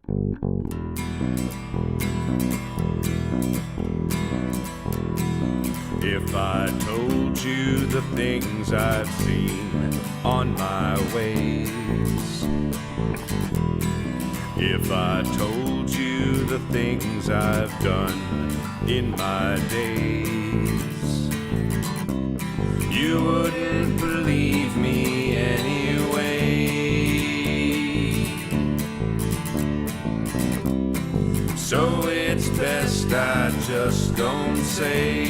If I told you the things I've seen on my ways, if I told you the things I've done in my days, you wouldn't believe me anyway. So it's best I just don't say.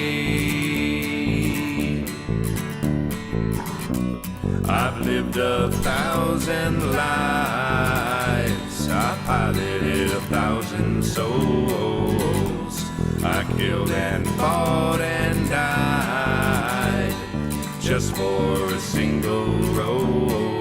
I've lived 1,000 lives, I piloted 1,000 souls, I killed and fought and died just for a single role.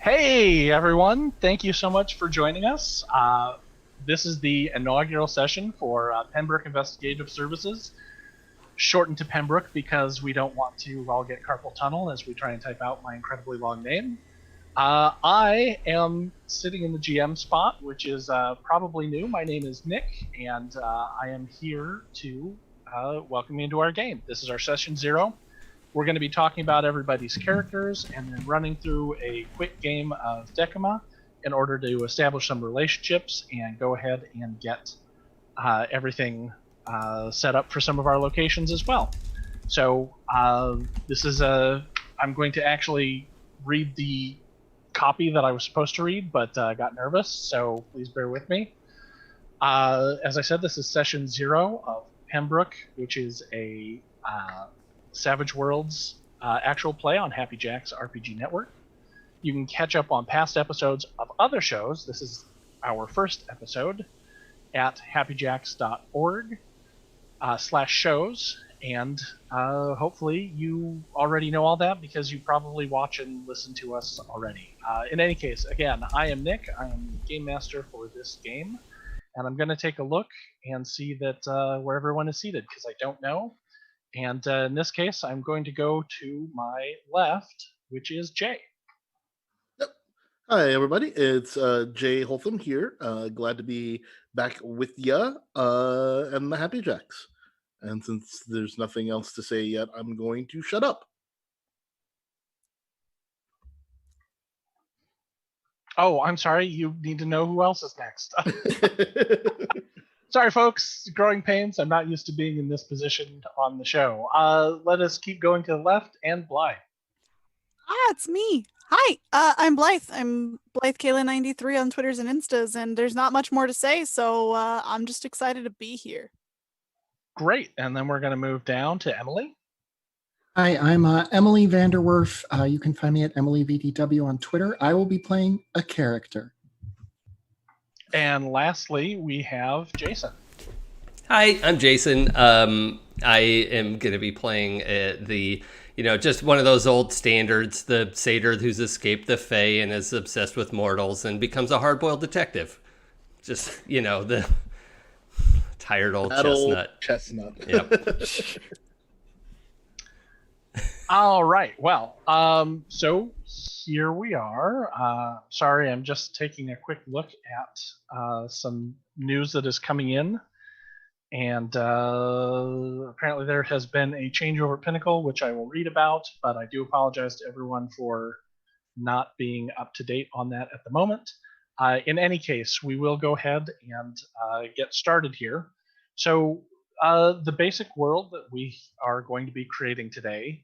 Hey everyone, thank you so much for joining us. This is the inaugural session for Pembrooke Investigative Services, shortened to Pembroke because we don't want to all get carpal tunnel as we try and type out my incredibly long name. I am sitting in the GM spot, which is probably new. My name is Nick, and I am here to welcome you into our game. This is our session 0. We're going to be talking about everybody's characters and then running through a quick game of Decima in order to establish some relationships and go ahead and get everything set up for some of our locations as well. So this is I'm going to actually read the copy that I was supposed to read, but got nervous, so please bear with me. As I said, this is session 0 of Pembroke, which is a Savage Worlds actual play on Happy Jack's RPG Network. You can catch up on past episodes of other shows. This is our first episode at happyjacks.org/shows, and hopefully you already know all that because you probably watch and listen to us already. In any case, again, I am Nick. I am Game Master for this game, and I'm going to take a look and see that where everyone is seated because I don't know. And in this case, I'm going to go to my left, which is Jay. Yep. Hi, everybody. It's Jay Holtham here. Glad to be back with ya and the Happy Jacks. And since there's nothing else to say yet, I'm going to shut up. Oh, I'm sorry. You need to know who else is next. Sorry, folks. Growing pains. I'm not used to being in this position on the show. Let us keep going to the left, and Blythe. It's me. Hi, I'm Blythe. I'm Blythe Kayla93 on Twitters and Instas, and there's not much more to say, so I'm just excited to be here. Great. And then we're going to move down to Emily. Hi, I'm Emily Vanderwerf. You can find me at EmilyVDW on Twitter. I will be playing a character. And lastly, we have Jason. Hi, I'm Jason. I am going to be playing just one of those old standards, the satyr who's escaped the Fae and is obsessed with mortals and becomes a hard-boiled detective. Just, the tired old chestnut. Yep. All right. Well, so here we are. Sorry, I'm just taking a quick look at some news that is coming in. And apparently there has been a change over at Pinnacle, which I will read about, but I do apologize to everyone for not being up to date on that at the moment. In any case, we will go ahead and get started here. So the basic world that we are going to be creating today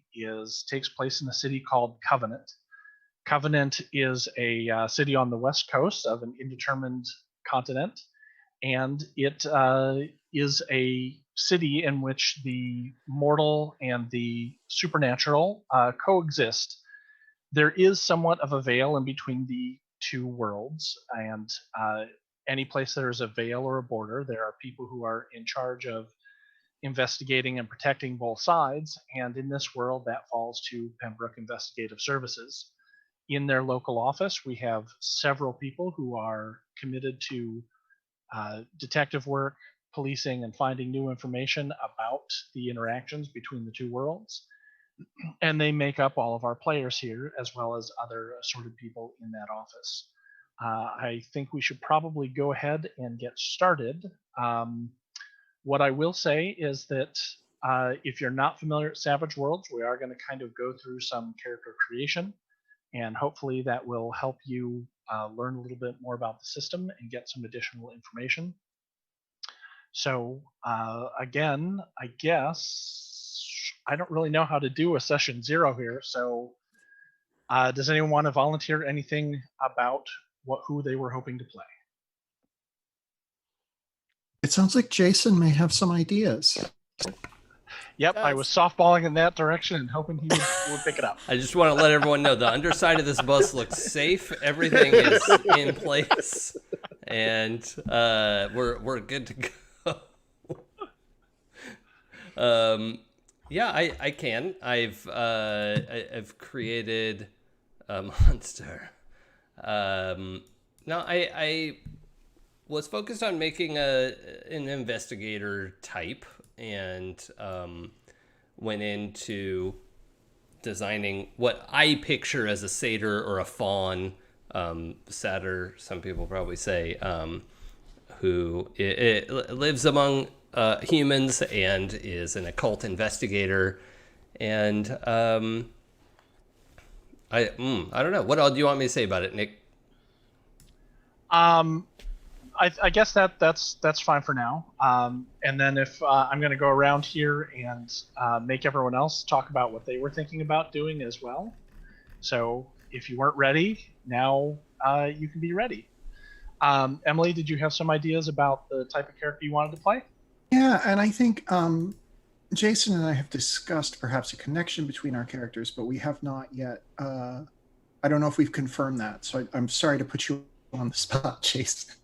takes place in a city called Covenant. Covenant is a city on the west coast of an indeterminate continent, and it is a city in which the mortal and the supernatural coexist. There is somewhat of a veil in between the two worlds, and any place there is a veil or a border, there are people who are in charge of investigating and protecting both sides, and in this world that falls to Pembroke Investigative Services. In their local office, we have several people who are committed to detective work, policing, and finding new information about the interactions between the two worlds. And they make up all of our players here, as well as other assorted people in that office. I think we should probably go ahead and get started. What I will say is that if you're not familiar with Savage Worlds, we are going to kind of go through some character creation, and hopefully that will help you learn a little bit more about the system and get some additional information. So again, I guess I don't really know how to do a session 0 here. So does anyone want to volunteer anything about who they were hoping to play? It sounds like Jason may have some ideas. Yep, I was softballing in that direction and hoping he would pick it up. I just want to let everyone know the underside of this bus looks safe. Everything is in place, and we're good to go. Yeah, I can. I've created a monster. No, I was focused on making an investigator type, and went into designing what I picture as a satyr or a fawn, satyr, some people probably say, who lives among humans and is an occult investigator. And I don't know. What all do you want me to say about it, Nick? I guess that's fine for now. And then if I'm going to go around here and make everyone else talk about what they were thinking about doing as well. So if you weren't ready, now you can be ready. Emily, did you have some ideas about the type of character you wanted to play? Yeah, and I think Jason and I have discussed perhaps a connection between our characters, but we have not yet. I don't know if we've confirmed that, so I'm sorry to put you on the spot, Jason.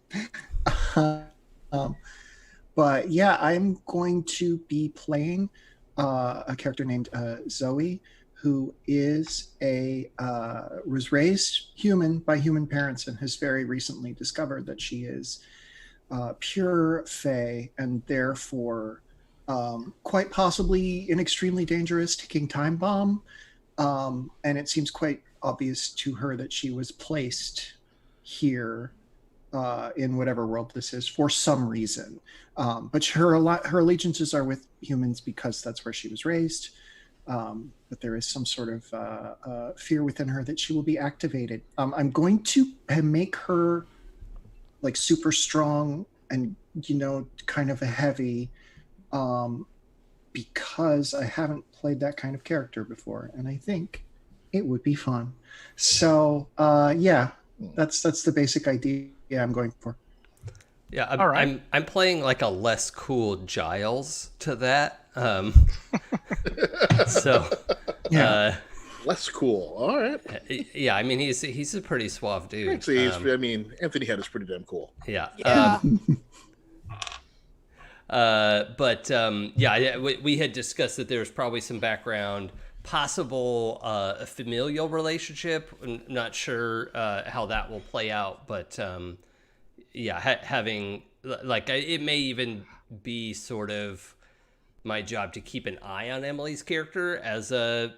But yeah, I'm going to be playing a character named Zoe, who is was raised human by human parents and has very recently discovered that she is pure Fae and therefore quite possibly an extremely dangerous ticking time bomb. And it seems quite obvious to her that she was placed here in whatever world this is for some reason. But her allegiances are with humans because that's where she was raised. But there is some sort of fear within her that she will be activated. I'm going to make her like super strong and, kind of a heavy, because I haven't played that kind of character before. And I think it would be fun. So yeah, that's the basic idea I'm going for. Yeah, All right. I'm playing like a less cool Giles to that. So Yeah. Less cool. All right. yeah, I mean he's a pretty suave dude. Actually, Anthony Head is pretty damn cool. Yeah. Yeah. But yeah, we had discussed that there's probably some background, possible a familial relationship. I'm not sure how that will play out, but yeah, having like it may even be sort of my job to keep an eye on Emily's character as a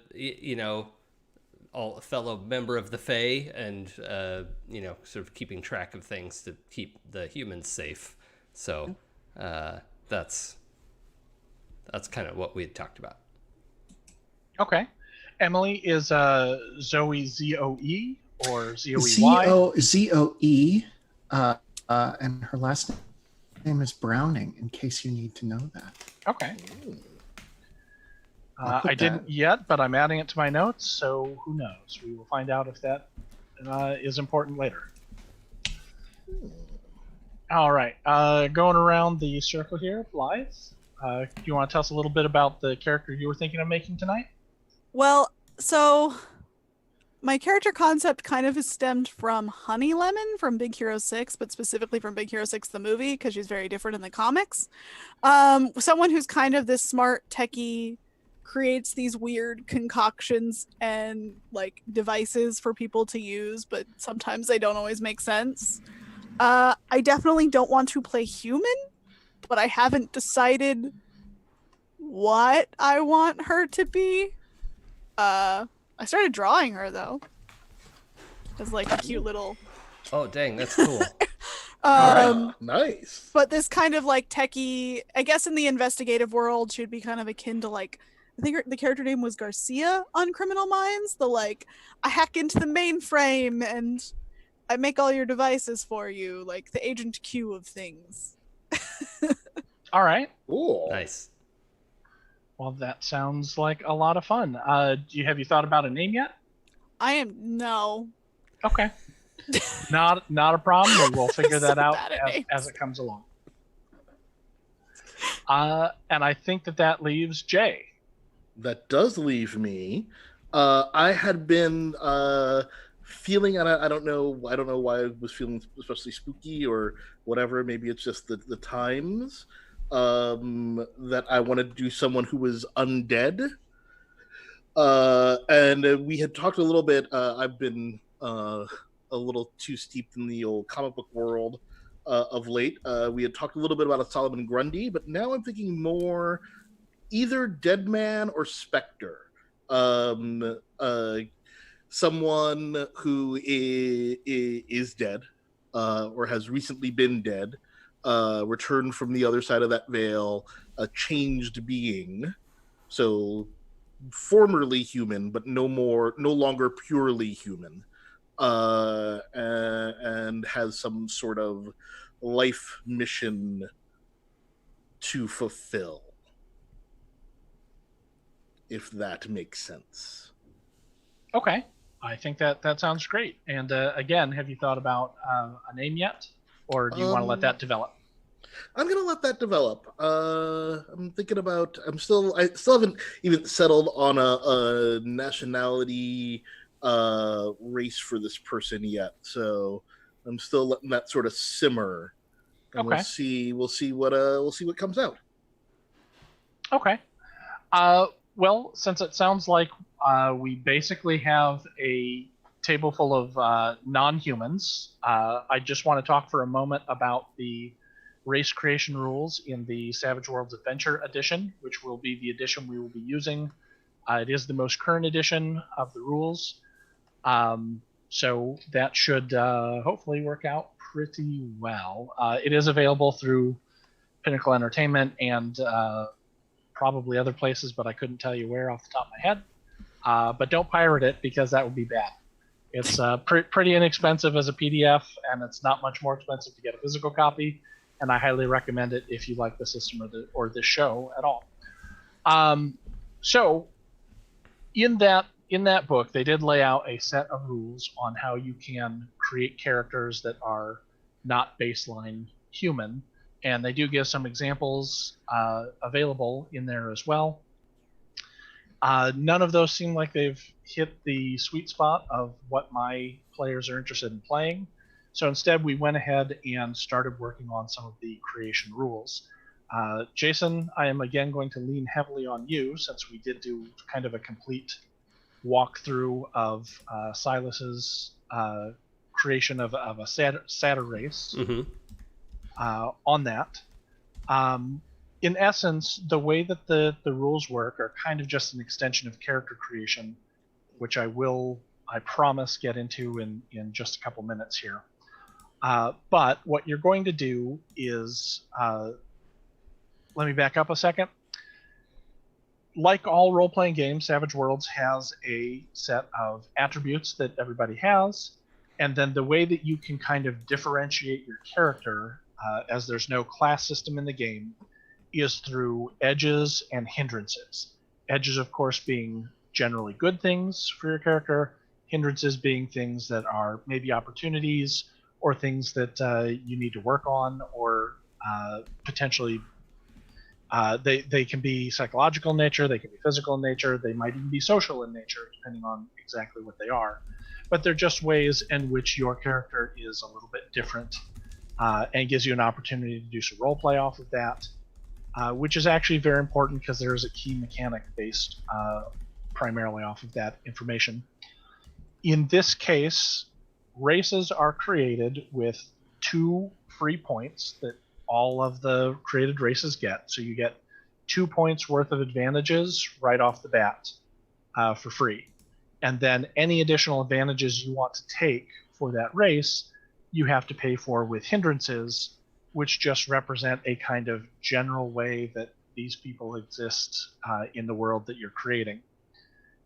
a fellow member of the Fae, and sort of keeping track of things to keep the humans safe. So that's kind of what we had talked about. Okay. Emily, is Zoe ZOE or ZOEY? ZOE, and her last name is Browning, in case you need to know that. Okay. I didn't yet, but I'm adding it to my notes, so who knows? We will find out if that is important later. All right. Going around the circle here, Blythe, do you want to tell us a little bit about the character you were thinking of making tonight? Well, so my character concept kind of is stemmed from Honey Lemon from Big Hero 6, but specifically from Big Hero 6 the movie, because she's very different in the comics. Someone who's kind of this smart techie, creates these weird concoctions and like devices for people to use, but sometimes they don't always make sense. I definitely don't want to play human, but I haven't decided what I want her to be. I started drawing her though, as like a cute little. Oh dang, that's cool. Nice. But this kind of like techie, I guess in the investigative world, she'd be kind of akin to like, I think the character name was Garcia on Criminal Minds. The like, I hack into the mainframe and I make all your devices for you, like the Agent Q of things. All right. Cool. Nice. Well, that sounds like a lot of fun. Have you thought about a name yet? No. Okay. Not a problem. We'll figure that out as it comes along. And I think that leaves Jay. That does leave me. I had been feeling, and I don't know why I was feeling especially spooky or whatever. Maybe it's just the times that I wanted to do someone who was undead. And we had talked a little bit. I've been a little too steeped in the old comic book world of late. We had talked a little bit about a Solomon Grundy, but now I'm thinking more either Deadman or Spectre. Someone who is dead or has recently been dead, returned from the other side of that veil, a changed being. So formerly human, but no longer purely human. And has some sort of life mission to fulfill, if that makes sense. Okay, I think that sounds great. And again, have you thought about a name yet, or do you want to let that develop? I'm gonna let that develop. I'm thinking about. I still haven't even settled on a nationality race for this person yet, so I'm still letting that sort of simmer. And Okay. We'll see what comes out. Okay. Well, since it sounds like we basically have a table full of non-humans, I just want to talk for a moment about the race creation rules in the Savage Worlds Adventure edition, which will be the edition we will be using. It is the most current edition of the rules. So that should hopefully work out pretty well. It is available through Pinnacle Entertainment and probably other places, but I couldn't tell you where off the top of my head. But don't pirate it, because that would be bad. It's pretty inexpensive as a PDF, and it's not much more expensive to get a physical copy. And I highly recommend it if you like the system or this show at all. So in that book, they did lay out a set of rules on how you can create characters that are not baseline human, and they do give some examples available in there as well. None of those seem like they've hit the sweet spot of what my players are interested in playing. So instead, we went ahead and started working on some of the creation rules. Jason, I am again going to lean heavily on you, since we did do kind of a complete walkthrough of Silas's creation of a Satyr race. Mm-hmm. On that. In essence, the way that the rules work are kind of just an extension of character creation, which I promise, get into in just a couple minutes here. But what you're going to do is, let me back up a second. Like all role-playing games, Savage Worlds has a set of attributes that everybody has, and then the way that you can kind of differentiate your character, as there's no class system in the game, is through edges and hindrances. Edges, of course, being generally good things for your character, hindrances being things that are maybe opportunities or things that you need to work on, or potentially They can be psychological in nature, they can be physical in nature, they might even be social in nature, depending on exactly what they are. But they're just ways in which your character is a little bit different, and gives you an opportunity to do some role play off of that, which is actually very important because there is a key mechanic based primarily off of that information. In this case, races are created with 2 free points that all of the created races get. So you get 2 points worth of advantages right off the bat for free. And then any additional advantages you want to take for that race, you have to pay for with hindrances, which just represent a kind of general way that these people exist in the world that you're creating.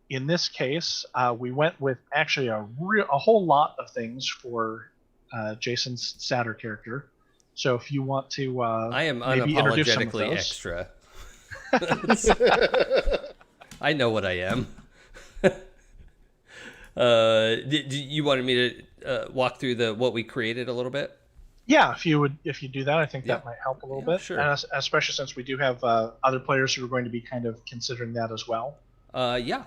In this case, we went with actually a whole lot of things for Jason's Satyr character. So if you want to, I am maybe introduce some of unapologetically those. extra. I know what I am. You wanted me to walk through what we created a little bit? Yeah, if you do that, I think that might help a little bit. Sure. And especially since we do have other players who are going to be kind of considering that as well.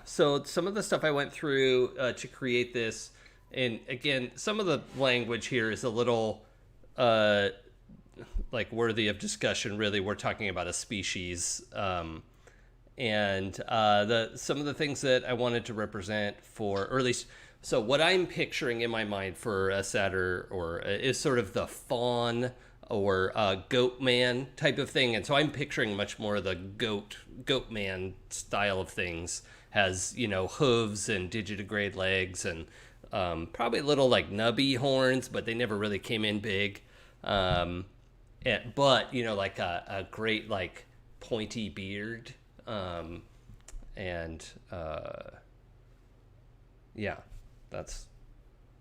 So some of the stuff I went through to create this, and again, some of the language here is a little like worthy of discussion. Really, we're talking about a species, and some of the things that I wanted to represent for, or at least, so what I'm picturing in my mind for a satyr is sort of the fawn or goat man type of thing, and so I'm picturing much more the goat man style of things. Has, hooves and digitigrade legs and probably little like nubby horns, but they never really came in big. But like a great like pointy beard,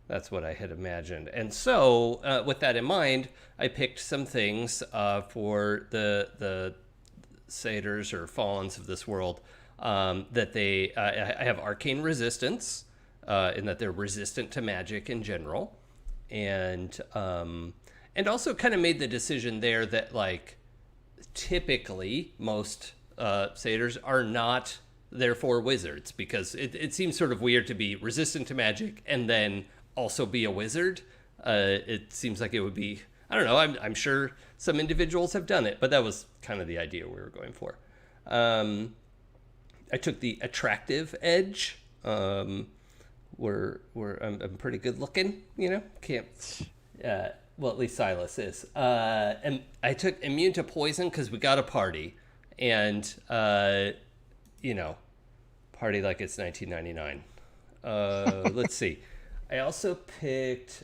that's what I had imagined. And so with that in mind, I picked some things for the satyrs or fawns of this world, that I have arcane resistance, in that they're resistant to magic in general, and also kind of made the decision there that like typically most satyrs are not therefore wizards, because it seems sort of weird to be resistant to magic and then also be a wizard. It seems like it would be, I don't know, I'm sure some individuals have done it, but that was kind of the idea we were going for. I took the attractive edge, where I'm pretty good looking, can't, well, at least Silas is. And I took immune to poison because we got a party, and, party like it's 1999. Let's see. I also picked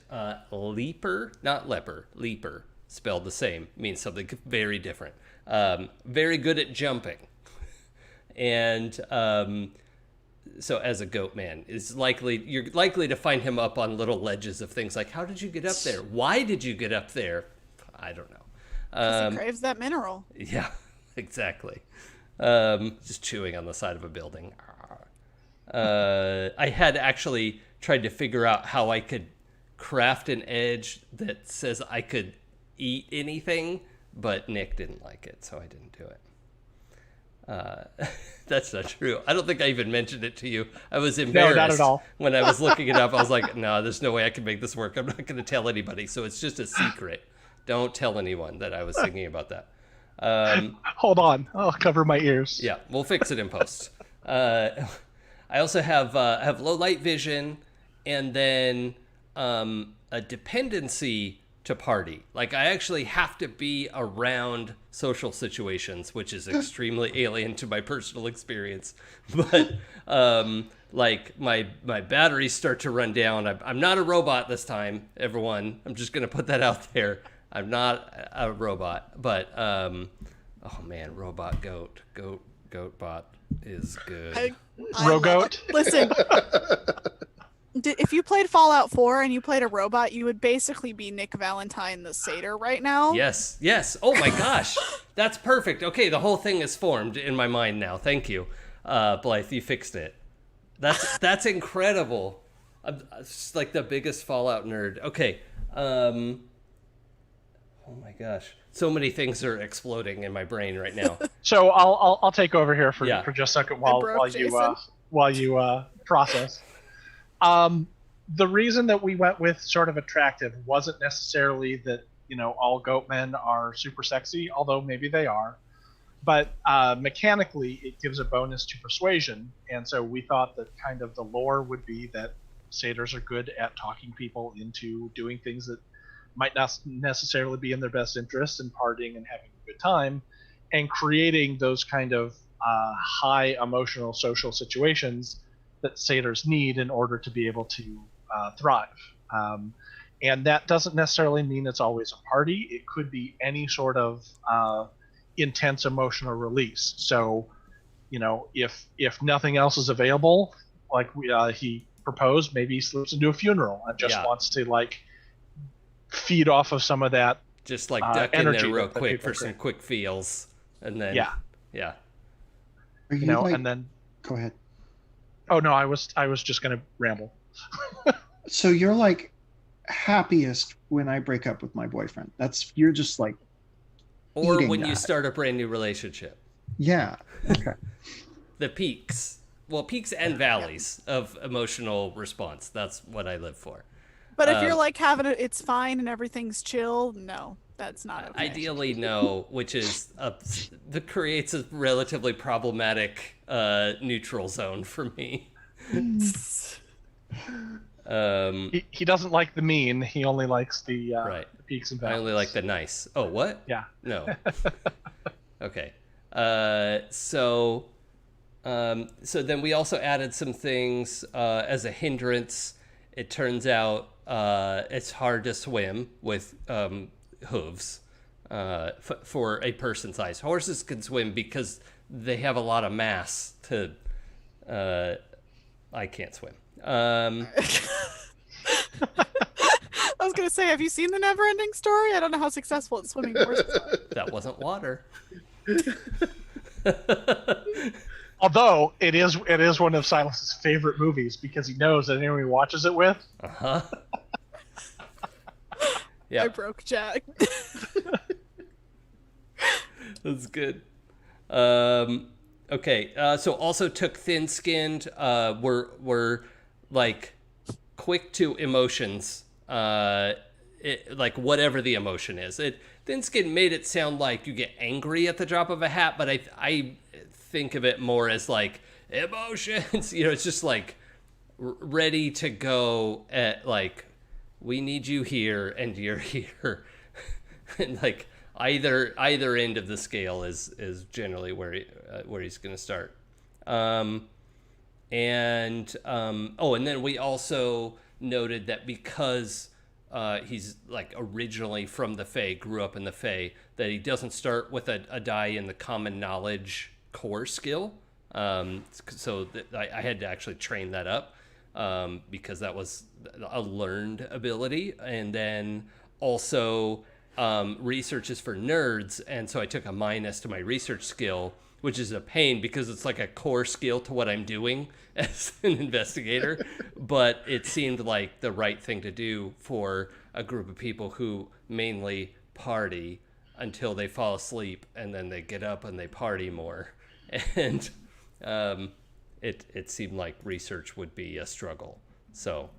leaper, not leper, leaper, spelled the same, means something very different. Very good at jumping. And so as a goat man, you're likely to find him up on little ledges of things like, how did you get up there? Why did you get up there? I don't know. 'Cause he craves that mineral. Yeah, exactly. Just chewing on the side of a building. I had actually tried to figure out how I could craft an edge that says I could eat anything, but Nick didn't like it, so I didn't do it. That's not true. I don't think I even mentioned it to you. I was embarrassed. No, not at all. When I was looking it up, I was like, no, there's no way I can make this work. I'm not going to tell anybody. So it's just a secret. Don't tell anyone that I was thinking about that. Hold on. I'll cover my ears. Yeah, we'll fix it in post. I also have low light vision, and then a dependency to party. Like, I actually have to be around social situations, which is extremely alien to my personal experience. But like my batteries start to run down. I'm not a robot this time, everyone. I'm just gonna put that out there. I'm not a robot, but oh man, robot goat bot is good. Rogoat. Listen, if you played Fallout 4 and you played a robot, you would basically be Nick Valentine the Satyr right now. Yes. Oh my gosh, that's perfect. Okay, the whole thing is formed in my mind now. Thank you, Blythe. You fixed it. That's incredible. I'm just like the biggest Fallout nerd. Okay. Oh my gosh. So many things are exploding in my brain right now. So I'll take over here for Yeah. just a second I while broke Jason. you process. The reason that we went with sort of attractive wasn't necessarily that all goat men are super sexy, although maybe they are, but mechanically it gives a bonus to persuasion, and so we thought that kind of the lore would be that satyrs are good at talking people into doing things that might not necessarily be in their best interest and partying and having a good time, and creating those kind of high emotional social situations that satyrs need in order to be able to thrive. And that doesn't necessarily mean it's always a party. It could be any sort of intense emotional release. So, if nothing else is available, like he proposed, maybe he slips into a funeral and just wants to feed off of some of that. Just duck in energy there real that quick people for some create. quick feels, and then Yeah. Are you And then go ahead. oh no, I was just gonna ramble. So you're like happiest when I break up with my boyfriend. You're just like, or eating when you that. start a brand new relationship. yeah. Okay. The peaks. Well, peaks and valleys of emotional response. That's what I live for. But if you're like having it, it's fine and everything's chill. No, that's not okay. Ideally, no, which is that creates a relatively problematic neutral zone for me. He doesn't like the mean. He only likes the the peaks and valleys. I only like the nice. Oh, what? Yeah. No. Okay. So then we also added some things as a hindrance. It turns out it's hard to swim with hooves for a person size. Horses can swim because they have a lot of mass to. I can't swim. I was gonna say, have you seen the Never-Ending Story? I don't know how successful at swimming horses are. That wasn't water. Although it is one of Silas's favorite movies because he knows that anyone he watches it with. Uh-huh. Yeah. I broke Jack. That's good. Okay. So also took thin-skinned. We're like quick to emotions. Like whatever the emotion is. Thin-skinned made it sound like you get angry at the drop of a hat, but I think of it more as like emotions. It's just like ready to go at like, we need you here and you're here. And like either end of the scale is generally where he's going to start. And then we also noted that because he's like originally from the Fae, grew up in the Fae, that he doesn't start with a die in the common knowledge core skill. So I had to actually train that up because that was a learned ability. And then also research is for nerds, and so I took a minus to my research skill, which is a pain because it's like a core skill to what I'm doing as an investigator, but it seemed like the right thing to do for a group of people who mainly party until they fall asleep, and then they get up and they party more. And it seemed like research would be a struggle. So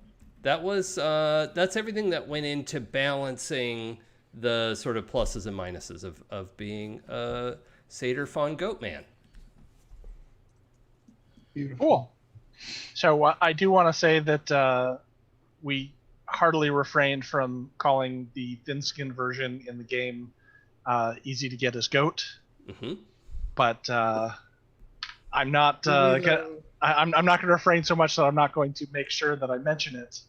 that's everything that went into balancing the sort of pluses and minuses of being a Satyr Fawn Goat Man. Beautiful. Cool. So I do want to say that we heartily refrained from calling the thin-skinned version in the game easy to get as goat. Mm-hmm. But I'm not I'm not going to refrain so much that I'm not going to make sure that I mention it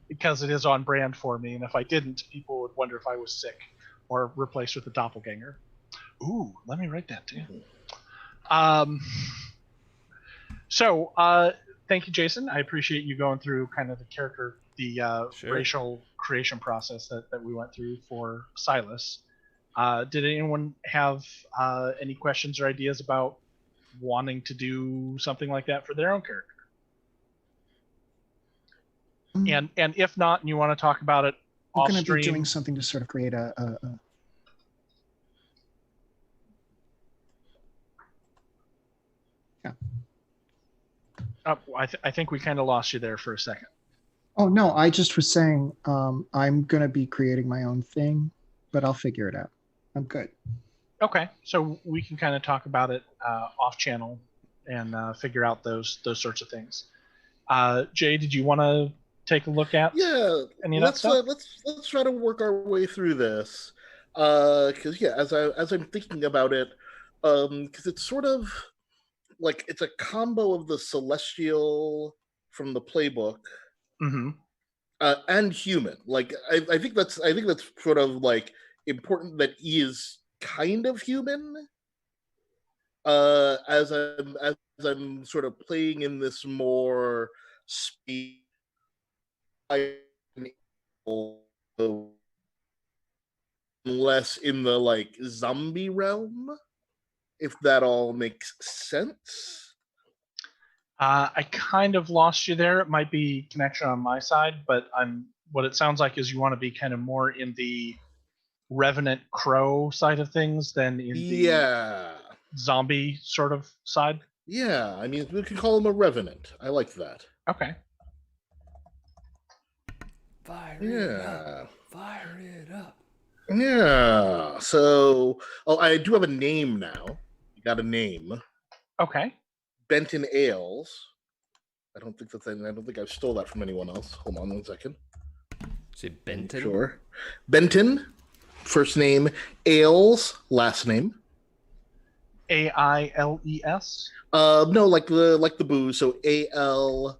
because it is on brand for me, and if I didn't, people would wonder if I was sick or replaced with a doppelganger. Ooh, let me write that down. So thank you, Jason. I appreciate you going through kind of the character, the racial creation process that we went through for Silas. Did anyone have any questions or ideas about wanting to do something like that for their own character? And if not, and you want to talk about it I'm off going to be stream, doing something to sort of create a I think we kind of lost you there for a second. Oh no, I just was saying I'm gonna be creating my own thing, but I'll figure it out. I'm good. Okay, so we can kind of talk about it off channel and figure out those sorts of things. Jay, did you want to take a look at any of that stuff? Let's try to work our way through this. Because as I'm thinking about it, because it's sort of like it's a combo of the celestial from the playbook Mm-hmm. and human. Like I think that's sort of like important that he is kind of human. As I'm sort of playing in this more speed, less in the like zombie realm, if that all makes sense. I kind of lost you there. It might be connection on my side, but what it sounds like is you want to be kind of more in the Revenant Crow side of things than in the zombie sort of side. Yeah, I mean, we can call him a revenant. I like that. Okay. Fire it up. Fire it up. Yeah. So, I do have a name now. You got a name. Okay. Benton Ailes. I don't think I stole that from anyone else. Hold on 1 second. Is it Benton? Sure. Benton, first name. Ailes, last name. AILES? No, like the booze. So ALES.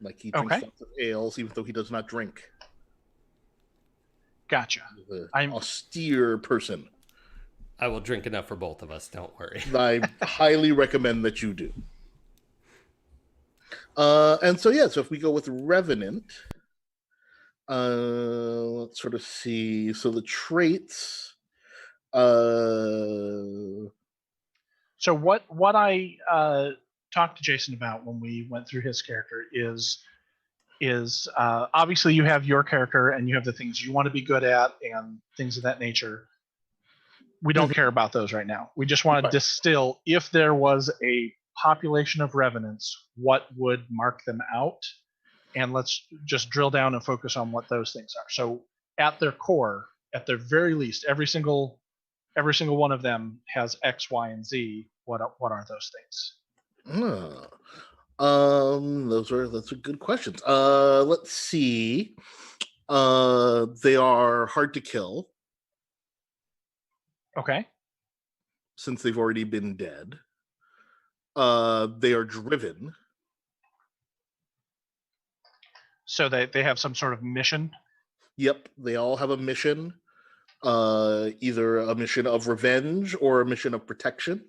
Like he drinks lots of ales, even though he does not drink. Gotcha. I'm austere person. I will drink enough for both of us. Don't worry. I highly recommend that you do. And so so if we go with Revenant, let's sort of see. So the traits. So what I talked to Jason about when we went through his character is obviously you have your character and you have the things you want to be good at and things of that nature. We don't care about those right now. We just want to distill, if there was a population of revenants, what would mark them out? And let's just drill down and focus on what those things are. So at their core, at their very least, every single one of them has X, Y, and Z. What are those things? Those are good questions. Let's see. They are hard to kill. Okay. Since they've already been dead. They are driven. So they have some sort of mission? Yep, they all have a mission. Either a mission of revenge or a mission of protection.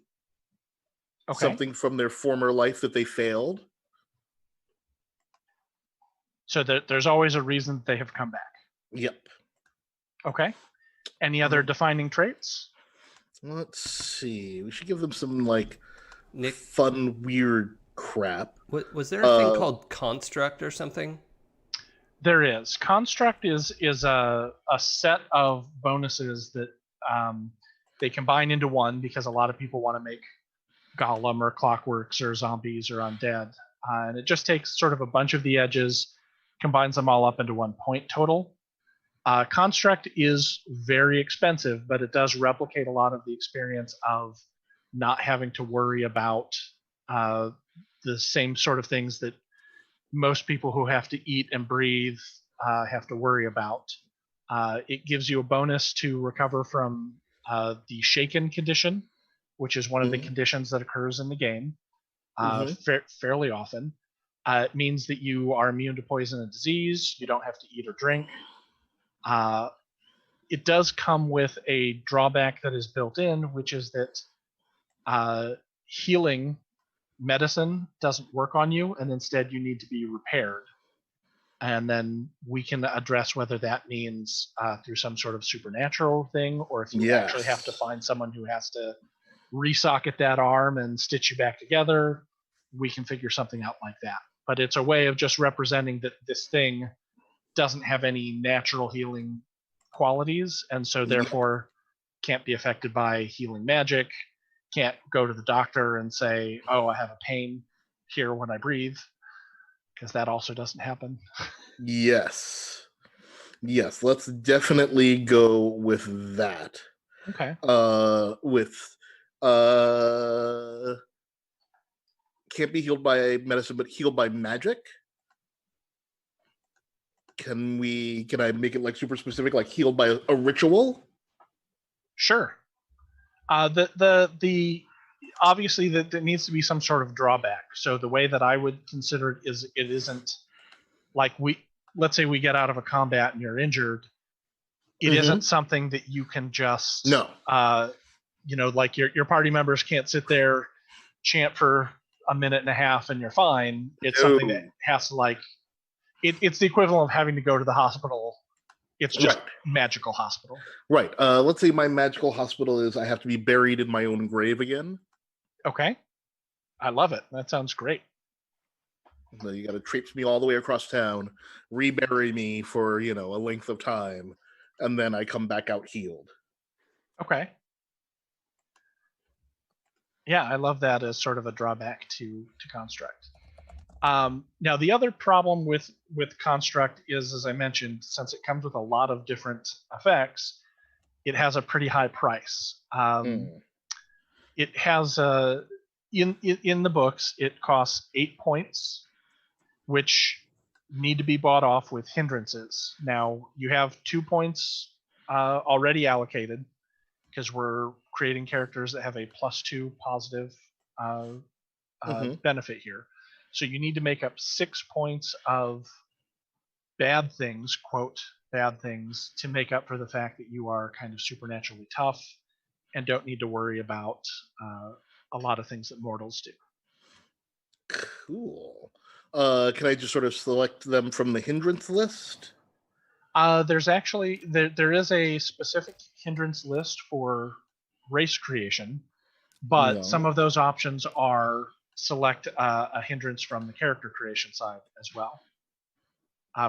Okay. Something from their former life that they failed. So there's always a reason that they have come back. Yep. Okay. Any other defining traits? Let's see. We should give them some fun, weird crap. Was there a thing called construct or something? There is. Construct is a set of bonuses that they combine into one because a lot of people want to make Golem or Clockworks or Zombies or Undead. And it just takes sort of a bunch of the edges, combines them all up into 1 point total. Construct is very expensive, but it does replicate a lot of the experience of not having to worry about the same sort of things that most people who have to eat and breathe have to worry about. It gives you a bonus to recover from the shaken condition, which is one of the conditions that occurs in the game fairly often. It means that you are immune to poison and disease. You don't have to eat or drink. It does come with a drawback that is built in, which is that healing medicine doesn't work on you, and instead you need to be repaired. And then we can address whether that means through some sort of supernatural thing, or if you actually have to find someone who has to resocket that arm and stitch you back together. We can figure something out like that. But it's a way of just representing that this thing doesn't have any natural healing qualities, and so therefore can't be affected by healing magic, can't go to the doctor and say, oh, I have a pain here when I breathe, because that also doesn't happen. Yes. Yes, let's definitely go with that. Okay. Can't be healed by medicine, but healed by magic. Can I make it like super specific, like healed by a ritual? Sure. Obviously that there needs to be some sort of drawback. So the way that I would consider it is it isn't like let's say we get out of a combat and you're injured. It isn't something that you can just like your party members can't sit there, chant for a minute and a half and you're fine. It's something that has to it's the equivalent of having to go to the hospital. It's just magical hospital. Right. Let's say my magical hospital is I have to be buried in my own grave again. Okay. I love it. That sounds great. So you got to traipse me all the way across town, rebury me for, a length of time, and then I come back out healed. Okay. Yeah, I love that as sort of a drawback to Construct. Now, the other problem with Construct is, as I mentioned, since it comes with a lot of different effects, it has a pretty high price. It has in the books, it costs 8 points, which need to be bought off with hindrances. Now, you have 2 points already allocated because we're creating characters that have a +2 positive benefit here. So you need to make up 6 points of bad things, quote, bad things, to make up for the fact that you are kind of supernaturally tough and don't need to worry about a lot of things that mortals do. Cool. Can I just sort of select them from the hindrance list? There's actually, there is a specific hindrance list for race creation, but some of those options are select a hindrance from the character creation side as well.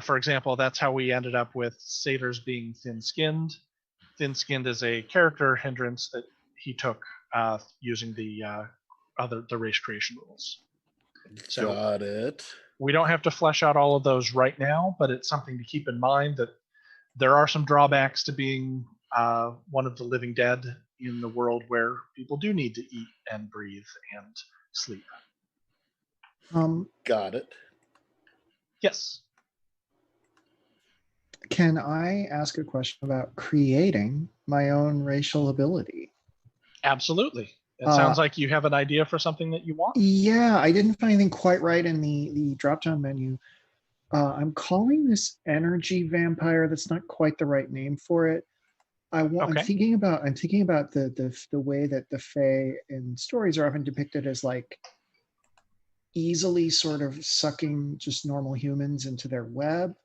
For example, that's how we ended up with satyrs being thin-skinned. Thin-skinned is a character hindrance that he took using the race creation rules. So got it. We don't have to flesh out all of those right now, but it's something to keep in mind that there are some drawbacks to being one of the living dead in the world where people do need to eat and breathe and sleep. Got it. Yes. Can I ask a question about creating my own racial ability? Absolutely. It sounds like you have an idea for something that you want. Yeah, I didn't find anything quite right in the drop-down menu. I'm calling this energy vampire. That's not quite the right name for it. I'm thinking about the way that the Fae in stories are often depicted as like easily sort of sucking just normal humans into their web,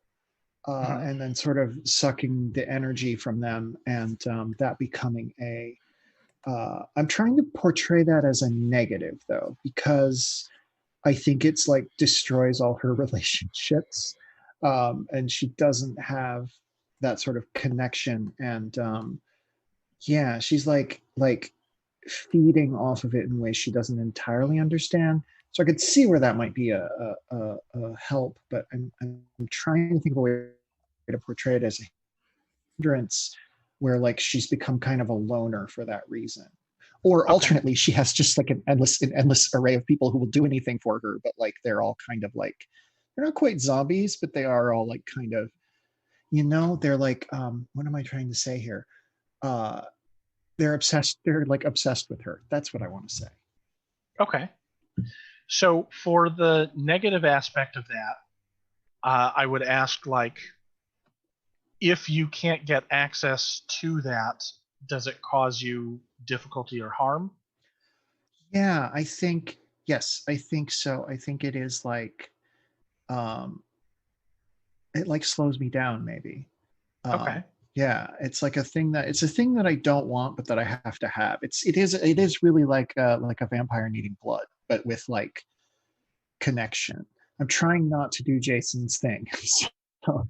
and then sort of sucking the energy from them, and that becoming a I'm trying to portray that as a negative though, because I think it's like destroys all her relationships, and she doesn't have that sort of connection, and yeah, she's like feeding off of it in ways she doesn't entirely understand. So I could see where that might be a help, but I'm trying to think of a way to portray it as a hindrance, where like she's become kind of a loner for that reason. Or alternately, she has just like an endless array of people who will do anything for her, but like they're all kind of like, they're not quite zombies, but they are all like kind of, they're like, what am I trying to say here? They're like obsessed with her. That's what I want to say. Okay. So for the negative aspect of that, I would ask, like, if you can't get access to that, does it cause you difficulty or harm? Yeah, I think so. I think it is like, it like slows me down maybe. Okay. Yeah, it's a thing that I don't want, but that I have to have. It is really like a vampire needing blood, but with like connection. I'm trying not to do Jason's thing. So.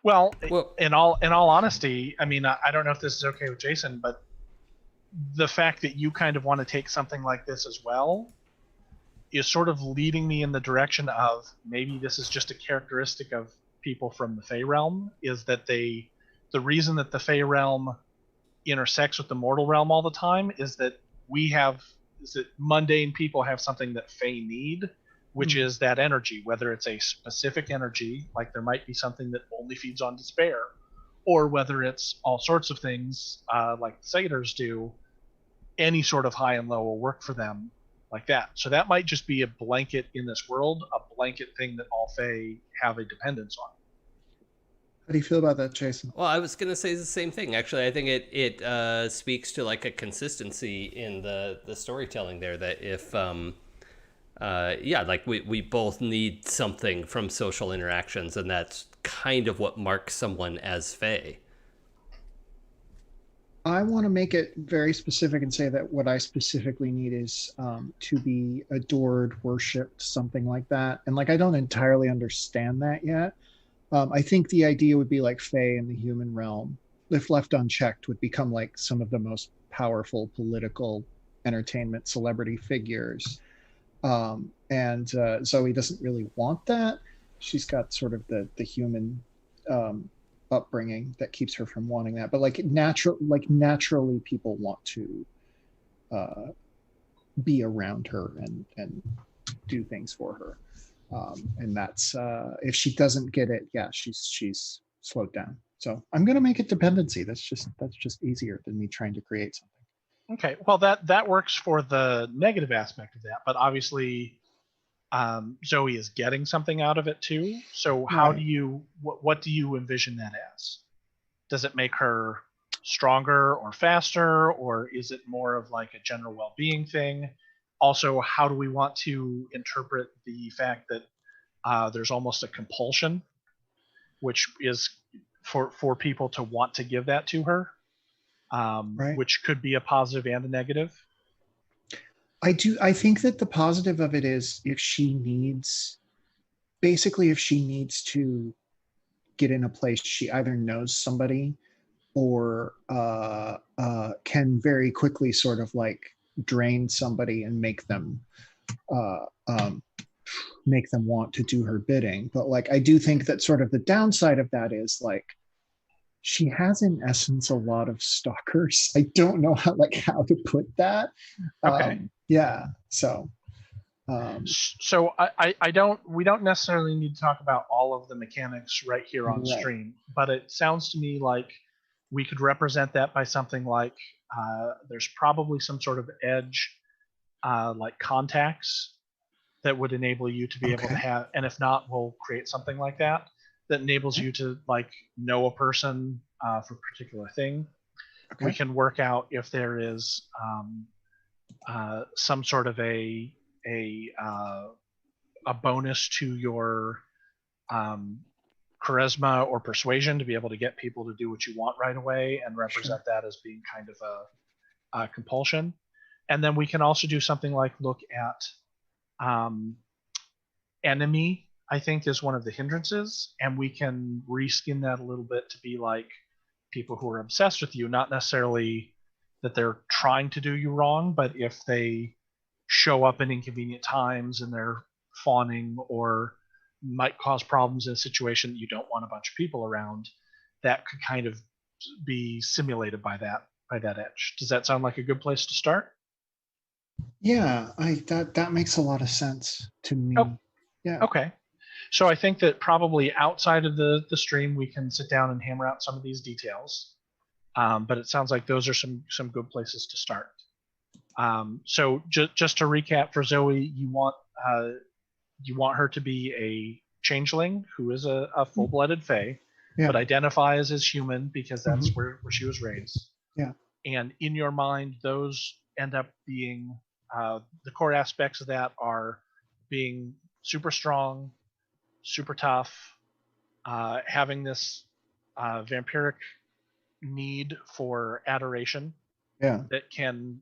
Well, Well, in all honesty, I mean, I don't know if this is okay with Jason, but the fact that you kind of want to take something like this as well is sort of leading me in the direction of maybe this is just a characteristic of people from the Fae realm, is that the reason that the Fae realm intersects with the mortal realm all the time is that mundane people have something that Fae need, which is that energy, whether it's a specific energy, like there might be something that only feeds on despair, or whether it's all sorts of things, like the Satyrs do. Any sort of high and low will work for them like that. So that might just be a blanket in this world, a blanket thing that all Fae have a dependence on. How do you feel about that, Jason? well, I was gonna say the same thing. Actually, I think it speaks to like a consistency in the storytelling there. That if like we both need something from social interactions, and that's kind of what marks someone as Fae. I want to make it very specific and say that what I specifically need is to be adored, worshipped, something like that. And like, I don't entirely understand that yet. I think the idea would be like Fae in the human realm, if left unchecked, would become like some of the most powerful political entertainment celebrity figures. And Zoe doesn't really want that. She's got sort of the human upbringing that keeps her from wanting that. But like naturally, people want to be around her and do things for her. And that's if she doesn't get it, yeah, she's slowed down. So I'm gonna make it dependency. That's just easier than me trying to create something. Okay, well that works for the negative aspect of that, but obviously Zoe is getting something out of it too. So how Right. do you what do you envision that as? Does it make her stronger or faster, or is it more of like a general well-being thing? Also, how do we want to interpret the fact that there's almost a compulsion, which is for people to want to give that to her, Right. which could be a positive and a negative. I think that the positive of it is if she needs to get in a place, she either knows somebody or can very quickly sort of like drain somebody and make them want to do her bidding. But like, I do think that sort of the downside of that is like, she has in essence a lot of stalkers. I don't know how to put that. Okay. Yeah. So So we don't necessarily need to talk about all of the mechanics right here on Right. stream, but it sounds to me like we could represent that by something like there's probably some sort of edge, like contacts that would enable you to be able to Okay. have, and if not, we'll create something like that enables you to like know a person for a particular thing. Okay. We can work out if there is some sort of a bonus to your charisma or persuasion to be able to get people to do what you want right away, and represent that as being kind of a compulsion. And then we can also do something like look at enemy, I think, is one of the hindrances, and we can reskin that a little bit to be like people who are obsessed with you, not necessarily that they're trying to do you wrong, but if they show up in inconvenient times and they're fawning or might cause problems in a situation that you don't want a bunch of people around, that could kind of be simulated by that edge. Does that sound like a good place to start? Yeah, that makes a lot of sense to me. Oh, yeah. Okay. So I think that probably outside of the stream, we can sit down and hammer out some of these details. But it sounds like those are some good places to start. So just to recap for Zoe, you want her to be a changeling who is a full-blooded Fae, Yeah. but identifies as human because that's where she was raised. Yeah. And in your mind, those end up being the core aspects of that are being super strong, super tough, having this vampiric need for adoration Yeah. that can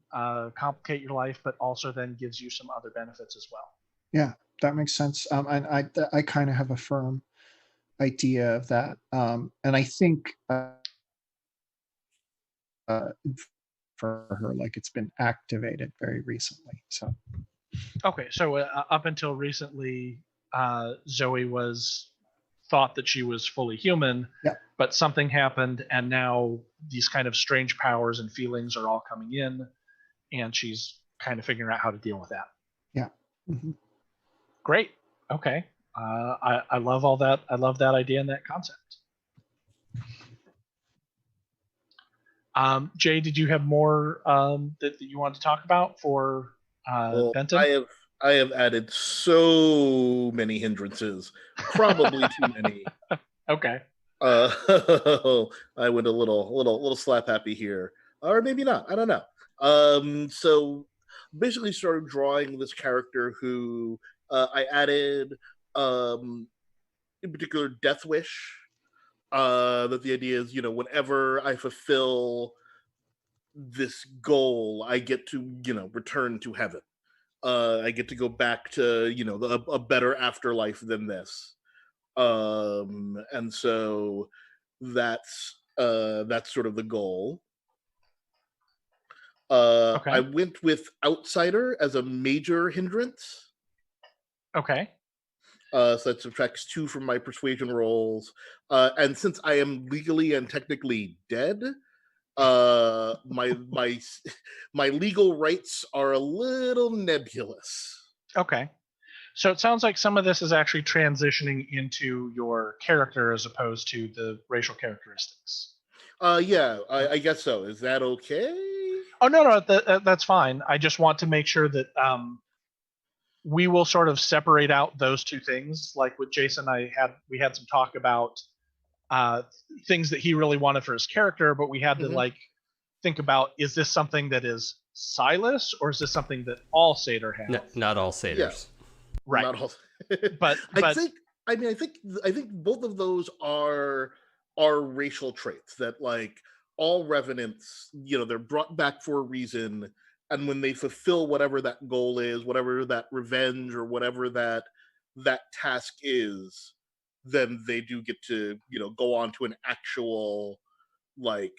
complicate your life, but also then gives you some other benefits as well. Yeah, that makes sense. And I kind of have a firm idea of that. And I think for her, like it's been activated very recently. So Okay, so up until recently, Zoe was thought that she was fully human, yeah. but something happened, and now these kind of strange powers and feelings are all coming in, and she's kind of figuring out how to deal with that. Yeah. Mm-hmm. Great. Okay. I love all that. I love that idea and that concept. Jay, did you have more that you wanted to talk about for Benton? I have added so many hindrances, probably too many. Okay. I went a little slap happy here, or maybe not. I don't know. So basically, started drawing this character who I added, in particular, Death Wish. That the idea is, whenever I fulfill this goal, I get to, return to heaven. I get to go back to, a better afterlife than this. And so that's sort of the goal. Okay. I went with Outsider as a major hindrance. Okay. So that subtracts 2 from my persuasion rolls. And since I am legally and technically dead, my legal rights are a little nebulous. Okay. So it sounds like some of this is actually transitioning into your character as opposed to the racial characteristics. Yeah, I guess so. Is that okay? Oh, no, that's fine. I just want to make sure that we will sort of separate out those two things. Like with Jason, we had some talk about things that he really wanted for his character, but we had to like think about, is this something that is Silas, or is this something that all Satyr have? No, not all Satyrs. Yeah. Right. Not all. but I think both of those are racial traits that, like, all revenants, they're brought back for a reason, and when they fulfill whatever that goal is, whatever that revenge or whatever that task is, then they do get to, go on to an actual, like,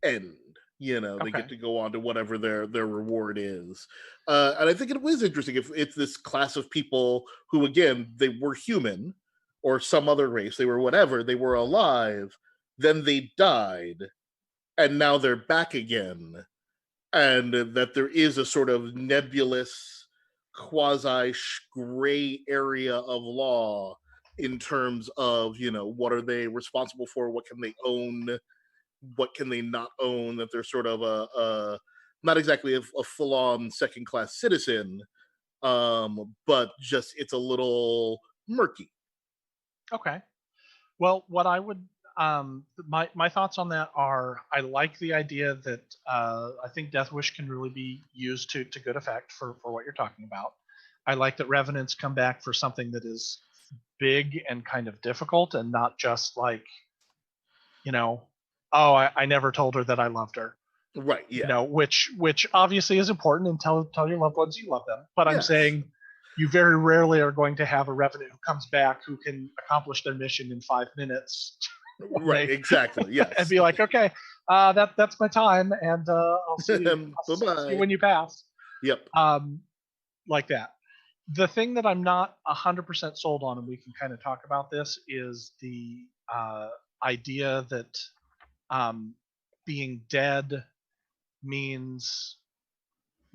end. They get to go on to whatever their reward is. And I think it was interesting if it's this class of people who, again, they were human or some other race, they were whatever, they were alive, then they died, and now they're back again. And that there is a sort of nebulous, quasi-gray area of law in terms of, what are they responsible for, what can they own, what can they not own, that they're sort of a not exactly a full-on second-class citizen, but just it's a little murky. Okay. Well, what I would my thoughts on that are, I like the idea that I think Death Wish can really be used to good effect for what you're talking about. I like that Revenants come back for something that is big and kind of difficult, and not just like, I never told her that I loved her. Right, yeah. Which obviously is important, and tell your loved ones you love them. But Yes. I'm saying you very rarely are going to have a Revenant who comes back who can accomplish their mission in 5 minutes. Right, exactly, yes. And be like, okay, that's my time, and I'll see you, Bye-bye. see you when you pass. Yep. Like that. The thing that I'm not 100% sold on, and we can kind of talk about this, is the idea that being dead means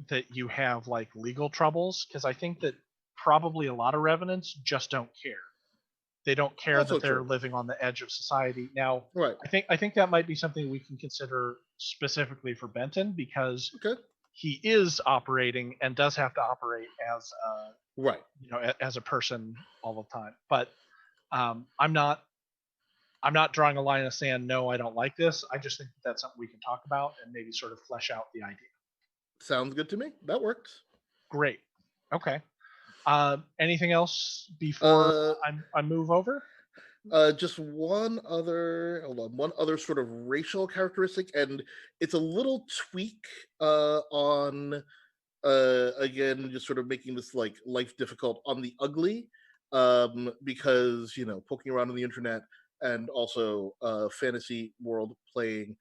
that you have like legal troubles, because I think that probably a lot of Revenants just don't care. They don't care Also that they're true. living on the edge of society. Now, Right. I think that might be something we can consider specifically for Benton, because Okay. he is operating and does have to operate as Right. as a person all the time. But I'm not drawing a line in the sand. No, I don't like this. I just think that's something we can talk about and maybe sort of flesh out the idea. Sounds good to me. That works. Great. Okay. Anything else before I move over? Just one other sort of racial characteristic, and it's a little tweak on again, just sort of making this like life difficult on the ugly. because poking around on the internet and also fantasy world playing,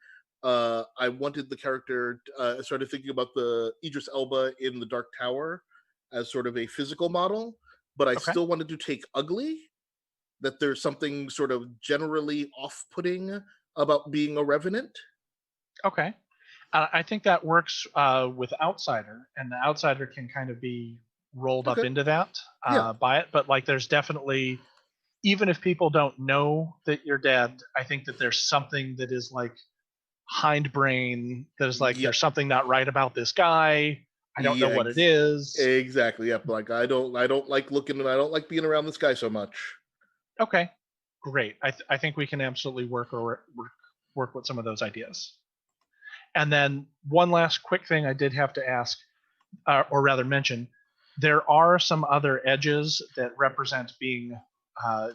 I wanted the character. I started thinking about the Idris Elba in the Dark Tower as sort of a physical model, but I Okay. still wanted to take ugly. That there's something sort of generally off-putting about being a revenant. Okay. I think that works with Outsider, and the Outsider can kind of be rolled up Okay. into that Yeah. by it. But like, there's definitely, even if people don't know that you're dead, I think that there's something that is like hindbrain. There's like, Yep. there's something not right about this guy. I don't know Yeah, what it is. Exactly. Yep. Like I don't like looking, and I don't like being around this guy so much. Okay, great. I think we can absolutely work with some of those ideas. And then one last quick thing I did have to ask, or rather mention, there are some other edges that represent being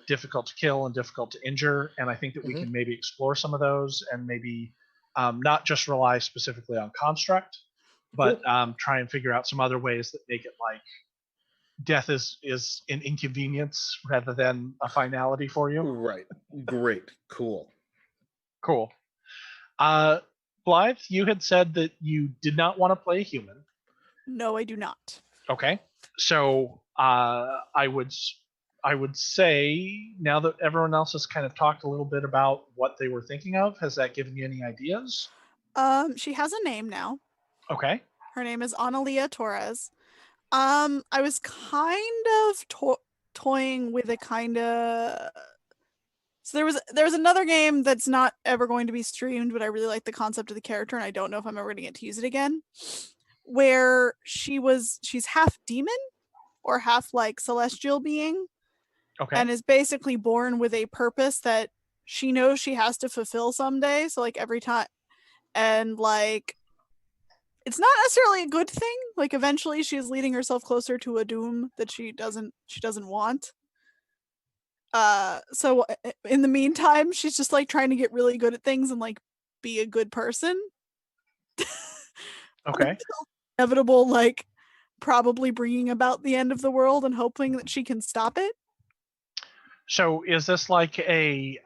difficult to kill and difficult to injure, and I think that we Mhm. can maybe explore some of those and maybe not just rely specifically on construct, but try and figure out some other ways that make it like death is an inconvenience rather than a finality for you. Right. Great. Cool. Cool. Blythe, you had said that you did not want to play a human. No, I do not. Okay. So I would say, now that everyone else has kind of talked a little bit about what they were thinking of, has that given you any ideas? She has a name now. Okay. Her name is Analia Torres. I was kind of toying with a kind of. So there was another game that's not ever going to be streamed, but I really like the concept of the character, and I don't know if I'm ever going to get to use it again. Where she's half demon or half like celestial being, Okay. and is basically born with a purpose that she knows she has to fulfill someday. So like every time, and like it's not necessarily a good thing. Like eventually she's leading herself closer to a doom that she doesn't want. So in the meantime, she's just like trying to get really good at things and like be a good person. Okay. Inevitable, like probably bringing about the end of the world and hoping that she can stop it. So is this like a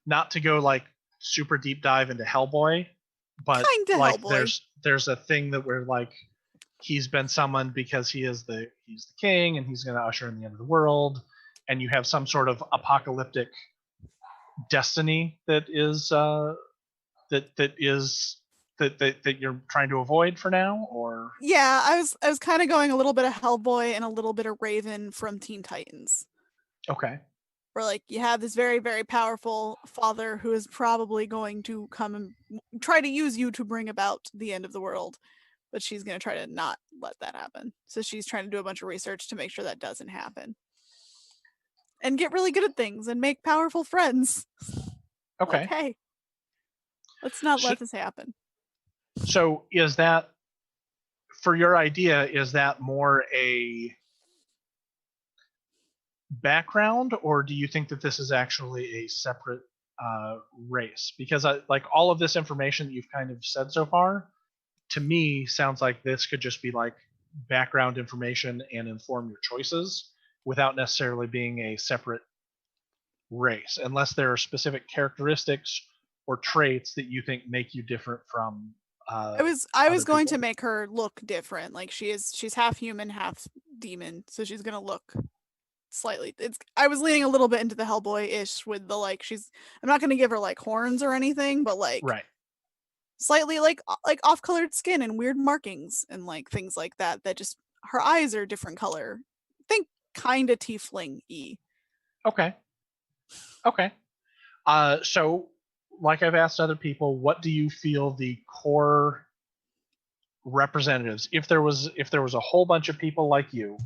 not to go like super deep dive into Hellboy, but Kinda like Hellboy. there's a thing that we're like, he's been summoned because he's the king and he's going to usher in the end of the world, and you have some sort of apocalyptic destiny that is that you're trying to avoid for now, or Yeah, I was kind of going a little bit of Hellboy and a little bit of Raven from Teen Titans. okay. Where like you have this very, very powerful father who is probably going to come and try to use you to bring about the end of the world, but she's going to try to not let that happen. So she's trying to do a bunch of research to make sure that doesn't happen. And get really good at things and make powerful friends. Okay. Like, hey, let's not let this happen. So is that, for your idea, is that more a background, or do you think that this is actually a separate race? Because like all of this information that you've kind of said so far, to me, sounds like this could just be like background information and inform your choices without necessarily being a separate race, unless there are specific characteristics or traits that you think make you different from I was going people. to make her look different. Like she's half human, half demon, so she's gonna look slightly. I was leaning a little bit into the Hellboy-ish with the like I'm not gonna give her like horns or anything, but like Right. slightly like off-colored skin and weird markings and like things like that. That just her eyes are different color. Think kind of tiefling-y. Okay. So like I've asked other people, what do you feel the core representatives, if there was a whole bunch of people like you,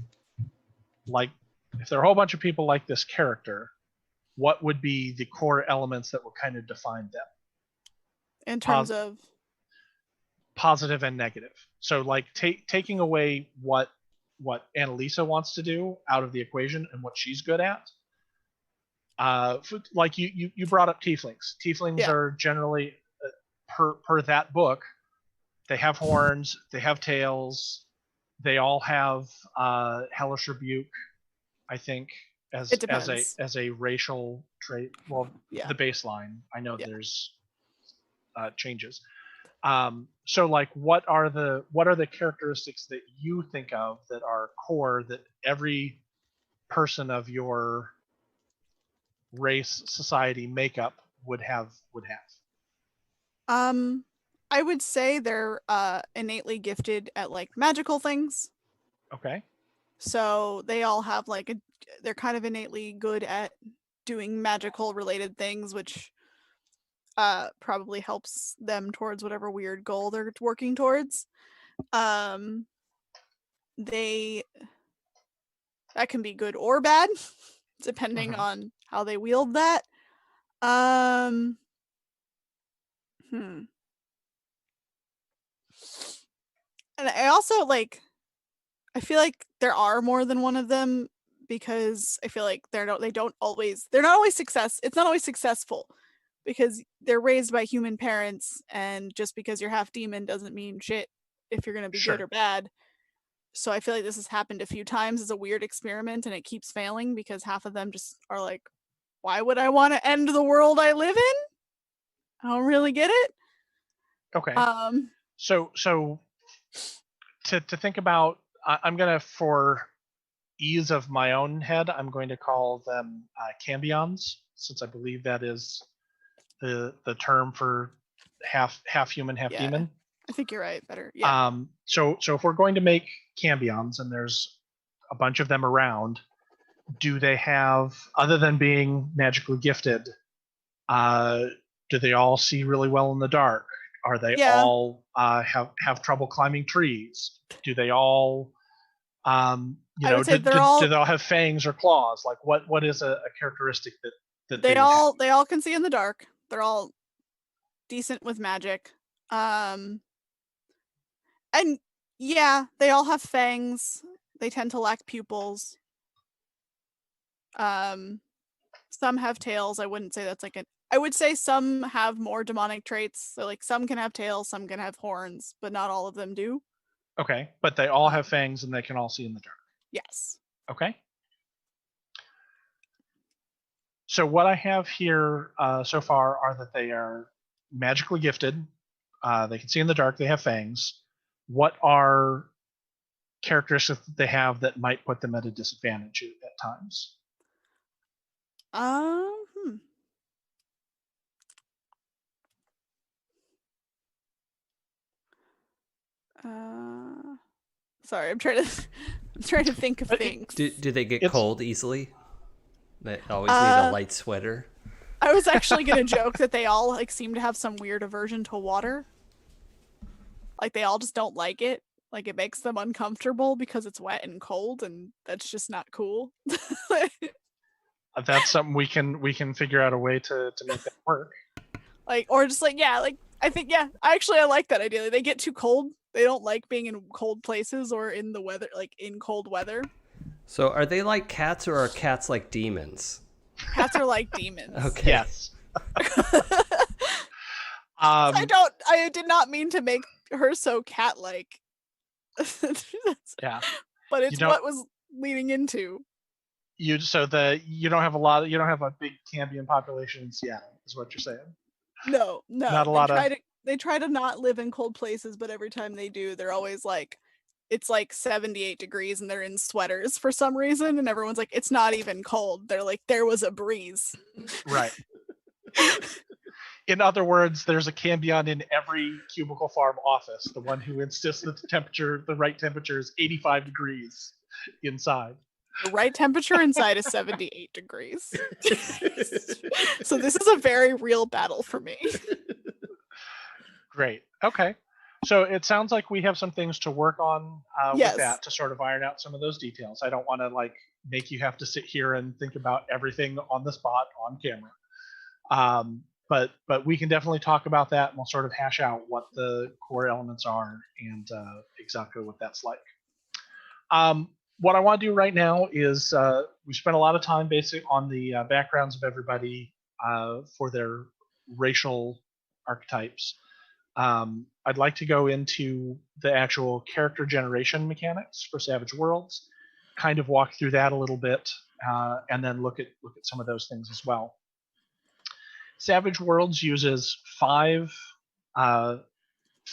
like if there are a whole bunch of people like this character, what would be the core elements that would kind of define them In terms of positive and negative? So like taking away what Annalisa wants to do out of the equation and what she's good at. Like you brought up tieflings. Tieflings are generally per that book, they have horns, they have tails, they all have hellish rebuke. I think, as It as a depends. as a racial trait. Well, Yeah. the baseline. I know Yeah. there's changes. So like, what are the characteristics that you think of that are core that every person of your race, society, makeup would have? I would say they're innately gifted at like magical things. Okay. So they all have like they're kind of innately good at doing magical related things, which probably helps them towards whatever weird goal they're working towards. They that can be good or bad depending on how they wield that. And I also like I feel like there are more than one of them because I feel like they're not always it's not always successful because they're raised by human parents, and just because you're half demon doesn't mean shit if you're going to be good or bad. So I feel like this has happened a few times as a weird experiment, and it keeps failing because half of them just are like, why would I want to end the world I live in? I don't really get it. Okay. So to think about, I'm gonna, for ease of my own head, I'm going to call them cambions, since I believe that is the term for half human, half demon. I think you're right. Better. Yeah. So if we're going to make cambions, and there's a bunch of them around, do they have, other than being magically gifted, do they all see really well in the dark? Are they all have trouble climbing trees? Do they all, do they all have fangs or claws? Like, what is a characteristic that they all can see in the dark. They're all decent with magic. And yeah, they all have fangs. They tend to lack pupils. Some have tails. I wouldn't say that's like I would say some have more demonic traits. So like some can have tails, some can have horns, but not all of them do. Okay, but they all have fangs and they can all see in the dark. Yes. Okay. So what I have here so far are that they are magically gifted. They can see in the dark. They have fangs. What are characteristics that they have that might put them at a disadvantage at times? Sorry, I'm trying to think of things. Do they get cold easily? They always need a light sweater. I was actually gonna joke that they all like seem to have some weird aversion to water. Like they all just don't like it. Like it makes them uncomfortable because it's wet and cold, and that's just not cool. That's something we can figure out a way to make that work. Like, or just like, yeah, like I think, yeah, I like that idea. They get too cold. They don't like being in cold places or in the weather, like in cold weather. So are they like cats, or are cats like demons? Cats are like demons. Okay. Yes. I did not mean to make her so cat-like. Yeah. But it's what was leading into. You don't have a big cambion population in Seattle, is what you're saying. No. Not a lot they try to not live in cold places, but every time they do, they're always like, it's like 78 degrees and they're in sweaters for some reason, and everyone's like, it's not even cold. They're like, there was a breeze. Right. In other words, there's a cambion in every cubicle farm office, the one who insists that the right temperature is 85 degrees inside. The right temperature inside is 78 degrees. So this is a very real battle for me. Great. Okay. So it sounds like we have some things to work on with that, to sort of iron out some of those details. I don't want to like make you have to sit here and think about everything on the spot on camera. But we can definitely talk about that, and we'll sort of hash out what the core elements are and exactly what that's like. What I want to do right now is we spent a lot of time basically on the backgrounds of everybody for their racial archetypes. I'd like to go into the actual character generation mechanics for Savage Worlds, kind of walk through that a little bit, and then look at some of those things as well. Savage Worlds uses five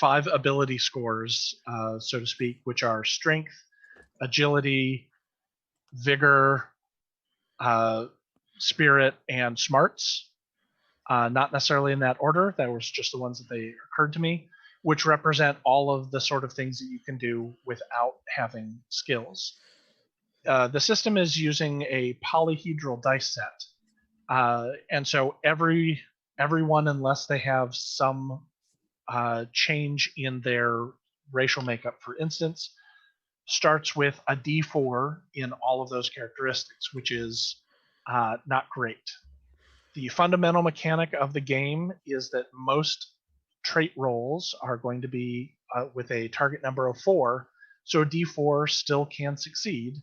ability scores, so to speak, which are strength, agility, vigor, spirit, and smarts. Not necessarily in that order. That was just the ones that they occurred to me, which represent all of the sort of things that you can do without having skills. The system is using a polyhedral dice set. And so everyone, unless they have some change in their racial makeup, for instance, starts with a D4 in all of those characteristics, which is not great. The fundamental mechanic of the game is that most trait rolls are going to be with a target number of 4, so a D4 still can succeed,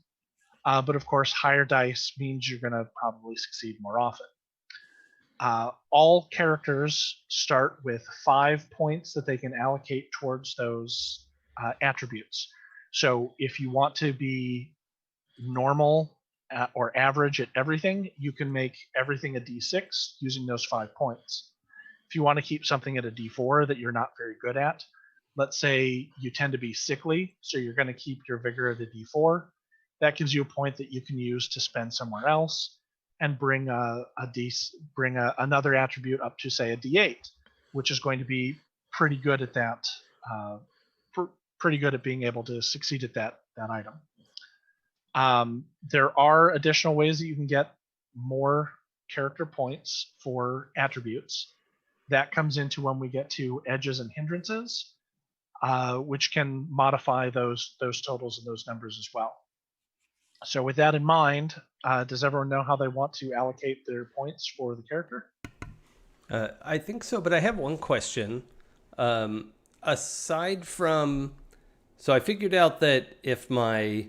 but of course higher dice means you're going to probably succeed more often. All characters start with 5 points that they can allocate towards those attributes. So if you want to be normal or average at everything, you can make everything a D6 using those 5 points. If you want to keep something at a D4 that you're not very good at, let's say you tend to be sickly, so you're going to keep your vigor at a D4. That gives you a point that you can use to spend somewhere else and bring another attribute up to, say, a D8, which is going to be pretty good at that. Pretty good at being able to succeed at that item. There are additional ways that you can get more character points for attributes. That comes into when we get to edges and hindrances, which can modify those totals and those numbers as well. So with that in mind, does everyone know how they want to allocate their points for the character? I think so, but I have one question. Aside from... So I figured out that if my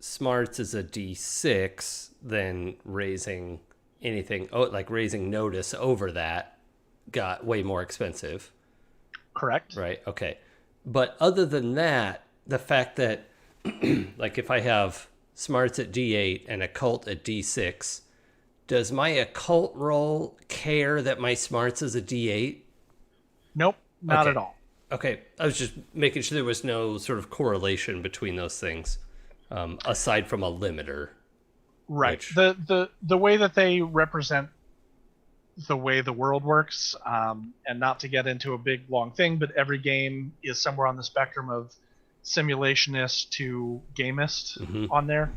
smarts is a D6, then raising anything, like raising notice over that, got way more expensive. Correct. Right, okay. But other than that, the fact that, like if I have smarts at D8 and occult at D6, does my occult roll care that my smarts is a D8? Nope, not at all. Okay, I was just making sure there was no sort of correlation between those things, aside from a limiter. Right. Which... The way that they represent the way the world works, and not to get into a big long thing, but every game is somewhere on the spectrum of simulationist to gamist on there.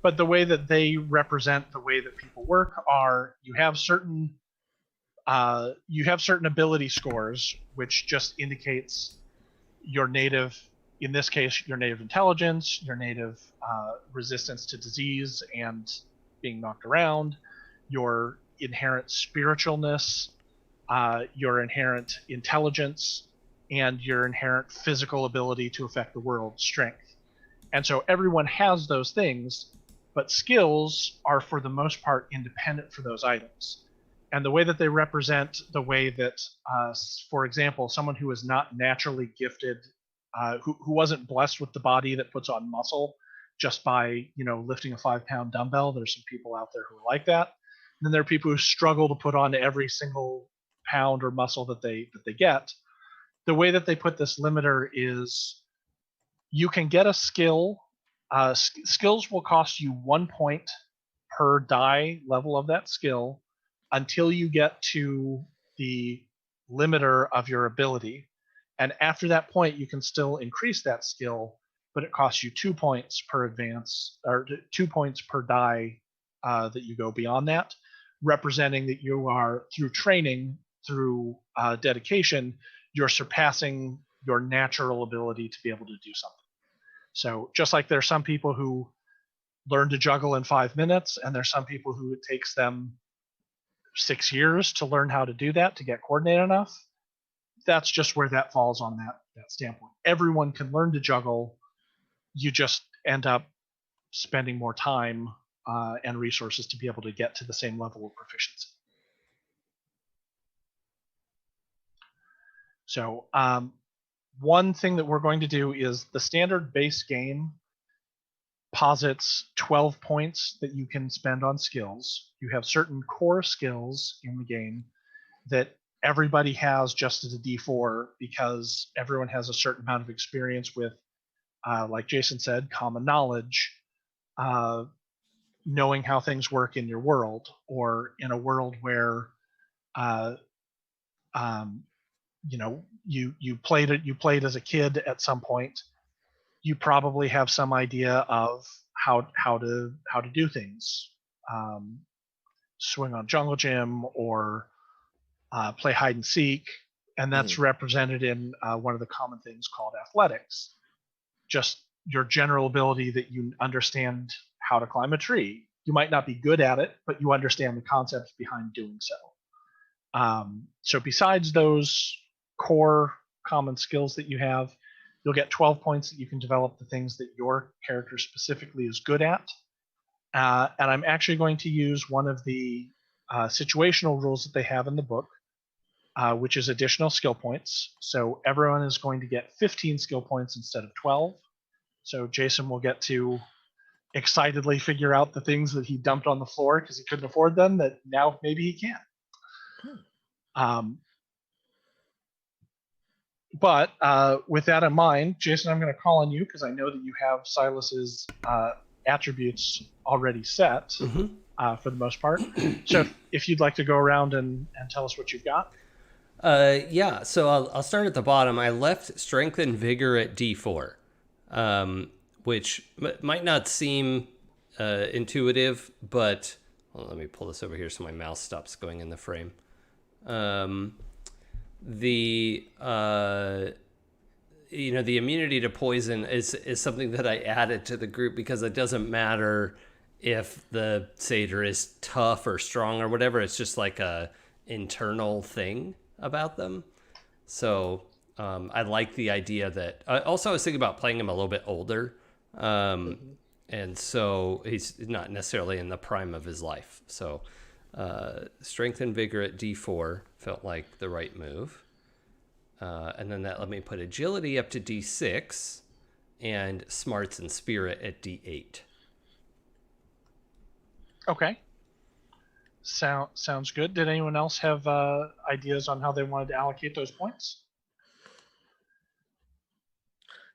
But the way that they represent the way that people work are you have certain ability scores, which just indicates your native, in this case, your native intelligence, your native resistance to disease and being knocked around, your inherent spiritualness, your inherent intelligence, and your inherent physical ability to affect the world, strength. And so everyone has those things, but skills are for the most part independent for those items. And the way that they represent the way that, for example, someone who is not naturally gifted, who wasn't blessed with the body that puts on muscle just by, lifting a 5-pound dumbbell. There's some people out there who are like that. And then there are people who struggle to put on every single pound or muscle that they get. The way that they put this limiter is you can get a skill. Skills will cost you 1 point per die level of that skill until you get to the limiter of your ability. And after that point, you can still increase that skill, but it costs you 2 points per advance, or 2 points per die that you go beyond that, representing that you are, through training, through dedication, you're surpassing your natural ability to be able to do something. So just like there's some people who learn to juggle in 5 minutes, and there's some people who it takes them 6 years to learn how to do that, to get coordinated enough, that's just where that falls on that standpoint. Everyone can learn to juggle. You just end up spending more time and resources to be able to get to the same level of proficiency. So one thing that we're going to do is the standard base game posits 12 points that you can spend on skills. You have certain core skills in the game that everybody has just as a D4 because everyone has a certain amount of experience with, like Jason said, common knowledge, knowing how things work in your world, or in a world where, you played as a kid at some point. You probably have some idea of how to do things, swing on jungle gym, or play hide and seek, and that's represented in one of the common things called athletics. Just your general ability that you understand how to climb a tree. You might not be good at it, but you understand the concepts behind doing so. So besides those core common skills that you have, you'll get 12 points that you can develop the things that your character specifically is good at. And I'm actually going to use one of the situational rules that they have in the book, which is additional skill points. So everyone is going to get 15 skill points instead of 12. So Jason will get to excitedly figure out the things that he dumped on the floor because he couldn't afford them, that now maybe he can. But with that in mind, Jason, I'm going to call on you because I know that you have Silas's attributes already set for the most part. So if you'd like to go around and tell us what you've got. Yeah, so I'll start at the bottom. I left strength and vigor at D4, which might not seem intuitive, but let me pull this over here so my mouse stops going in the frame. The immunity to poison is something that I added to the group because it doesn't matter if the satyr is tough or strong or whatever. It's just like a internal thing about them. So I like the idea that also I was thinking about playing him a little bit older, and so he's not necessarily in the prime of his life. So strength and vigor at D4 felt like the right move. And then that let me put agility up to D6 and smarts and spirit at D8. Okay. Sounds good. Did anyone else have ideas on how they wanted to allocate those points?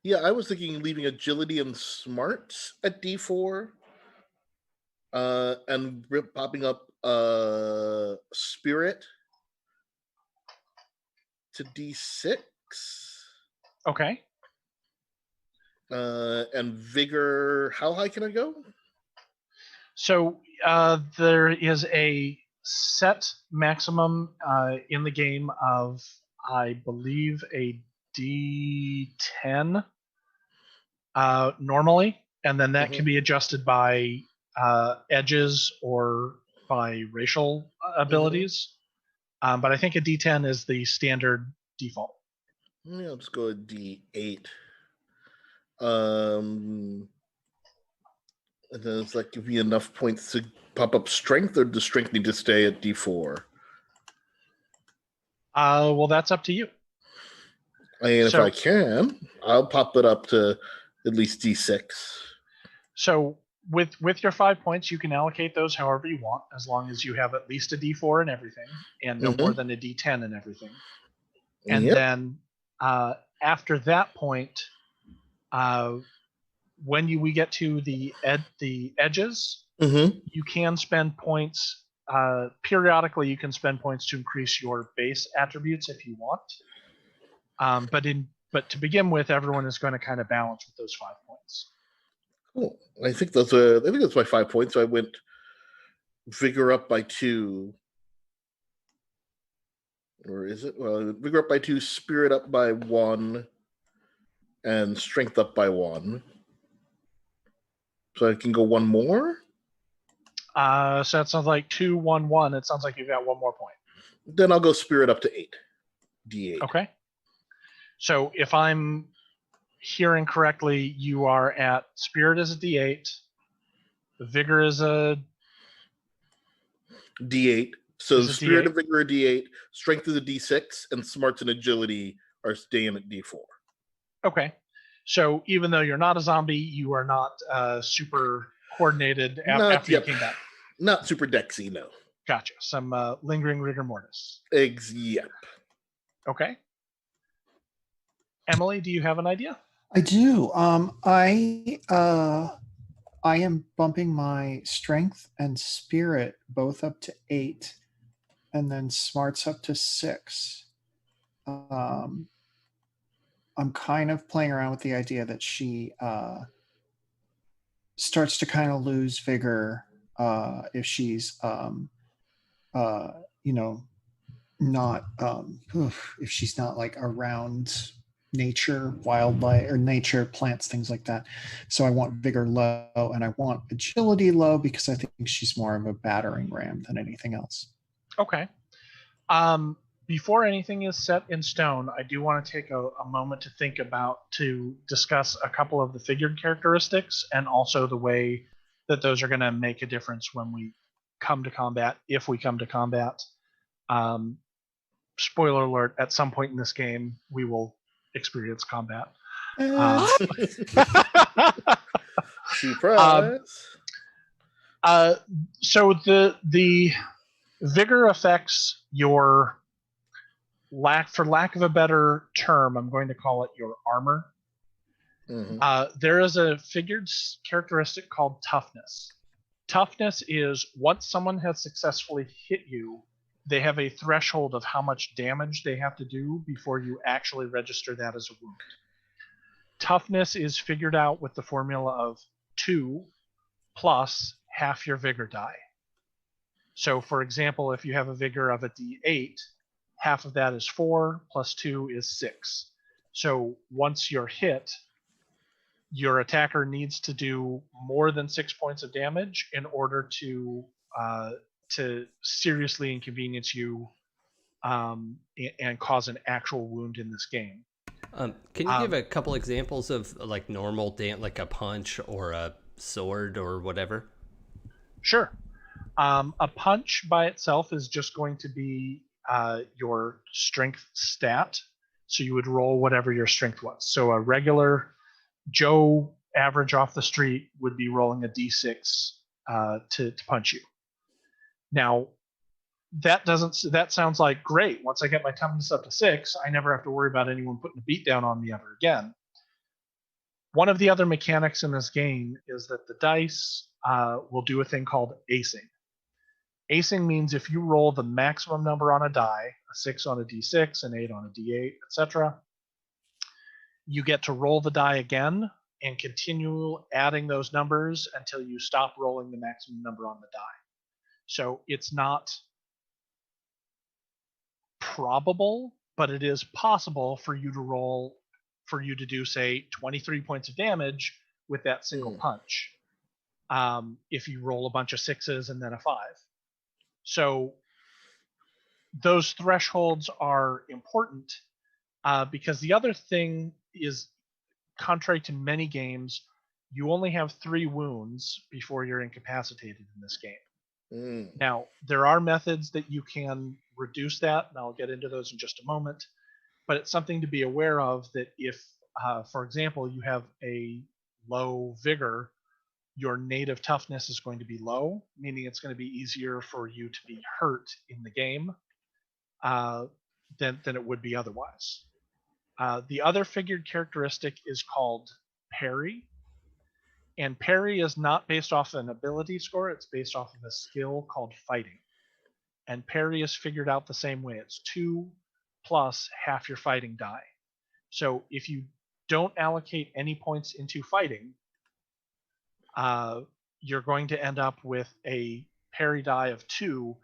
Yeah, I was thinking leaving agility and smarts at D4, and popping up spirit to D6. Okay. And vigor, how high can I go? So there is a set maximum in the game of, I believe, a D10 normally, and then that can be adjusted by edges or by racial abilities. But I think a D10 is the standard default. Yeah, let's go with D8. And then it's like, give me enough points to pop up strength, or does strength need to stay at D4? Well, that's up to you. And if I can, I'll pop it up to at least D6. So with your 5 points, you can allocate those however you want, as long as you have at least a D4 in everything, and no more than a D10 in everything. And then after that point, when we get to the edges, you can spend points. Periodically, you can spend points to increase your base attributes if you want. But to begin with, everyone is going to kind of balance with those 5 points. Cool. I think that's my 5 points. So I went vigor up by 2. Or is it? Well, vigor up by 2, spirit up by 1, and strength up by 1. So I can go one more? So that sounds like 2, 1, 1. It sounds like you've got one more point. Then I'll go spirit up to 8. D8. Okay. So if I'm hearing correctly, you are at spirit as a D8, vigor is a D8. So spirit D8. and vigor are D8, strength is a D6, and smarts and agility are staying at D4. Okay. So even though you're not a zombie, you are not super coordinated Not after you yep. came back. Not super Dexy, no. Gotcha. Some lingering rigor mortis. Yep. Okay. Emily, do you have an idea? I do. I am bumping my strength and spirit both up to 8, and then smarts up to 6. I'm kind of playing around with the idea that she starts to kind of lose vigor if she's not if she's not like around nature, wildlife, or nature, plants, things like that. So I want vigor low, and I want agility low because I think she's more of a battering ram than anything else. Okay. Before anything is set in stone, I do want to take a moment to discuss a couple of the figured characteristics and also the way that those are going to make a difference when we come to combat, if we come to combat. Spoiler alert, at some point in this game, we will experience combat. Surprise. So the vigor affects your for lack of a better term, I'm going to call it your armor. Mm-hmm. There is a figured characteristic called toughness. Toughness is once someone has successfully hit you, they have a threshold of how much damage they have to do before you actually register that as a wound. Toughness is figured out with the formula of 2 plus half your vigor die. So, for example, if you have a vigor of a D8, half of that is 4 plus 2 is 6. So once you're hit, your attacker needs to do more than 6 points of damage in order to seriously inconvenience you and cause an actual wound in this game. Can you give a couple examples of like normal like a punch or a sword or whatever? Sure. A punch by itself is just going to be your strength stat. So you would roll whatever your strength was. So a regular Joe average off the street would be rolling a d6 to punch you. Now, that sounds like great. Once I get my toughness up to 6, I never have to worry about anyone putting a beat down on me ever again. One of the other mechanics in this game is that the dice will do a thing called acing. Acing means if you roll the maximum number on a die, a 6 on a d6, an 8 on a d8, etc., you get to roll the die again and continue adding those numbers until you stop rolling the maximum number on the die. So it's not probable, but it is possible for you to do, say, 23 points of damage with that single punch if you roll a bunch of 6s and then a 5. So those thresholds are important because the other thing is, contrary to many games, you only have 3 wounds before you're incapacitated in this game. Now, there are methods that you can reduce that, and I'll get into those in just a moment, but it's something to be aware of that if, for example, you have a low vigor, your native toughness is going to be low, meaning it's going to be easier for you to be hurt in the game than it would be otherwise. The other figured characteristic is called parry. And parry is not based off an ability score, it's based off of a skill called fighting. And parry is figured out the same way. It's 2 plus half your fighting die. So if you don't allocate any points into fighting, you're going to end up with a parry die of 2,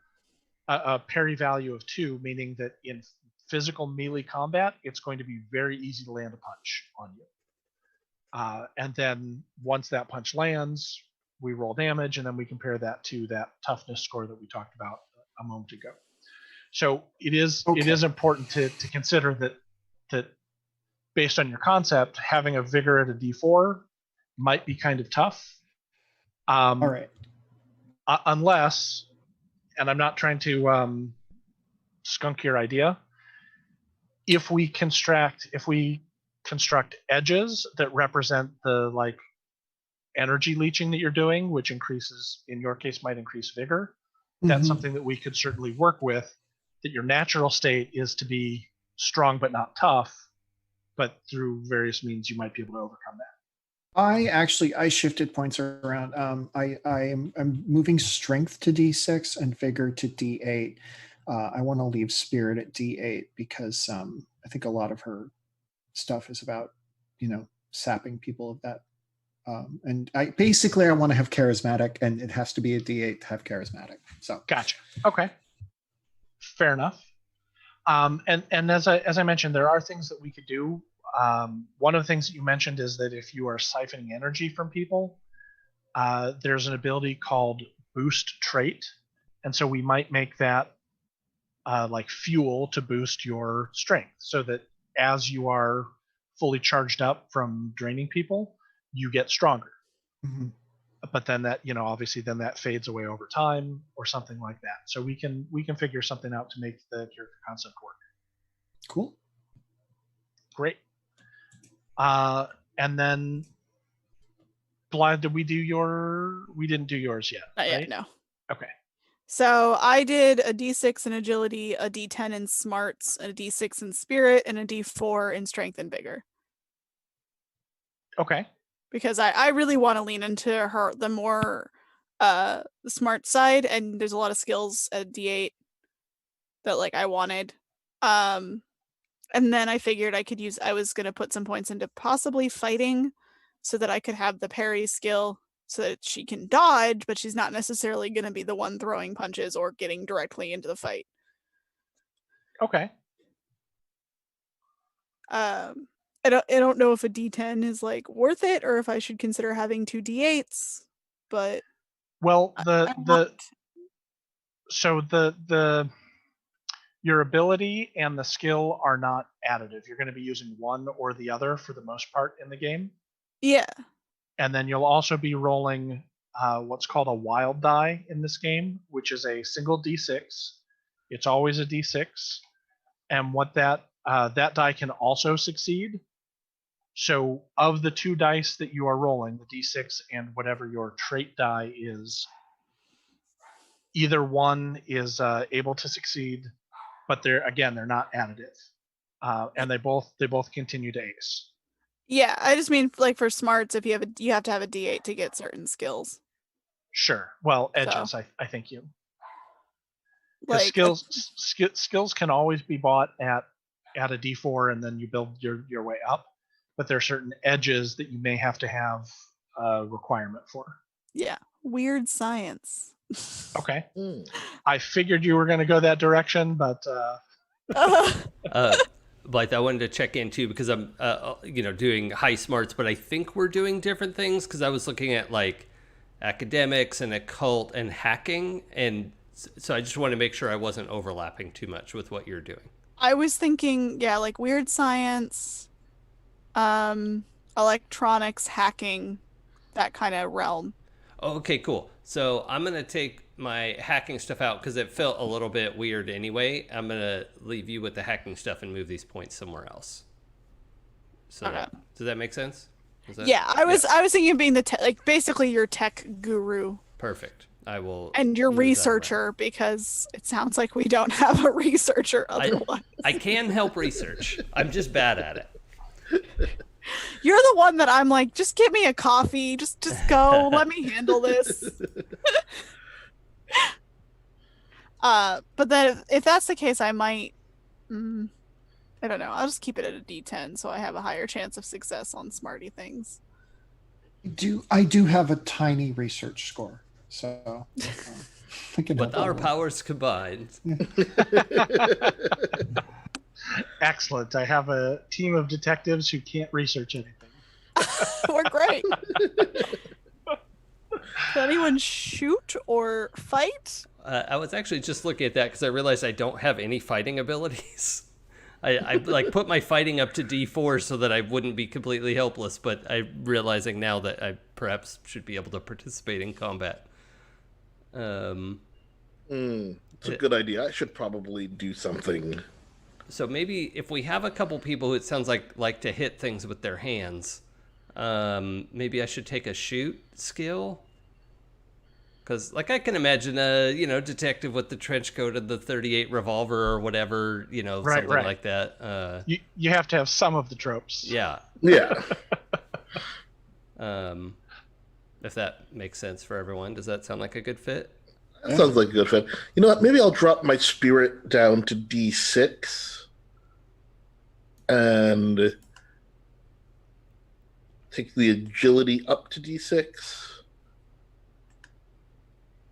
a parry value of 2, meaning that in physical melee combat, it's going to be very easy to land a punch on you. And then once that punch lands, we roll damage, and then we compare that to that toughness score that we talked about a moment ago. So it is important to consider that based on your concept, having a vigor at a D4 might be kind of tough. All right. Unless, and I'm not trying to skunk your idea, if we construct edges that represent the like energy leeching that you're doing, which increases, in your case, might increase vigor. That's Mhm. something that we could certainly work with. That your natural state is to be strong but not tough, but through various means you might be able to overcome that. I shifted points around. I'm moving strength to D6 and vigor to D8. I want to leave spirit at D8 because I think a lot of her stuff is about, sapping people of that. And I want to have charismatic, and it has to be a D8 to have charismatic. So Gotcha. Okay. Fair enough. And as I mentioned, there are things that we could do. One of the things that you mentioned is that if you are siphoning energy from people, there's an ability called Boost Trait. And so we might make that like fuel to boost your strength so that as you are fully charged up from draining people, you get stronger. Mhm. But then that, obviously then that fades away over time or something like that. So we can figure something out to make the character concept work. Cool. Great. And then Blythe, we didn't do yours yet, Not right? yet, no. Okay. So I did a D6 in agility, a D10 in smarts, a D6 in spirit, and a D4 in strength and vigor. Okay. Because I really want to lean into the more the smart side, and there's a lot of skills at D8 that like I wanted. And then I figured I was gonna put some points into possibly fighting so that I could have the parry skill so that she can dodge, but she's not necessarily gonna be the one throwing punches or getting directly into the fight. Okay. I don't know if a D10 is like worth it or if I should consider having 2 D8s, but Well, I the your ability and the skill are not additive. You're going to be using one or the other for the most part in the game. yeah. And then you'll also be rolling what's called a wild die in this game, which is a single D6. It's always a D6. And what that die can also succeed. So of the 2 dice that you are rolling, the D6 and whatever your trait die is, either one is able to succeed, but they're not additive, and they both continue to ace. Yeah, I just mean like for smarts, if you have to have a D8 to get certain skills. Sure. Well, edges, So. I think you. Like Skills can always be bought at a D4, and then you build your way up. But there are certain edges that you may have to have a requirement for. Yeah, weird science. Okay. I figured you were going to go that direction, but. Blythe, I wanted to check in too because I'm, doing high smarts, but I think we're doing different things because I was looking at like academics and occult and hacking, and so I just wanted to make sure I wasn't overlapping too much with what you're doing. I was thinking, yeah, like weird science, electronics, hacking, that kind of realm. Oh, okay, cool. So I'm going to take my hacking stuff out because it felt a little bit weird anyway. I'm going to leave you with the hacking stuff and move these points somewhere else. So Okay. Does that make sense? I was thinking of being the basically your tech guru. Perfect. I will. And your researcher, because it sounds like we don't have a researcher otherwise. I can help research. I'm just bad at it. You're the one that I'm like, just get me a coffee. Just go. Let me handle this. But then if that's the case, I might. I don't know. I'll just keep it at a D10 so I have a higher chance of success on smarty things. I do have a tiny research score, so. With our powers combined. Excellent. I have a team of detectives who can't research anything. We're great. Can anyone shoot or fight? I was actually just looking at that because I realized I don't have any fighting abilities. I like put my fighting up to D4 so that I wouldn't be completely helpless, but I'm realizing now that I perhaps should be able to participate in combat. It's a good idea. I should probably do something So maybe if we have a couple people who it sounds like to hit things with their hands, maybe I should take a shoot skill. Because, like, I can imagine a, detective with the trench coat and the 38 revolver or whatever, something like that. You have to have some of the tropes. Yeah. Yeah. If that makes sense for everyone. Does that sound like a good fit? That sounds like a good fit. You know what? Maybe I'll drop my spirit down to D6 and take the agility up to D6.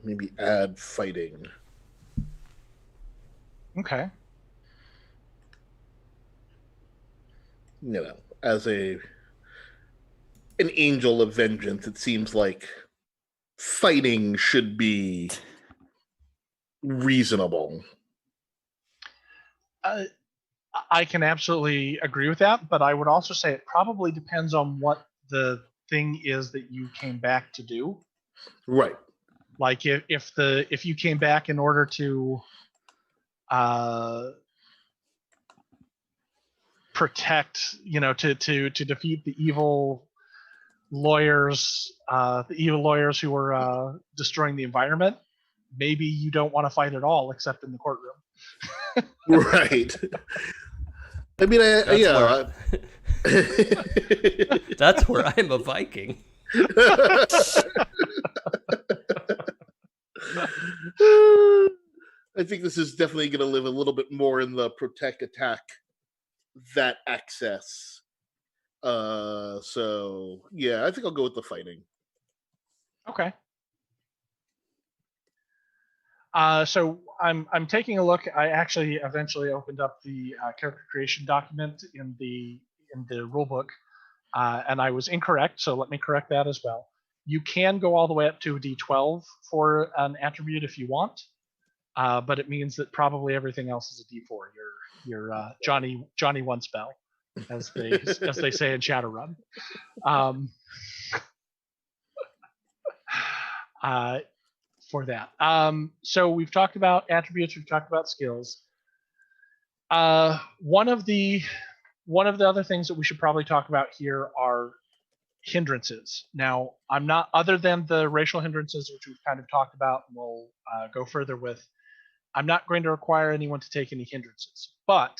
Maybe add fighting. Okay. As an angel of vengeance, it seems like fighting should be reasonable. I can absolutely agree with that, but I would also say it probably depends on what the thing is that you came back to do. Right. Like if you came back in order to protect, to defeat the evil lawyers who were destroying the environment, maybe you don't want to fight at all except in the courtroom. Right. I mean, that's where I'm a Viking. I think this is definitely going to live a little bit more in the protect, attack, that access. So yeah, I think I'll go with the fighting. Okay. So I'm taking a look. I actually eventually opened up the character creation document in the rule book, and I was incorrect. So let me correct that as well. You can go all the way up to a D12 for an attribute if you want, but it means that probably everything else is a D4. Your Johnny one spell, as they say in Shadowrun. For that. So we've talked about attributes, we've talked about skills. One of the other things that we should probably talk about here are hindrances. Now, I'm not, other than the racial hindrances, which we've kind of talked about and we'll go further with, I'm not going to require anyone to take any hindrances. But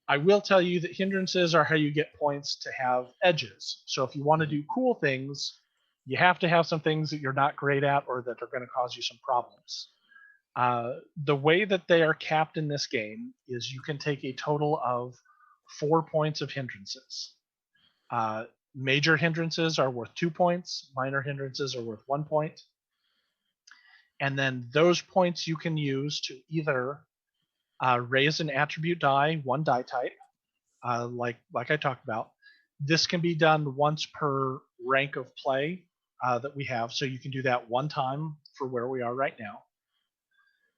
I will tell you that hindrances are how you get points to have edges. So if you want to do cool things, you have to have some things that you're not great at or that are going to cause you some problems. The way that they are capped in this game is you can take a total of 4 points of hindrances. Major hindrances are worth 2 points. Minor hindrances are worth 1 point. And then those points you can use to either raise an attribute die, one die type, like I talked about. This can be done once per rank of play that we have, so you can do that one time for where we are right now.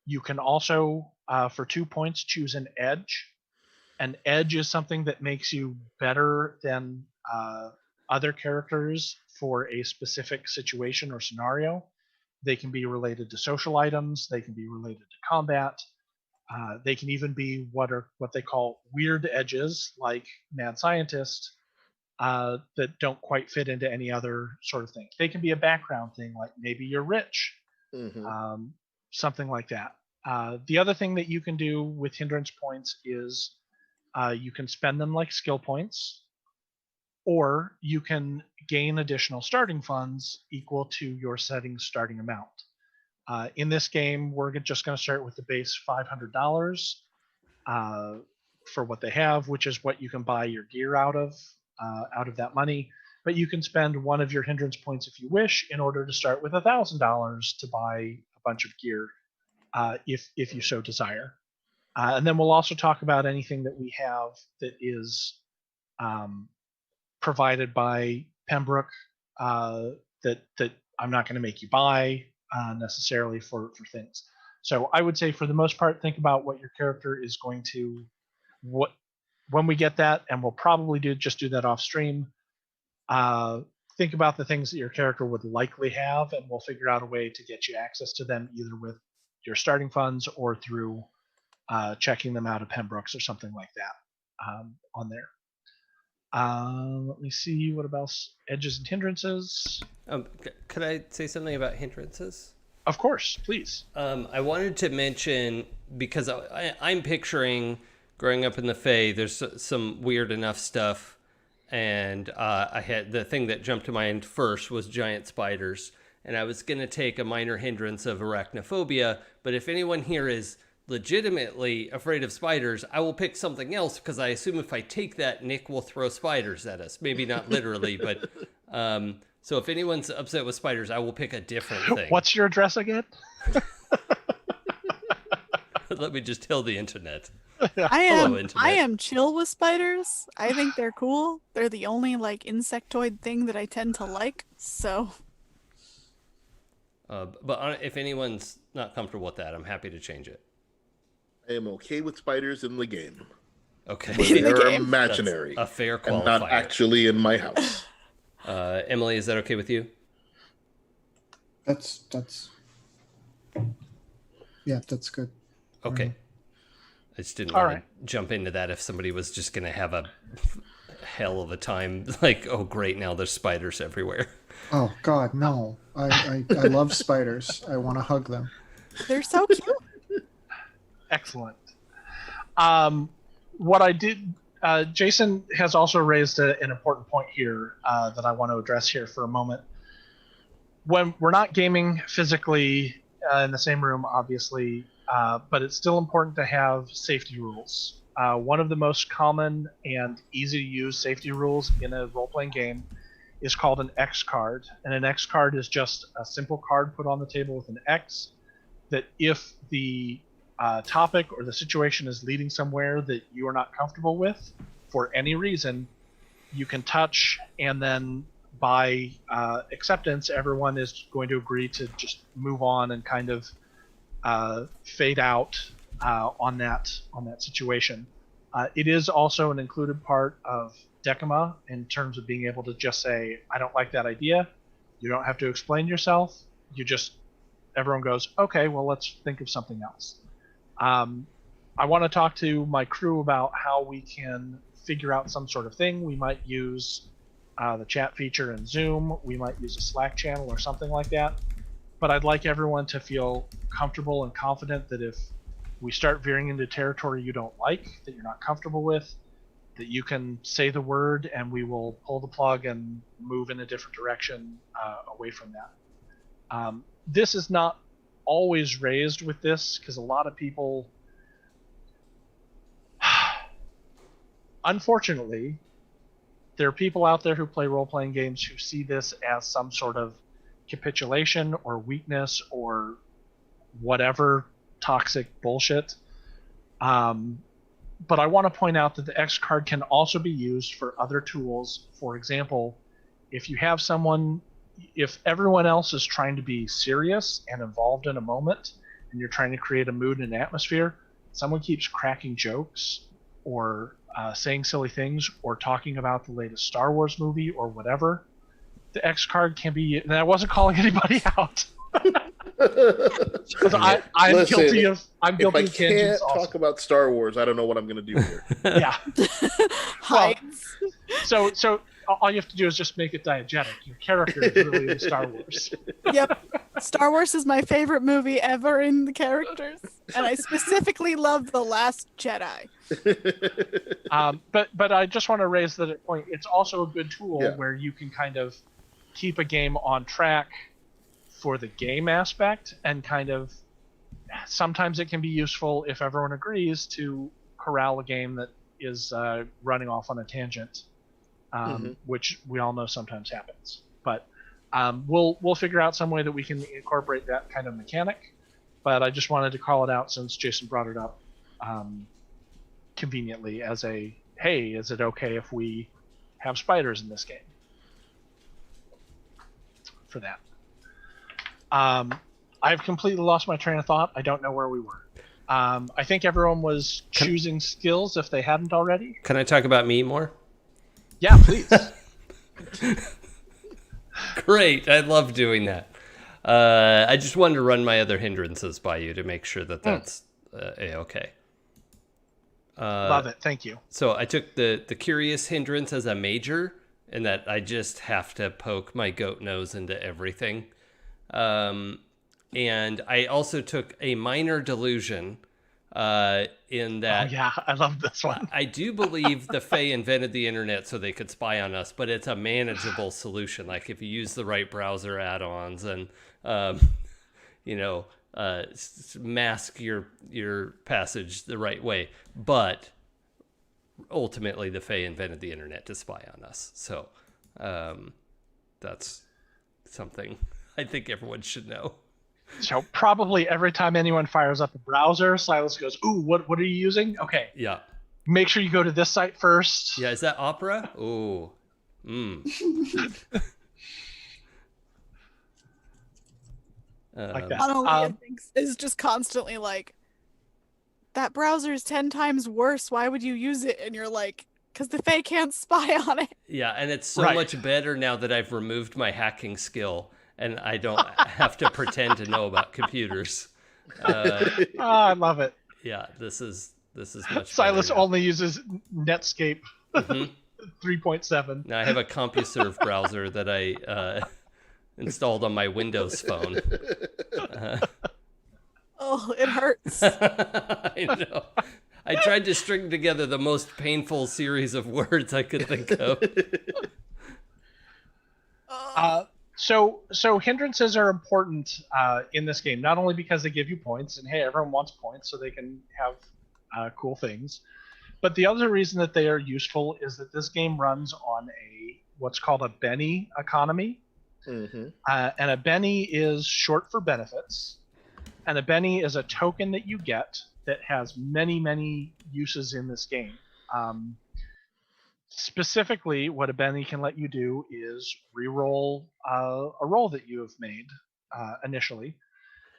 You can also, for 2 points, choose an edge. An edge is something that makes you better than other characters for a specific situation or scenario. They can be related to social items. They can be related to combat. They can even be what they call weird edges, like Mad Scientist, that don't quite fit into any other sort of thing. They can be a background thing, like maybe you're rich, something like that. The other thing that you can do with hindrance points is you can spend them like skill points, or you can gain additional starting funds equal to your setting's starting amount. In this game, we're just going to start with the base $500 for what they have, which is what you can buy your gear out of that money. But you can spend one of your hindrance points if you wish in order to start with $1,000 to buy a bunch of gear if you so desire. And then we'll also talk about anything that we have that is provided by Pembroke that I'm not going to make you buy necessarily for things. So I would say for the most part, think about what your character is going to, when we get that, and we'll probably do that off stream. Think about the things that your character would likely have, and we'll figure out a way to get you access to them either with your starting funds or through checking them out of Pembroke's or something like that on there. Let me see, what else? Edges and hindrances. Could I say something about hindrances? Of course, please. I wanted to mention, because I'm picturing growing up in the Fae, there's some weird enough stuff, and I had the thing that jumped to mind first was giant spiders, and I was going to take a minor hindrance of arachnophobia, but if anyone here is legitimately afraid of spiders, I will pick something else, because I assume if I take that, Nick will throw spiders at us. Maybe not literally, but so if anyone's upset with spiders, I will pick a different thing. What's your address again? Let me just tell the internet. I Internet. am chill with spiders. I think they're cool. They're the only like insectoid thing that I tend to like. So but if anyone's not comfortable with that, I'm happy to change it. I am okay with spiders in the game. Okay. But In the they're game. imaginary. That's a fair and qualifier. not actually in my house. Emily, is that okay with you? That's yeah, that's good. Okay. I just didn't All want right. to jump into that if somebody was just going to have a hell of a time. Like, oh, great, now there's spiders everywhere. Oh God, no! I love spiders. I want to hug them. they're so cute. Excellent. What I did, Jason has also raised an important point here that I want to address here for a moment. When we're not gaming physically in the same room, obviously, but it's still important to have safety rules. One of the most common and easy to use safety rules in a role-playing game is called an X card. And an X card is just a simple card put on the table with an X that if the topic or the situation is leading somewhere that you are not comfortable with for any reason, you can touch, and then by acceptance, everyone is going to agree to just move on and kind of fade out on that situation. It is also an included part of Decima in terms of being able to just say, I don't like that idea. You don't have to explain yourself. You just, everyone goes, okay, well, let's think of something else. I want to talk to my crew about how we can figure out some sort of thing. We might use the chat feature in Zoom. We might use a Slack channel or something like that. But I'd like everyone to feel comfortable and confident that if we start veering into territory you don't like, that you're not comfortable with, that you can say the word and we will pull the plug and move in a different direction away from that. This is not always raised with this because a lot of people, unfortunately, there are people out there who play role-playing games who see this as some sort of capitulation or weakness or whatever toxic bullshit. But I want to point out that the X card can also be used for other tools. For example, if you have someone, if everyone else is trying to be serious and involved in a moment, and you're trying to create a mood and an atmosphere, someone keeps cracking jokes or saying silly things or talking about the latest Star Wars movie or whatever, the X card can be, and I wasn't calling anybody out. Because I'm Listen, guilty of If I tangents can't also. talk about Star Wars, I don't know what I'm going to do here. Yeah. Hides. So all you have to do is just make it diegetic. Your character is really in Star Wars. Yep. Star Wars is my favorite movie ever in the characters, and I specifically love The Last Jedi. But I just want to raise that point. It's also a good tool Yeah. where you can kind of keep a game on track for the game aspect, and kind of sometimes it can be useful if everyone agrees to corral a game that is running off on a tangent, which we all know sometimes happens. But we'll figure out some way that we can incorporate that kind of mechanic. But I just wanted to call it out since Jason brought it up conveniently as a, hey, is it okay if we have spiders in this game? For that. I've completely lost my train of thought. I don't know where we were. I think everyone was choosing skills if they hadn't already. Can I talk about me more? Yeah, please. Great. I love doing that. I just wanted to run my other hindrances by you to make sure that that's okay. Love it. Thank you. So I took the curious hindrance as a major, in that I just have to poke my goat nose into everything. And I also took a minor delusion, in that. Oh yeah, I love this one. I do believe the Fae invented the internet so they could spy on us, but it's a manageable solution. Like if you use the right browser add-ons and, mask your passage the right way. But ultimately, the Fae invented the internet to spy on us. So that's something I think everyone should know. So probably every time anyone fires up a browser, Silas goes, "Ooh, what are you using? Okay, Yeah. make sure you go to this site first." Yeah, is that Opera? Ooh. Like that. Analia thinks is just constantly like, that browser is 10 times worse. Why would you use it? And you're like, because the Fae can't spy on it. Yeah, and it's so Right. much better now that I've removed my hacking skill and I don't have to pretend to know about computers. I love it. Yeah, this is much Silas better now. only uses Netscape 3.7. Now I have a CompuServe browser that I installed on my Windows phone. Oh, it hurts. I know. I tried to string together the most painful series of words I could think of. So hindrances are important in this game, not only because they give you points, and hey, everyone wants points so they can have cool things, but the other reason that they are useful is that this game runs on what's called a Benny economy. And a Benny is short for benefits, and a Benny is a token that you get that has many, many uses in this game. Specifically, what a Benny can let you do is re-roll a roll that you have made initially,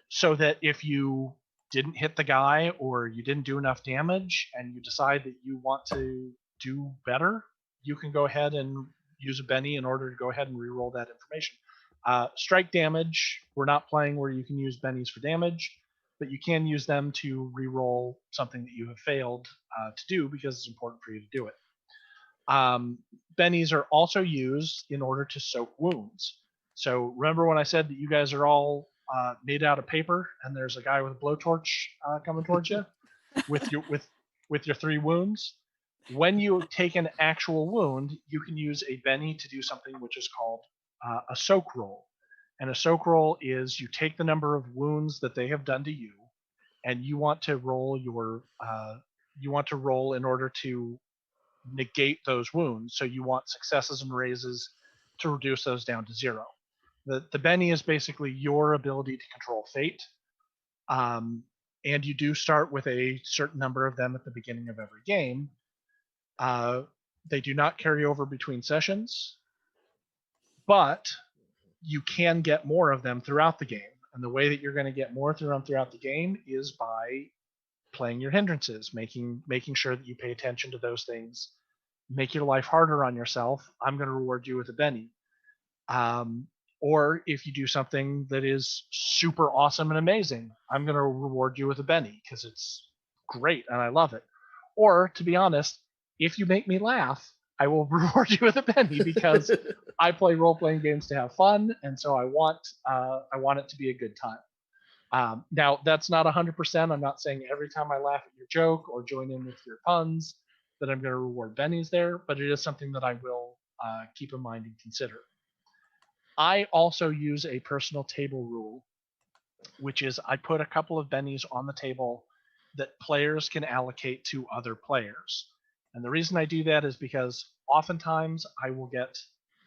so that if you didn't hit the guy or you didn't do enough damage and you decide that you want to do better, you can go ahead and use a Benny in order to go ahead and re-roll that information. Strike damage, we're not playing where you can use Bennies for damage, but you can use them to re-roll something that you have failed to do because it's important for you to do it. Bennies are also used in order to soak wounds. So remember when I said that you guys are all made out of paper, and there's a guy with a blowtorch coming towards you with your 3 wounds? When you take an actual wound, you can use a Benny to do something which is called a soak roll. And a soak roll is you take the number of wounds that they have done to you, and you want to roll in order to negate those wounds. So you want successes and raises to reduce those down to 0. The Benny is basically your ability to control fate. And you do start with a certain number of them at the beginning of every game. They do not carry over between sessions, but you can get more of them throughout the game. And the way that you're going to get more throughout the game is by playing your hindrances, making sure that you pay attention to those things, make your life harder on yourself. I'm going to reward you with a Benny. Or if you do something that is super awesome and amazing, I'm going to reward you with a Benny because it's great and I love it. Or to be honest, if you make me laugh, I will reward you with a Benny because I play role-playing games to have fun, and so I want it to be a good time. Now, that's not 100%. I'm not saying every time I laugh at your joke or join in with your puns that I'm going to reward Bennies there, but it is something that I will keep in mind and consider. I also use a personal table rule, which is I put a couple of Bennies on the table that players can allocate to other players. And the reason I do that is because oftentimes I will get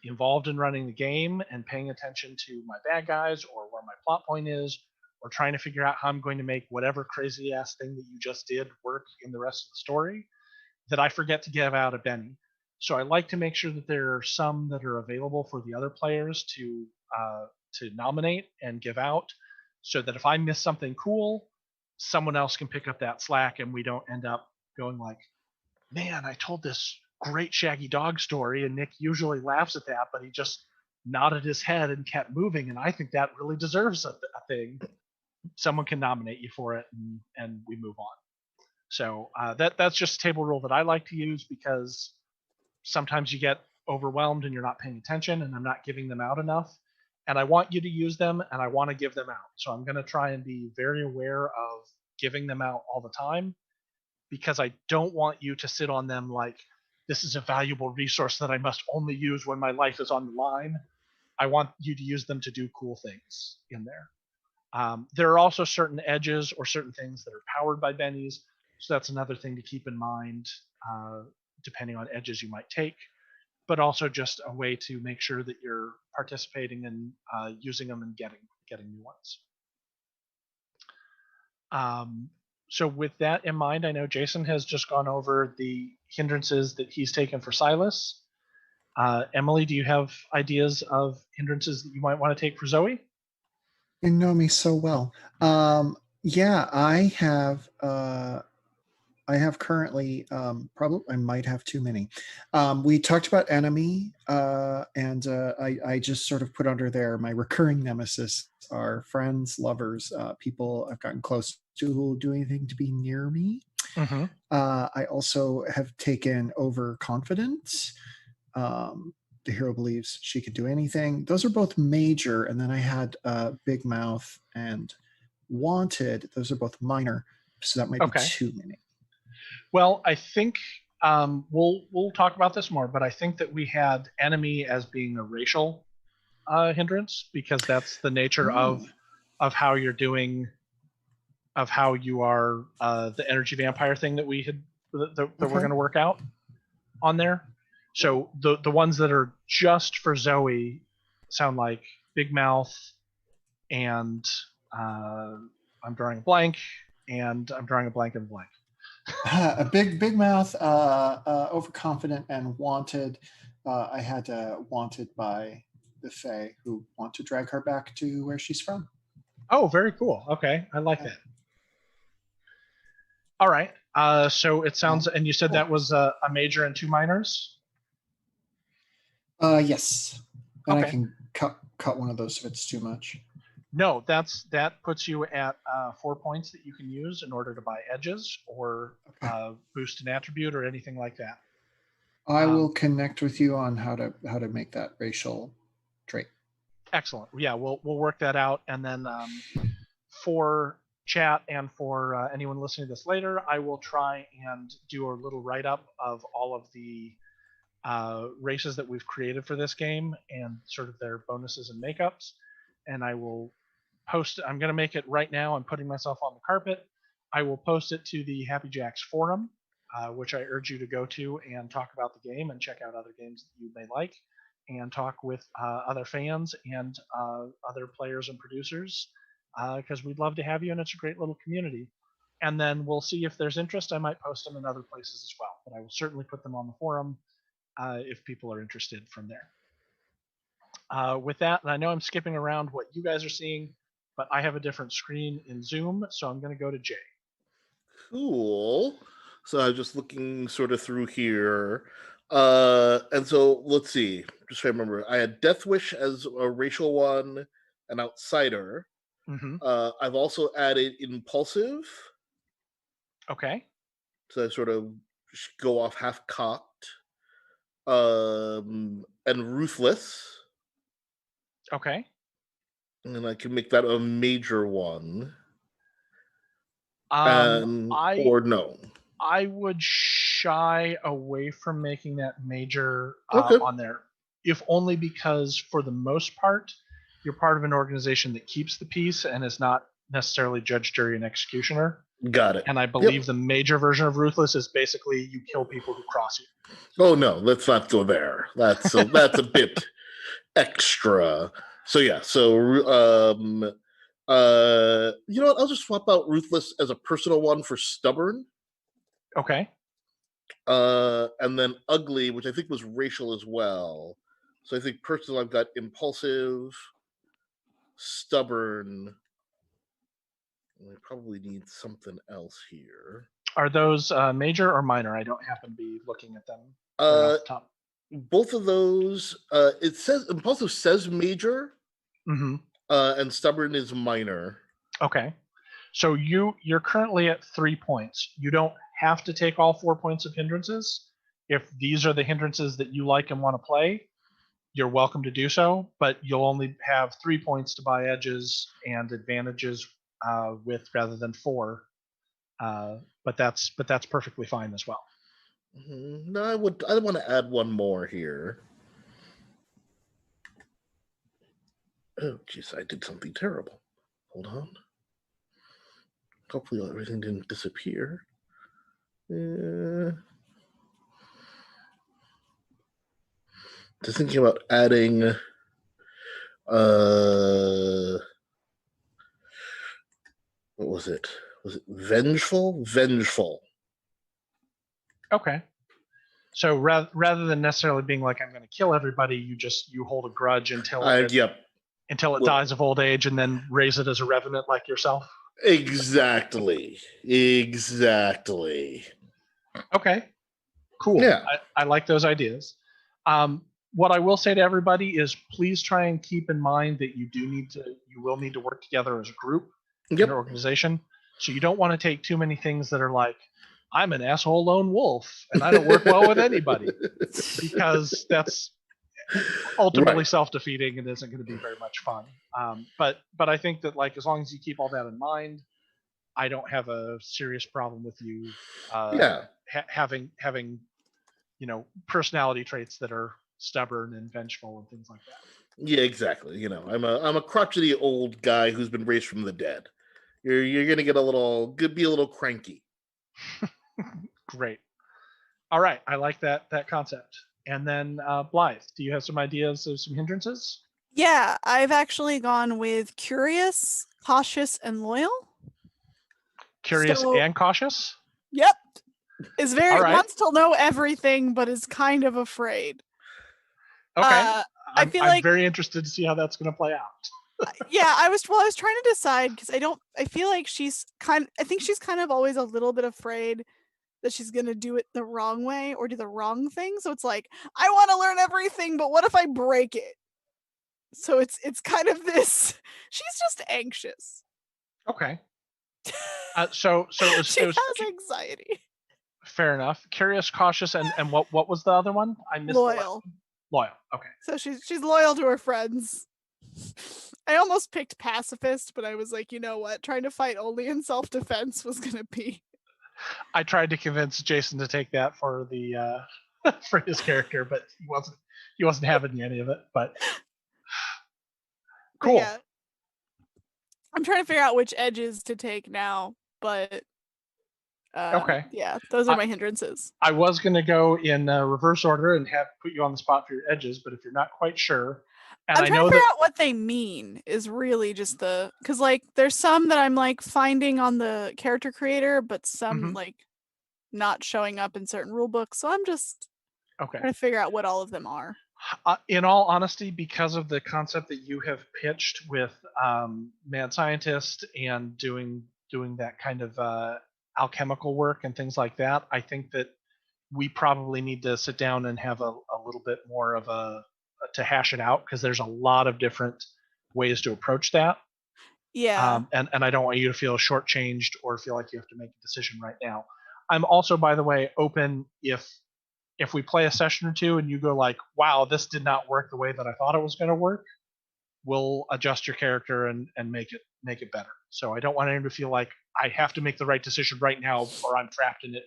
involved in running the game and paying attention to my bad guys or where my plot point is, or trying to figure out how I'm going to make whatever crazy ass thing that you just did work in the rest of the story, that I forget to give out a Benny. So I like to make sure that there are some that are available for the other players to nominate and give out, so that if I miss something cool, someone else can pick up that slack and we don't end up going like, man, I told this great Shaggy Dog story and Nick usually laughs at that, but he just nodded his head and kept moving, and I think that really deserves a thing. Someone can nominate you for it, and we move on. So that's just a table rule that I like to use because sometimes you get overwhelmed and you're not paying attention, and I'm not giving them out enough. And I want you to use them, and I want to give them out. So I'm going to try and be very aware of giving them out all the time, because I don't want you to sit on them like this is a valuable resource that I must only use when my life is on the line. I want you to use them to do cool things in there. There are also certain edges or certain things that are powered by bennies, so that's another thing to keep in mind, depending on edges you might take, but also just a way to make sure that you're participating in using them and getting new ones. So with that in mind, I know Jason has just gone over the hindrances that he's taken for Silas. Emily, do you have ideas of hindrances that you might want to take for Zoe? You know me so well. Yeah, I have currently, probably I might have too many. We talked about enemy, and I just sort of put under there my recurring nemesis are friends, lovers, people I've gotten close to who will do anything to be near me. Mm-hmm. I also have taken overconfidence. The hero believes she could do anything. Those are both major. And then I had Big Mouth and Wanted. Those are both minor. So that might be too many. Well, I think we'll talk about this more, but I think that we had enemy as being a racial hindrance, because that's the nature of how you're doing, of how you are the energy vampire thing that we had that we're going to work out on there. So the ones that are just for Zoe sound like Big Mouth and I'm drawing a blank, and I'm drawing a blank and blank. A big mouth, overconfident, and Wanted. I had Wanted by the Fae, who want to drag her back to where she's from. Oh, very cool. Okay, I like that. All right. So it sounds, and you said that was a major and two minors. Yes, and okay. I can cut one of those if it's too much. No, that puts you at 4 points that you can use in order to buy edges or boost an attribute or anything like that. I will connect with you on how to make that racial trait. Excellent. Yeah, we'll work that out, and then for chat and for anyone listening to this later, I will try and do a little write-up of all of the races that we've created for this game and sort of their bonuses and makeups, and I will post it. I'm going to make it right now. I'm putting myself on the carpet. I will post it to the Happy Jacks forum, which I urge you to go to and talk about the game and check out other games that you may like, and talk with other fans and other players and producers, because we'd love to have you, and it's a great little community. And then we'll see if there's interest. I might post them in other places as well, but I will certainly put them on the forum if people are interested from there. With that, and I know I'm skipping around what you guys are seeing, but I have a different screen in Zoom, so I'm going to go to Jay. Cool. So I'm just looking sort of through here. And so let's see. Just trying to remember. I had Death Wish as a racial one, an outsider. Mm-hmm. I've also added Impulsive. Okay. So I sort of go off half-cocked. And Ruthless. Okay. And I can make that a major one. Or no. I would shy away from making that major on there, if only because for the most part, you're part of an organization that keeps the peace and is not necessarily judge, jury, and executioner. Got it. And I believe the major version of Ruthless is basically you kill people who cross you. Oh no, let's not go there. That's a bit extra. So yeah, so you know what? I'll just swap out Ruthless as a personal one for Stubborn. Okay. And then Ugly, which I think was racial as well. So I think personal, I've got Impulsive, Stubborn. I probably need something else here. Are those major or minor? I don't happen to be looking at them off the top. Both of those, it says Impulsive says major, mm-hmm. And Stubborn is minor. Okay, So you're currently at 3 points. You don't have to take all 4 points of hindrances. If these are the hindrances that you like and want to play, you're welcome to do so, but you'll only have 3 points to buy edges and advantages with rather than 4. But that's perfectly fine as well. No, I want to add one more here. Oh, jeez, I did something terrible. Hold on. Hopefully everything didn't disappear. Just thinking about adding what was it? Was it vengeful? Vengeful. Okay. So rather than necessarily being like, I'm going to kill everybody, you hold a grudge until it dies of old age, and then raise it as a revenant like yourself. Exactly. Okay. Cool. Yeah. I like those ideas. What I will say to everybody is, please try and keep in mind that you will need to work together as a group in an organization. So you don't want to take too many things that are like, I'm an asshole lone wolf and I don't work well with anybody, because that's ultimately self-defeating and isn't going to be very much fun. But I think that, like, as long as you keep all that in mind, I don't have a serious problem with you having personality traits that are stubborn and vengeful and things like that. Yeah, exactly. I'm a crotchety old guy who's been raised from the dead. You're gonna be a little cranky. Great. All right, I like that concept. And then Blythe, do you have some ideas of some hindrances? Yeah, I've actually gone with curious, cautious, and loyal. Curious and cautious? Yep. Is wants to know everything, but is kind of afraid. Okay. I'm very interested to see how that's going to play out. Yeah, I was trying to decide, because I feel like I think she's kind of always a little bit afraid that she's going to do it the wrong way or do the wrong thing. So it's like, I want to learn everything, but what if I break it? So it's kind of this, she's just anxious. Okay. So she has anxiety. Fair enough. Curious, cautious, and what was the other one? I missed. Loyal. Loyal. Okay. So she's loyal to her friends. I almost picked pacifist, but I was like, you know what? Trying to fight only in self-defense was gonna be. I tried to convince Jason to take that for the for his character, but he wasn't having any of it. But cool. Yeah. I'm trying to figure out which edges to take now, but okay. Yeah, those are my hindrances. I was going to go in reverse order and put you on the spot for your edges, but if you're not quite sure, and I'm trying to figure out what they mean is really just because like there's some that I'm like finding on the character creator, but some like not showing up in certain rule books. So I'm just trying to figure out what all of them are. In all honesty, because of the concept that you have pitched with Mad Scientist and doing that kind of alchemical work and things like that, I think that we probably need to sit down and have a little bit more of to hash it out, because there's a lot of different ways to approach that. Yeah. And I don't want you to feel shortchanged or feel like you have to make a decision right now. I'm also, by the way, open if we play a session or two and you go like, wow, this did not work the way that I thought it was going to work, we'll adjust your character and make it better. So I don't want anyone to feel like I have to make the right decision right now, or I'm trapped in it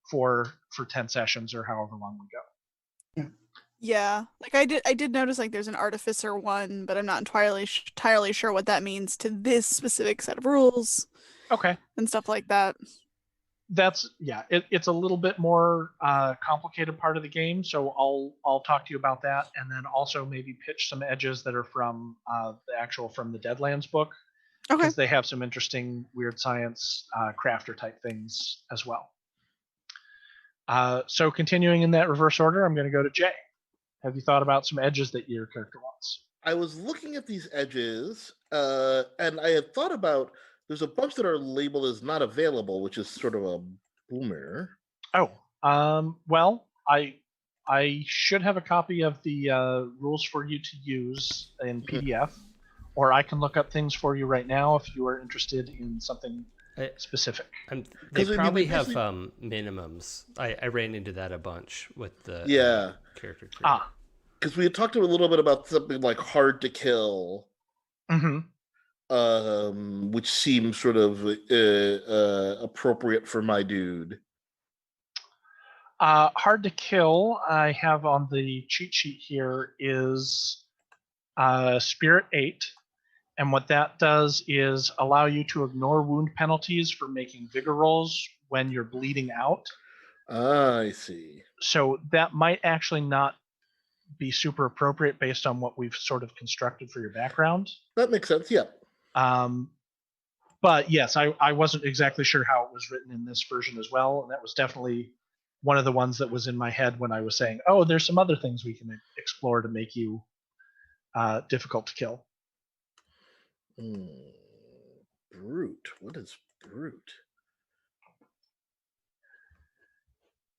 for 10 sessions or however long we go. Yeah. Like I did notice like there's an artificer one, but I'm not entirely sure what that means to this specific set of rules. Okay. And stuff like that. It's a little bit more complicated part of the game, so I'll talk to you about that, and then also maybe pitch some edges that are from the Deadlands book, because they have some interesting weird science crafter type things as well. So continuing in that reverse order, I'm going to go to Jay. Have you thought about some edges that your character wants? I was looking at these edges, and I had thought about. There's a bunch that are labeled as not available, which is sort of a boomer. Oh, well, I should have a copy of the rules for you to use in PDF, or I can look up things for you right now if you are interested in something specific. They 'Cause, I mean, probably we have basically- minimums. I ran into that a bunch with the Yeah. character creator. Ah. Because we had talked a little bit about something like hard to kill, which seems sort of appropriate for my dude. Hard to kill, I have on the cheat sheet here is Spirit 8. And what that does is allow you to ignore wound penalties for making vigor rolls when you're bleeding out. I see. So that might actually not be super appropriate based on what we've sort of constructed for your background. That makes sense, yeah. But yes, I wasn't exactly sure how it was written in this version as well. And that was definitely one of the ones that was in my head when I was saying, oh, there's some other things we can explore to make you difficult to kill. Brute. What is brute?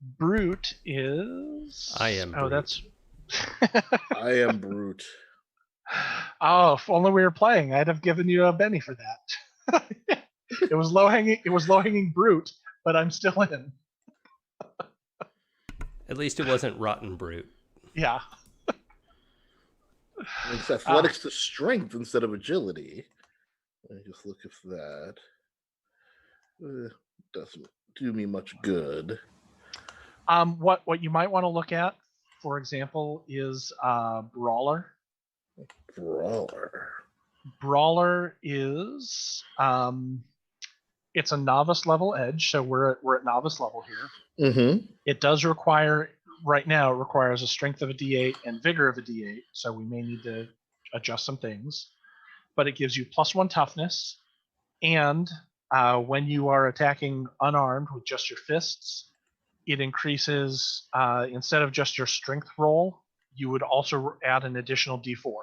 Brute is... I am Oh, brute. that's... I am brute. Oh, if only we were playing, I'd have given you a Benny for that. It was low hanging brute, but I'm still in. At least it wasn't rotten brute. Yeah. It's athletics to strength instead of agility. Let me just look at that. Doesn't do me much good. What you might want to look at, for example, is Brawler. Brawler is it's a novice level edge, so we're at novice level here. Mm-hmm. It does require right now. It requires a strength of a D8 and vigor of a D8, so we may need to adjust some things. But it gives you +1 toughness, and when you are attacking unarmed with just your fists, it increases instead of just your strength roll, you would also add an additional D4.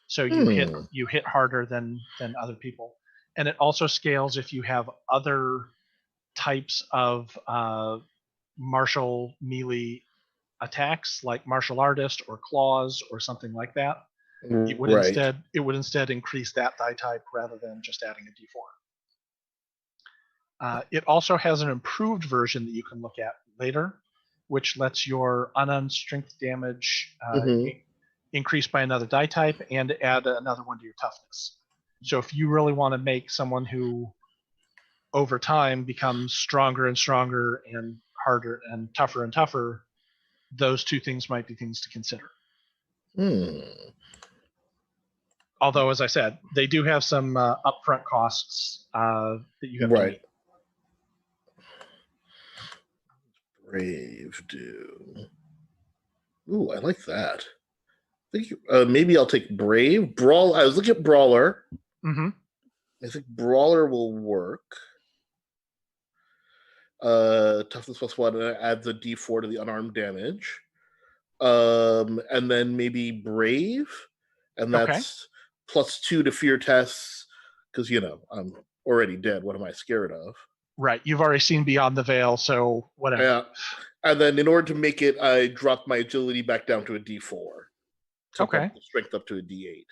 So you hit harder than other people. And it also scales if you have other types of martial melee attacks, like martial artist or claws or something like that. It would instead increase that die type rather than just adding a D4. It also has an improved version that you can look at later, which lets your unarmed strength damage increase by another die type and add another one to your toughness. So if you really want to make someone who over time becomes stronger and stronger and harder and tougher, those two things might be things to consider. Although, as I said, they do have some upfront costs that you have to meet. Brave do. Ooh, I like that. I think maybe I'll take Brave. Brawl. I was looking at Brawler. Mm-hmm. I think Brawler will work. Toughness +1 adds a D4 to the unarmed damage. And then maybe Brave, and that's +2 to fear tests, because I'm already dead. What am I scared of? Right, you've already seen Beyond the Veil, so whatever. Yeah, and then in order to make it, I dropped my agility back down to a D4. To bump the strength up to a D8.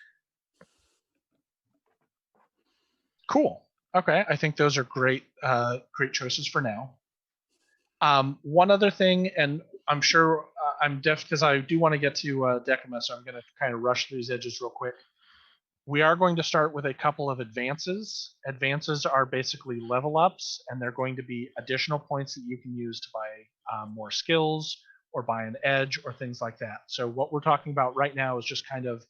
Cool. Okay, I think those are great choices for now. One other thing, and I'm sure I'm deaf because I do want to get to Decima, so I'm going to kind of rush through these edges real quick. We are going to start with a couple of advances. Advances are basically level ups, and they're going to be additional points that you can use to buy more skills or buy an edge or things like that. So what we're talking about right now is just kind of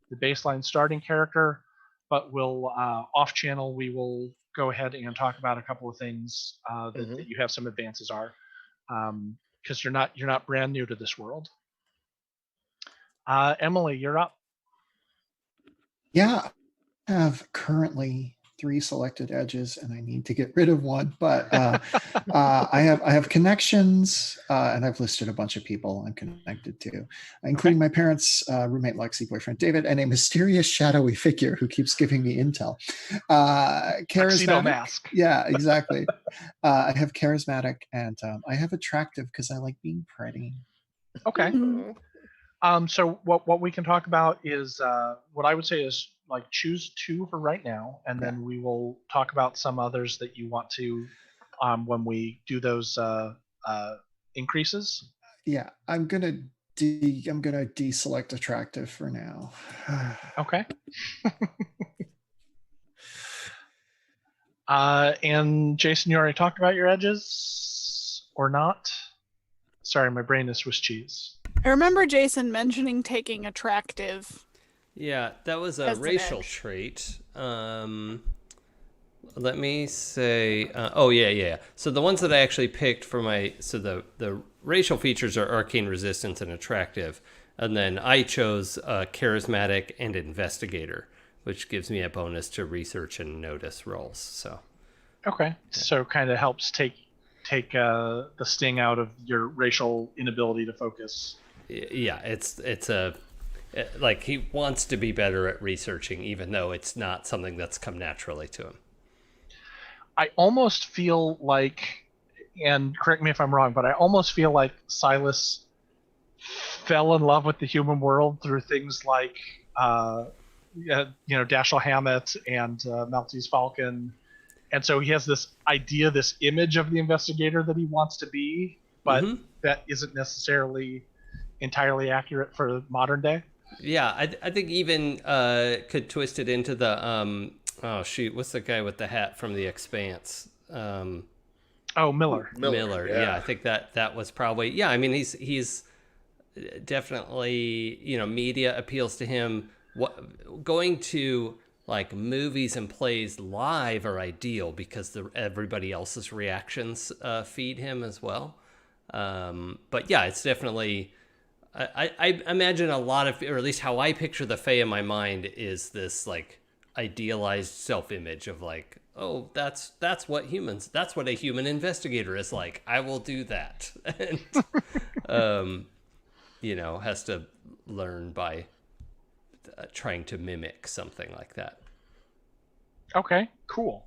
the baseline starting character, but we'll off channel, we will go ahead and talk about a couple of things that you have some advances are, because you're not brand new to this world. Emily, you're up. Yeah, I have currently 3 selected edges, and I need to get rid of one. But I have connections, and I've listed a bunch of people I'm connected to, including my parents' roommate Lexi, boyfriend David, and a mysterious shadowy figure who keeps giving me intel. Charismatic. Mask. Yeah, exactly. I have charismatic, and I have attractive because I like being pretty. Okay. So what we can talk about is what I would say is like choose two for right now, and then we will talk about some others that you want to when we do those increases. Yeah, I'm gonna deselect attractive for now. Okay. And Jason, you already talked about your edges or not? Sorry, my brain is Swiss cheese. I remember Jason mentioning taking attractive. Yeah, that was a As an racial edge. trait. Let me say. Oh yeah. So the ones that I actually picked for the racial features are arcane resistance and attractive, and then I chose charismatic and investigator, which gives me a bonus to research and notice rolls. So. Okay. So kind of helps take the sting out of your racial inability to focus. Yeah, it's like he wants to be better at researching, even though it's not something that's come naturally to him. I almost feel like, and correct me if I'm wrong, but I almost feel like Silas fell in love with the human world through things like, Dashiell Hammett and Maltese Falcon. And so he has this idea, this image of the investigator that he wants to be, but that isn't necessarily entirely accurate for modern day. Yeah, I think even could twist it into the oh shoot, what's the guy with the hat from The Expanse? Miller. Miller. Yeah, I think that was probably, yeah. I mean, he's definitely, media appeals to him. Going to like movies and plays live are ideal because everybody else's reactions feed him as well. But yeah, it's definitely. I imagine a lot of, or at least how I picture the Fae in my mind is this like idealized self-image of like, oh, that's what a human investigator is like. I will do that, and has to learn by trying to mimic something like that. Okay, cool.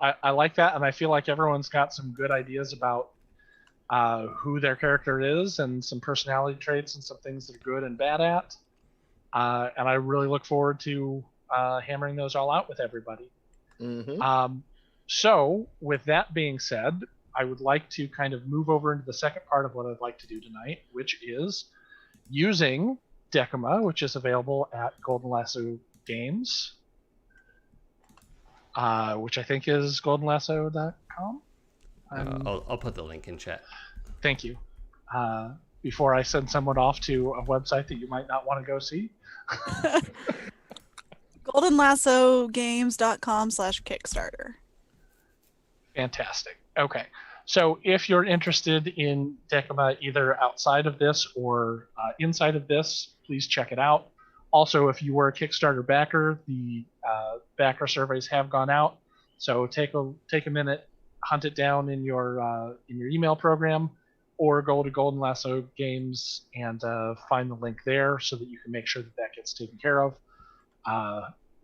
I like that, and I feel like everyone's got some good ideas about who their character is and some personality traits and some things they're good and bad at. And I really look forward to hammering those all out with everybody. Mm-hmm. So, with that being said, I would like to kind of move over into the second part of what I'd like to do tonight, which is using Decima, which is available at Golden Lasso Games, which I think is goldenlasso.com. I'll put the link in chat. Thank you. Before I send someone off to a website that you might not want to go see. goldenlassogames.com/Kickstarter. Fantastic. Okay. So if you're interested in Decima either outside of this or inside of this, please check it out. Also, if you were a Kickstarter backer, the backer surveys have gone out. So take a minute, hunt it down in your email program, or go to Golden Lasso Games and find the link there so that you can make sure that gets taken care of.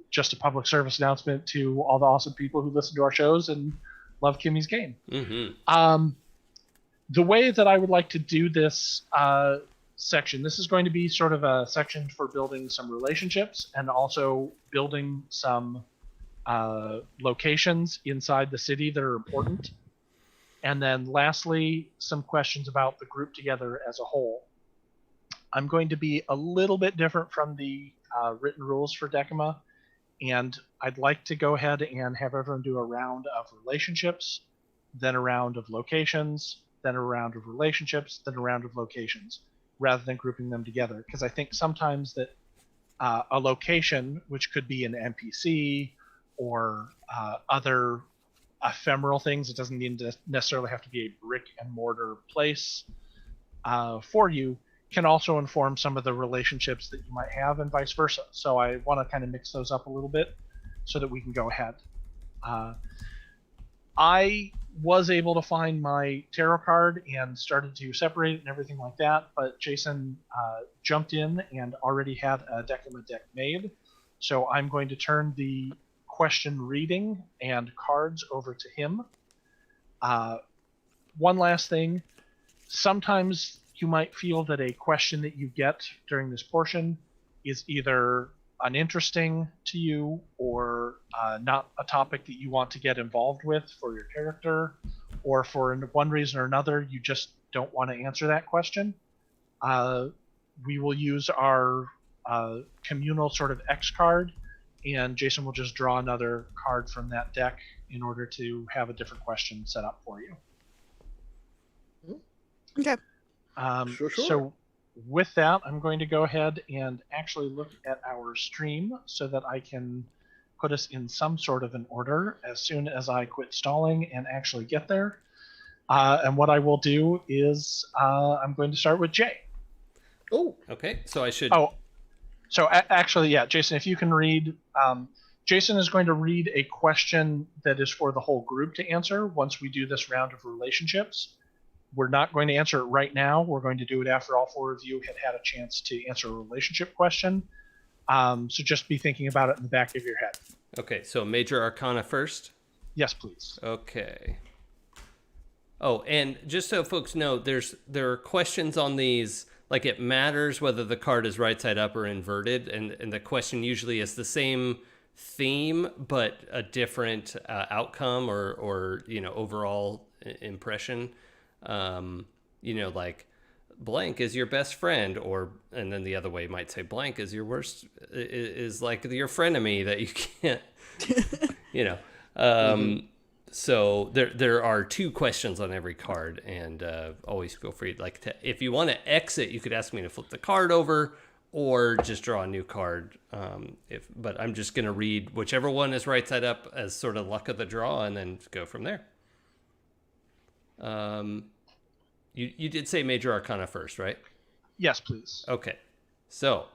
Just a public service announcement to all the awesome people who listen to our shows and love Kimmy's game. Mm-hmm. The way that I would like to do this section, this is going to be sort of a section for building some relationships and also building some locations inside the city that are important. And then lastly, some questions about the group together as a whole. I'm going to be a little bit different from the written rules for Decima, and I'd like to go ahead and have everyone do a round of relationships, then a round of locations, then a round of relationships, then a round of locations, rather than grouping them together. Because I think sometimes that a location, which could be an NPC or other ephemeral things, it doesn't need to necessarily have to be a brick and mortar place for you, can also inform some of the relationships that you might have and vice versa. So I want to kind of mix those up a little bit so that we can go ahead. I was able to find my tarot card and started to separate it and everything like that, but Jason jumped in and already had a Decima deck made. So I'm going to turn the question reading and cards over to him. One last thing. Sometimes you might feel that a question that you get during this portion is either uninteresting to you or not a topic that you want to get involved with for your character, or for one reason or another you just don't want to answer that question, we will use our communal sort of X card, and Jason will just draw another card from that deck in order to have a different question set up for you. Okay. Sure. So with that, I'm going to go ahead and actually look at our stream so that I can put us in some sort of an order as soon as I quit stalling and actually get there. And what I will do is I'm going to start with Jay. Oh, Okay, so I should. Actually, yeah, Jason, if you can read. Jason is going to read a question that is for the whole group to answer once we do this round of relationships. We're not going to answer it right now. We're going to do it after all four of you had a chance to answer a relationship question. So just be thinking about it in the back of your head. Okay, so Major Arcana first. Yes, please. Okay. Oh, and just so folks know, there are questions on these. Like, it matters whether the card is right side up or inverted, and the question usually is the same theme but a different outcome or overall impression. Like blank is your best friend, and then the other way might say blank is your worst, is like your frenemy that you can't, So there are two questions on every card, and always feel free, if you want to exit, you could ask me to flip the card over or just draw a new card. But I'm just going to read whichever one is right side up as sort of luck of the draw, and then go from there. You did say Major Arcana first, right? Yes, please. Okay. So,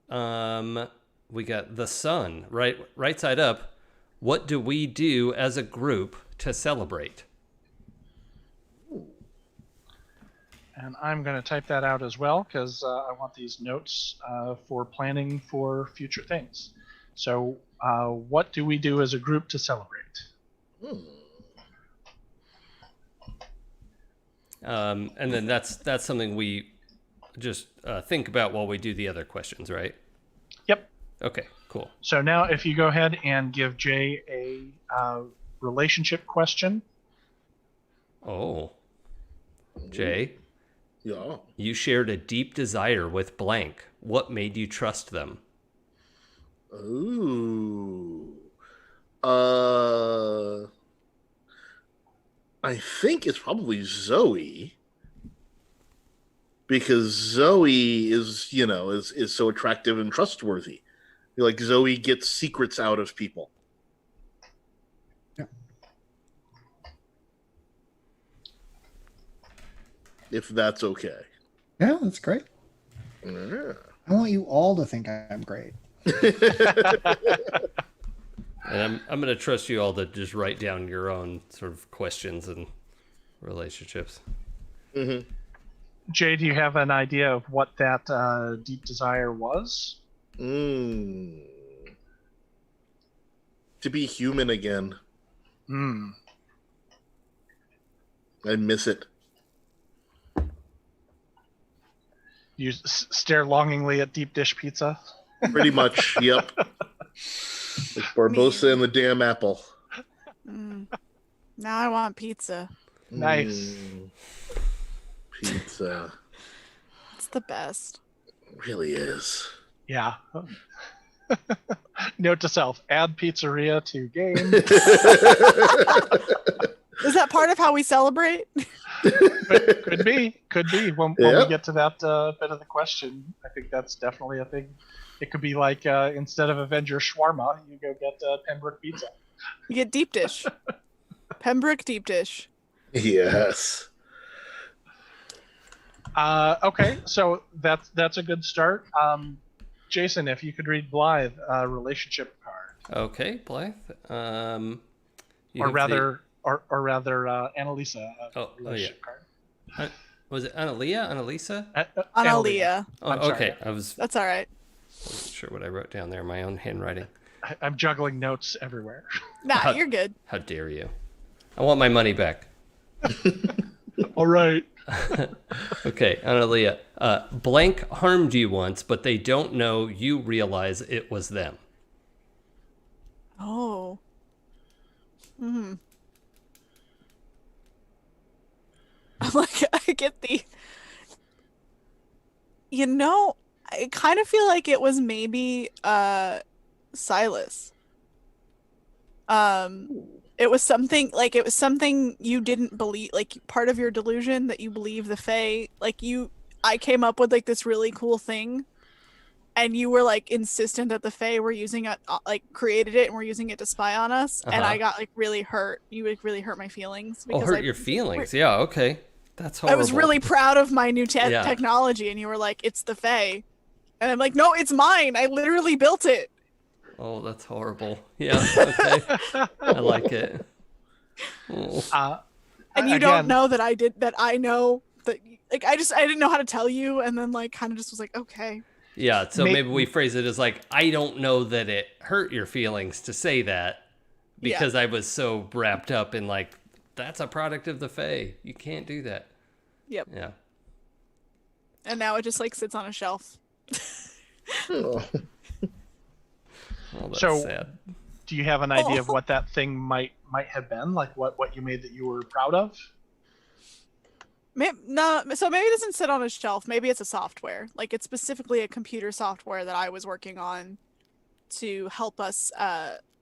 we got the sun, right side up. What do we do as a group to celebrate? And I'm going to type that out as well because I want these notes for planning for future things. So, what do we do as a group to celebrate? And then that's something we just think about while we do the other questions, right? Yep. Okay, cool. So now if you go ahead and give Jay a relationship question. Oh. Jay? yeah. You shared a deep desire with blank. What made you trust them? Ooh. I think it's probably Zoe, because Zoe is so attractive and trustworthy. Like, Zoe gets secrets out of people. Yeah. If that's okay. Yeah, that's great. Yeah. I want you all to think I'm great. And I'm going to trust you all to just write down your own sort of questions and relationships. Mm-hmm. Jay, do you have an idea of what that deep desire was? To be human again. I miss it. You stare longingly at deep dish pizza? Pretty much, yep. Like Barbosa and the damn apple. Now I want pizza. Nice. Pizza. It's the best. It really is. Yeah. Note to self, add pizzeria to game. Is that part of how we celebrate? Could be. When Yep. we get to that bit of the question, I think that's definitely a thing. It could be like, instead of Avenger Shawarma, you go get Pembroke Pizza. You get deep dish. Pembroke deep dish. Yes. Okay, so that's a good start. Jason, if you could read Blythe, relationship card. Okay, Blythe. Or rather, Annalisa, relationship card. Was it Analia? Annalisa? Analia. Oh, I'm sorry. okay. That's all right. I wasn't sure what I wrote down there. My own handwriting. I'm juggling notes everywhere. Nah, you're good. How dare you? I want my money back. All right. Okay, Analia. Blank harmed you once, but they don't know you realize it was them. Oh. I'm like, I get the. I kind of feel like it was maybe Silas. It was something you didn't believe, like part of your delusion that you believe the Fae, I came up with like this really cool thing, and you were like insistent that the Fae were using it, like created it and were using it to spy on us, and I got like really hurt. You like really hurt my feelings. Oh, hurt your feelings? Yeah, okay. That's horrible. I was really proud of my new technology, and you were like, "It's the Fae," and I'm like, "No, it's mine. I literally built it." Oh, that's horrible. Yeah, okay. I like it. Oh. And you don't know that I did that. I know that, like, I didn't know how to tell you, and then like kind of just was like, okay. Yeah, so maybe we phrase it as like, I don't know that it hurt your feelings to say that, because I was so wrapped up in like, that's a product of the Fae. You can't do that. Yep. Yeah. And now it just like sits on a shelf. Oh. Oh, that's So, sad. do you have an idea of what that thing might have been? Like what you made that you were proud of? No, so maybe it doesn't sit on a shelf. Maybe it's a software. Like it's specifically a computer software that I was working on to help us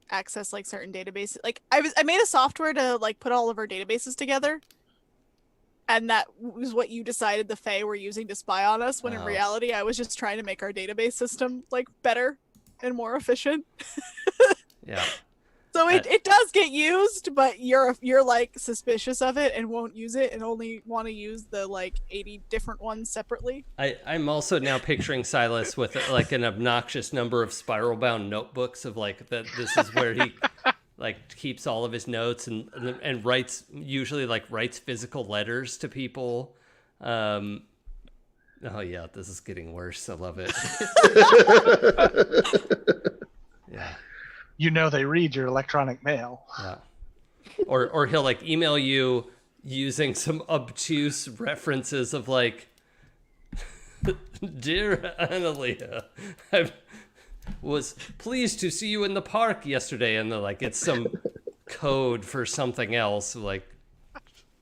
access like certain databases. Like I made a software to like put all of our databases together. And that was what you decided the Fae were using to spy on us, when in reality I was just trying to make our database system like better and more efficient. Yeah. So it does get used, but you're like suspicious of it and won't use it and only want to use the like 80 different ones separately. I'm also now picturing Silas with like an obnoxious number of spiral bound notebooks of like that. This is where he like keeps all of his notes and writes physical letters to people. Oh yeah, this is getting worse. I love it. Yeah. You know they read your electronic mail. Yeah. Or he'll like email you using some obtuse references of like, dear Analia, I was pleased to see you in the park yesterday, and they're like, it's some code for something else, like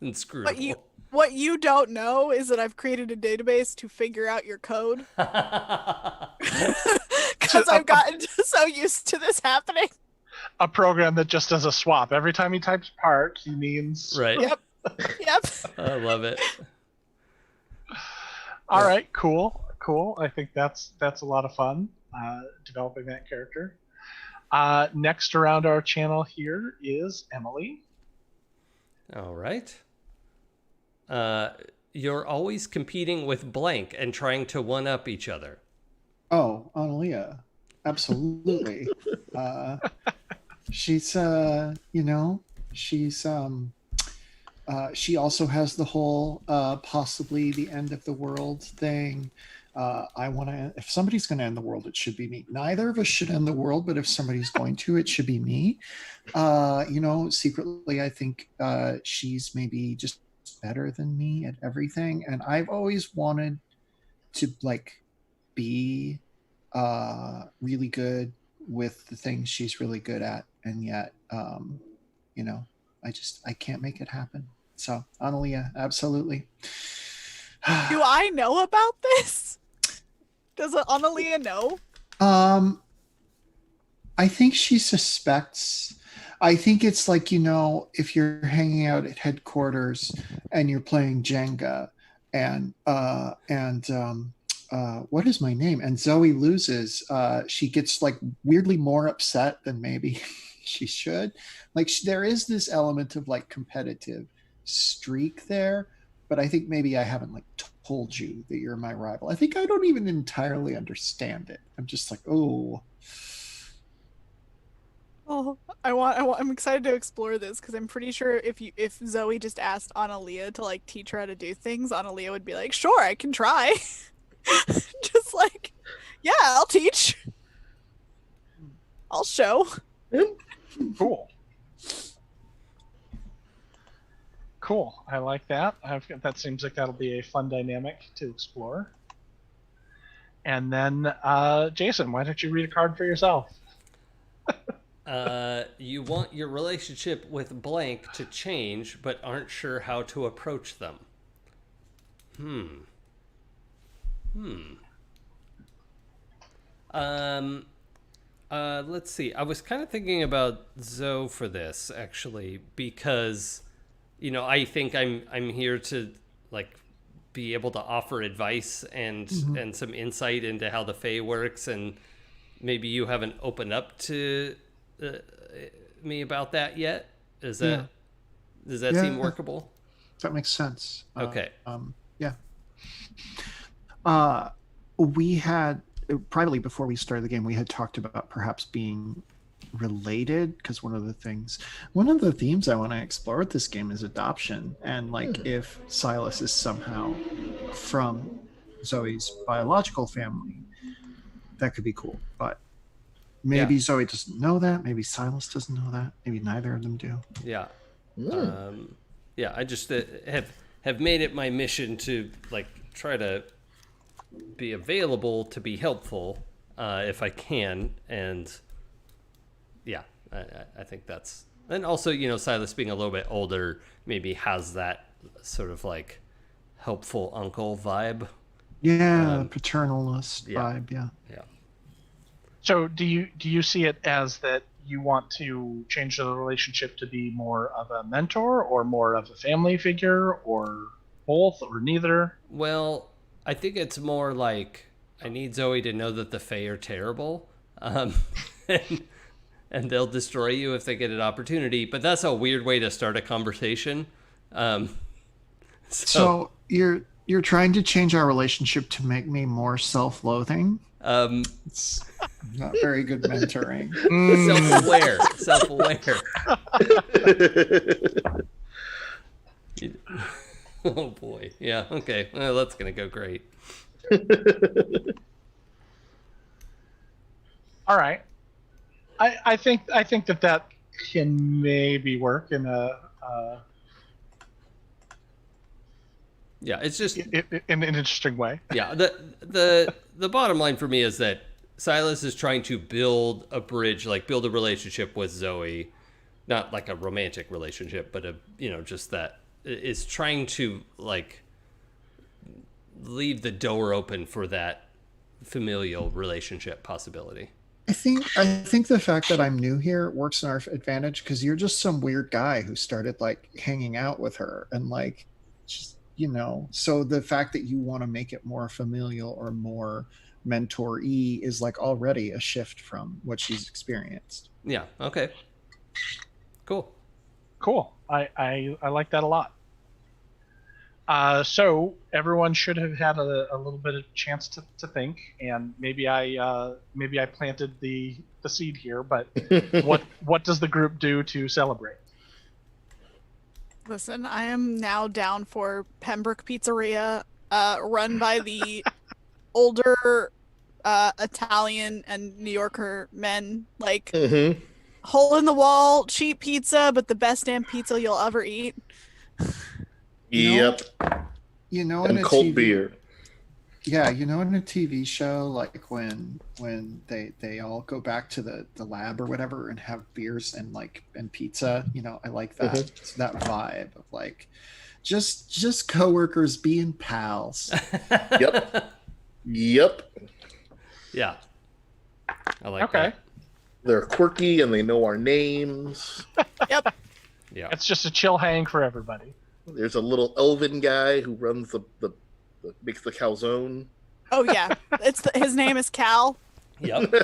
inscrutable. What you don't know is that I've created a database to figure out your code. Because I've gotten so used to this happening. A program that just does a swap. Every time he types part, he means... Right. Yep. I love it. All right, cool. I think that's a lot of fun, developing that character. Next around our channel here is Emily. All right. You're always competing with blank and trying to one-up each other. Oh, Analia. Absolutely. She's, she also has the whole possibly the end of the world thing. If somebody's going to end the world, it should be me. Neither of us should end the world, but if somebody's going to, it should be me. Secretly, I think she's maybe just better than me at everything. And I've always wanted to like be really good with the things she's really good at, and yet I can't make it happen. So Analia, absolutely. Do I know about this? Does Analia know? I think she suspects. I think it's like, if you're hanging out at headquarters and you're playing Jenga and what is my name? And Zoe loses. She gets like weirdly more upset than maybe she should. Like there is this element of like competitive streak there, but I think maybe I haven't like told you that you're my rival. I think I don't even entirely understand it. I'm just like, oh, I'm excited to explore this, because I'm pretty sure if Zoe just asked Analia to like teach her how to do things, Analia would be like, sure, I can try. Just like, yeah, I'll teach. I'll show. Cool. Cool. I like that. That seems like that'll be a fun dynamic to explore. And then, Jason, why don't you read a card for yourself? You want your relationship with blank to change, but aren't sure how to approach them. Let's see. I was kind of thinking about Zoe for this, actually, because, I think I'm here to, like, be able to offer advice and some insight into how the Fae works, and maybe you haven't opened up to me about that yet. Does that seem workable? That makes sense. Okay. We had privately, before we started the game, we had talked about perhaps being related, because one of the themes I want to explore with this game is adoption, and like if Silas is somehow from Zoe's biological family, that could be cool. But maybe Zoe doesn't know that, maybe Silas doesn't know that, maybe neither of them do. I just have made it my mission to, like, try to be available to be helpful if I can, and I think that's, and also Silas being a little bit older maybe has that sort of like helpful uncle vibe. Paternalist vibe. So do you see it as that you want to change the relationship to be more of a mentor or more of a family figure or both or neither? Well, I think it's more like I need Zoe to know that the Fae are terrible, and they'll destroy you if they get an opportunity. But that's a weird way to start a conversation. So you're trying to change our relationship to make me more self-loathing? It's not very good mentoring. Self-aware. Oh boy. Yeah. Okay. Well, that's gonna go great. All right. I think that can maybe work in a it's just in an interesting way. The bottom line for me is that Silas is trying to build a bridge, like build a relationship with Zoe, not like a romantic relationship, but just that is trying to like leave the door open for that familial relationship possibility. I think the fact that I'm new here works in our advantage, because you're just some weird guy who started like hanging out with her and like just, so the fact that you want to make it more familial or more mentor-y is like already a shift from what she's experienced. Yeah. Okay. Cool. I like that a lot. So everyone should have had a little bit of chance to think, and maybe I planted the seed here, but what does the group do to celebrate? Listen, I am now down for Pembroke Pizzeria, run by the older Italian and New Yorker men, like hole in the wall, cheap pizza, but the best damn pizza you'll ever eat. Yep. And cold beer. Yeah, in a TV show, like when they all go back to the lab or whatever and have beers and pizza, I like that. It's that vibe of like just coworkers being pals. Yep. Yeah. I like that. They're quirky and they know our names. Yep. Yeah. It's just a chill hang for everybody. There's a little elven guy who runs the makes the calzone. Oh yeah, his name is Cal. Yep. They're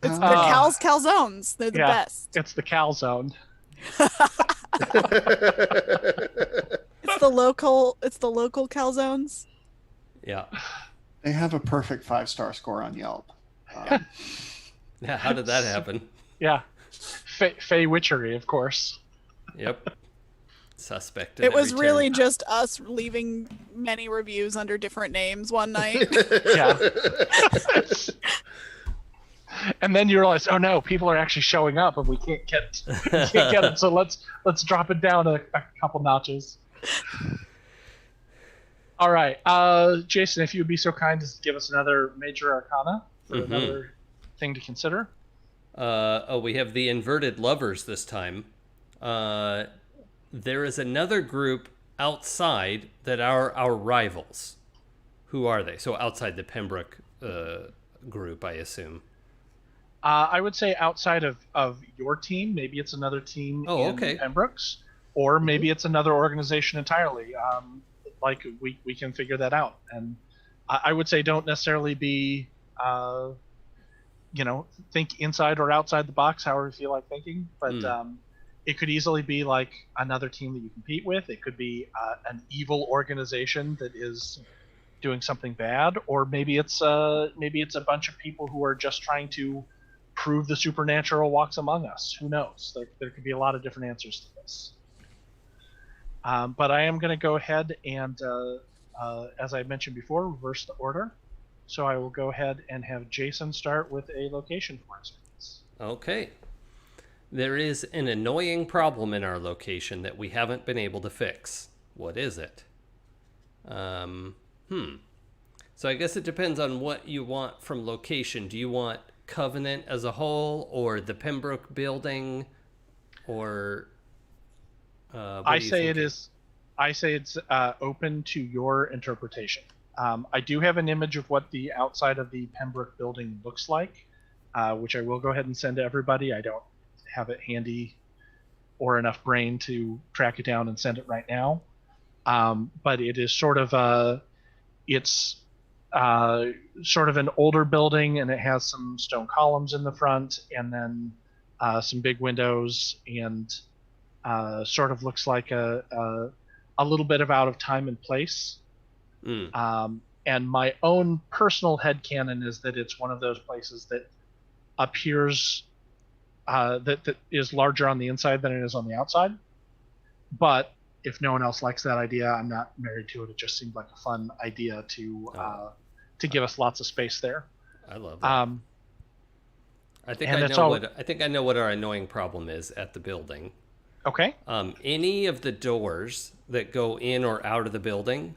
Cal's calzones. They're the best. It's the calzone. It's the local calzones. Yeah. They have a perfect 5-star score on Yelp. Yeah. How did that happen? Yeah. Fae witchery, of course. Yep. Suspect. It was really just us leaving many reviews under different names one night. Yeah. And then you realize, oh no, people are actually showing up, and we can't get it. So let's drop it down a couple notches. All right, Jason, if you would be so kind as to give us another major arcana for another thing to consider. We have the inverted lovers this time. There is another group outside that are our rivals. Who are they? So outside the Pembroke group, I assume. I would say outside of your team, maybe it's another team in Pembroke's, or maybe it's another organization entirely. Like we can figure that out, and I would say don't necessarily be, think inside or outside the box, however you feel like thinking. But it could easily be like another team that you compete with. It could be an evil organization that is doing something bad, or maybe it's a bunch of people who are just trying to prove the supernatural walks among us. Who knows? There could be a lot of different answers to this. But I am going to go ahead and, as I mentioned before, reverse the order. So I will go ahead and have Jason start with a location for us, please. Okay. There is an annoying problem in our location that we haven't been able to fix. What is it? So I guess it depends on what you want from location. Do you want Covenant as a whole, or the Pembroke building, or... I say it's open to your interpretation. I do have an image of what the outside of the Pembroke building looks like, which I will go ahead and send to everybody. I don't have it handy or enough brain to track it down and send it right now. But it is sort of sort of an older building, and it has some stone columns in the front, and then some big windows, and sort of looks like a little bit of out of time and place. And my own personal headcanon is that it's one of those places that appears that is larger on the inside than it is on the outside. But if no one else likes that idea, I'm not married to it. It just seemed like a fun idea to give us lots of space there. I love that. I think I know what our annoying problem is at the building. Okay. Any of the doors that go in or out of the building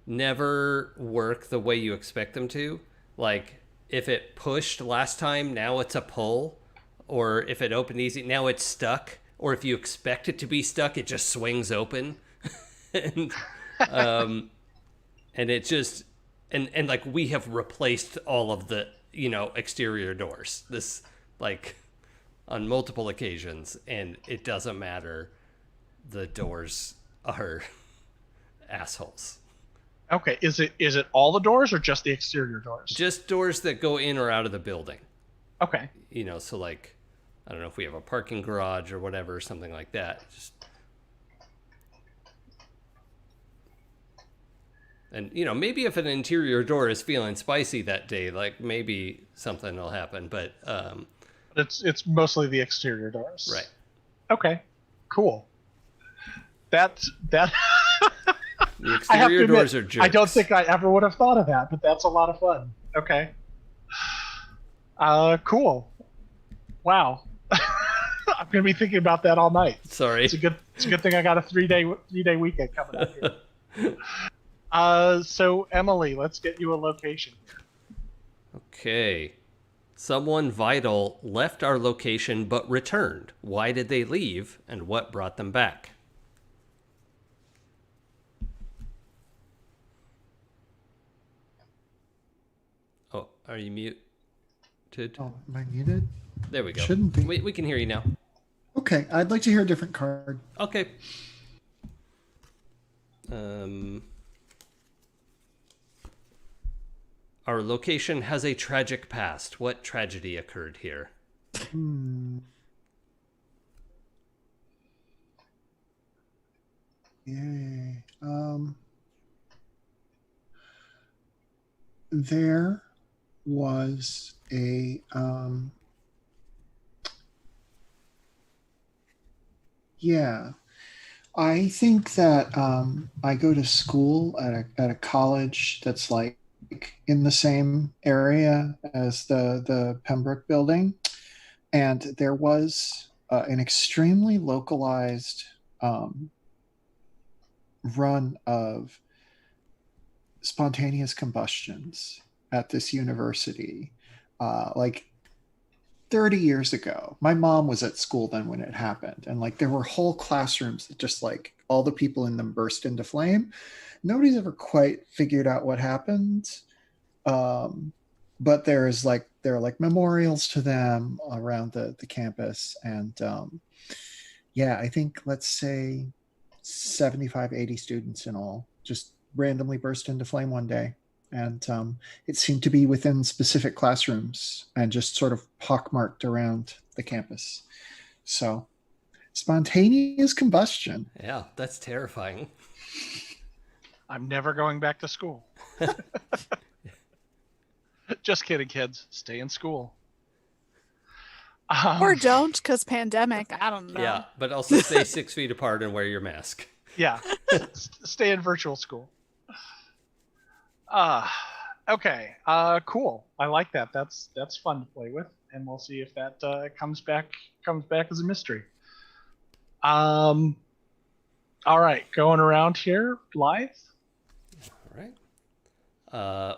never work the way you expect them to. Like, if it pushed last time, now it's a pull. Or if it opened easy, now it's stuck. Or if you expect it to be stuck, it just swings open. and it just... And like, we have replaced all of the, exterior doors. This, like... on multiple occasions, and it doesn't matter. The doors are assholes. Okay, is it all the doors or just the exterior doors? Just doors that go in or out of the building. Okay. So like, I don't know if we have a parking garage or whatever, something like that. And maybe if an interior door is feeling spicy that day, like maybe something will happen, but it's mostly the exterior doors. Right. Okay. Cool. That the exterior doors are jerks. I don't think I ever would have thought of that, but that's a lot of fun. Okay. Cool. Wow. I'm gonna be thinking about that all night. Sorry. It's a good thing I got a 3-day weekend coming up here. So Emily, let's get you a location here. Okay. Someone vital left our location but returned. Why did they leave, and what brought them back? Oh, are you muted? Oh, am I muted? There we go. Shouldn't be. We can hear you now. Okay, I'd like to hear a different card. Okay. Our location has a tragic past. What tragedy occurred here? Yay. There was a I think that I go to school at a college that's like in the same area as the Pembroke building, and there was an extremely localized run of spontaneous combustions at this university, like 30 years ago. My mom was at school then when it happened, and like there were whole classrooms that just like all the people in them burst into flame. Nobody's ever quite figured out what happened, but there are like memorials to them around the campus, and yeah, I think let's say 75, 80 students in all just randomly burst into flame one day. And it seemed to be within specific classrooms and just sort of pockmarked around the campus. So spontaneous combustion. Yeah, that's terrifying. I'm never going back to school. Just kidding, kids. Stay in school. Or don't, because pandemic. I don't know. Yeah, but also stay 6 feet apart and wear your mask. Yeah. Stay in virtual school. Okay. Cool. I like that. That's fun to play with, and we'll see if that comes back as a mystery. All right, going around here, Blythe. All right.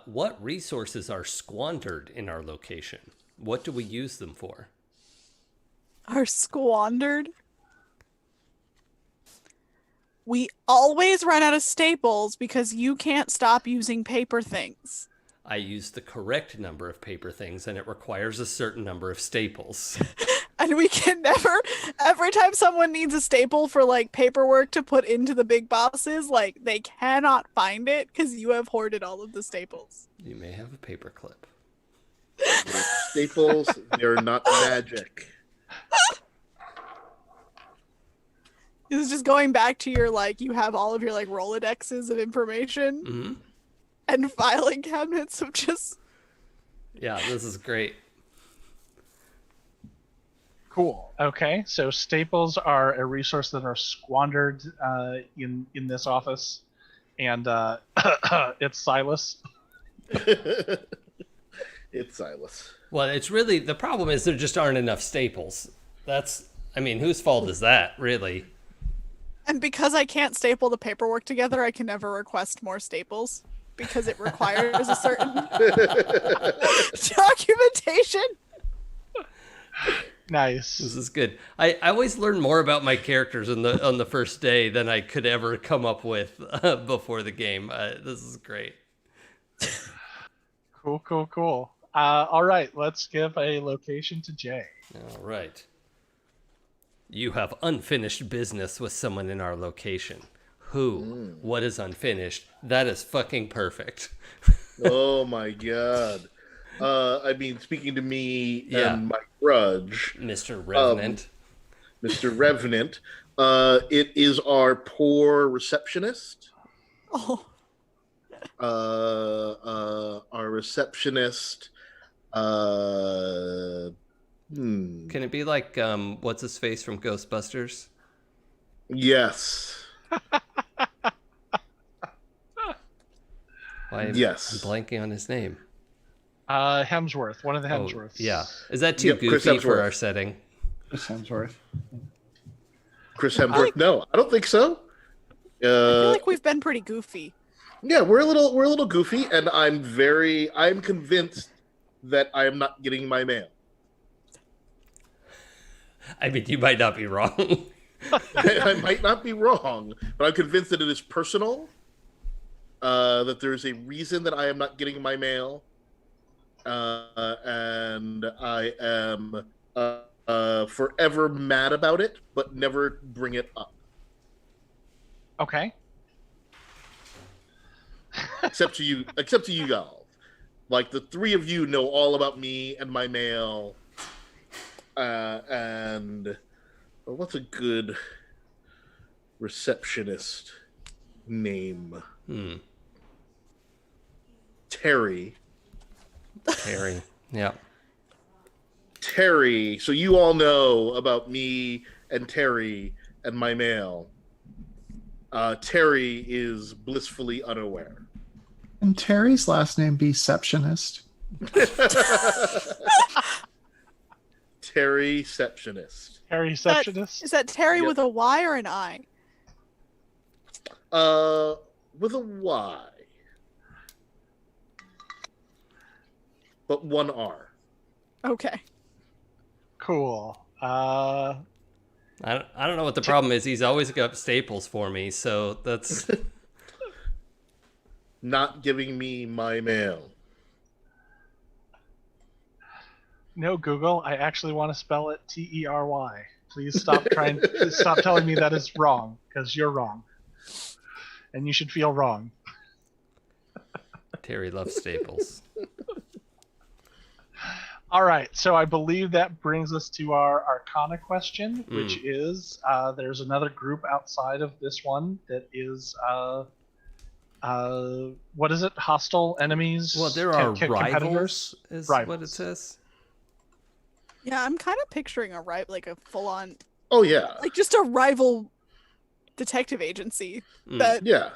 What resources are squandered in our location? What do we use them for? Are squandered? We always run out of staples because you can't stop using paper things. I use the correct number of paper things, and it requires a certain number of staples. And we can never, every time someone needs a staple for like paperwork to put into the big bosses, like they cannot find it because you have hoarded all of the staples. You may have a paper clip. Staples, they're not magic. This is just going back to your, like, you have all of your, like, Rolodexes of information. Mm-hmm. And filing cabinets of just... Yeah, this is great. Cool. Okay, so staples are a resource that are squandered in this office, and it's Silas. It's Silas. Well, it's really, the problem is there just aren't enough staples. That's, I mean, whose fault is that, really? And because I can't staple the paperwork together, I can never request more staples. Because it requires a certain documentation. Nice. This is good. I always learn more about my characters on the first day than I could ever come up with before the game. This is great. Cool. All right, let's give a location to Jay. All right. You have unfinished business with someone in our location. Who? What is unfinished? That is fucking perfect. Oh my god. I mean, speaking to me and my grudge. Mr. Revenant. Mr. Revenant. It is our poor receptionist. Oh. Our receptionist. Can it be like, what's his face from Ghostbusters? Yes. Yes. I'm blanking on his name. Hemsworth. One of the Hemsworths. Yeah. Is that too goofy for our setting? Chris Hemsworth. Chris Hemsworth? No, I don't think so. I feel like we've been pretty goofy. Yeah, we're a little goofy, and I'm convinced that I am not getting my mail. I mean, you might not be wrong. I might not be wrong, but I'm convinced that it is personal, that there's a reason that I am not getting my mail, and I am forever mad about it, but never bring it up. Okay. Except to you y'all. Like, the three of you know all about me and my mail, and what's a good receptionist name? Terry. Yeah. Terry. So you all know about me and Terry and my mail. Terry is blissfully unaware. And Terry's last name be Septionist? Terryceptionist. Receptionist. Is that Terry Yep. with a Y or an I? With a Y. But one R. Okay. Cool. I don't know what the problem is. He's always got staples for me, so that's Not giving me my mail. No, Google. I actually want to spell it Tery. Please stop please stop telling me that is wrong, because you're wrong, and you should feel wrong. Terry loves staples. All right, so I believe that brings us to our Arcana question, which is there's another group outside of this one that is what is it? Hostile enemies. Well, there are competitors. rivals, is Rivals. what it says. Yeah, I'm kind of picturing like a full-on, Oh yeah. like just a rival detective agency that Yeah.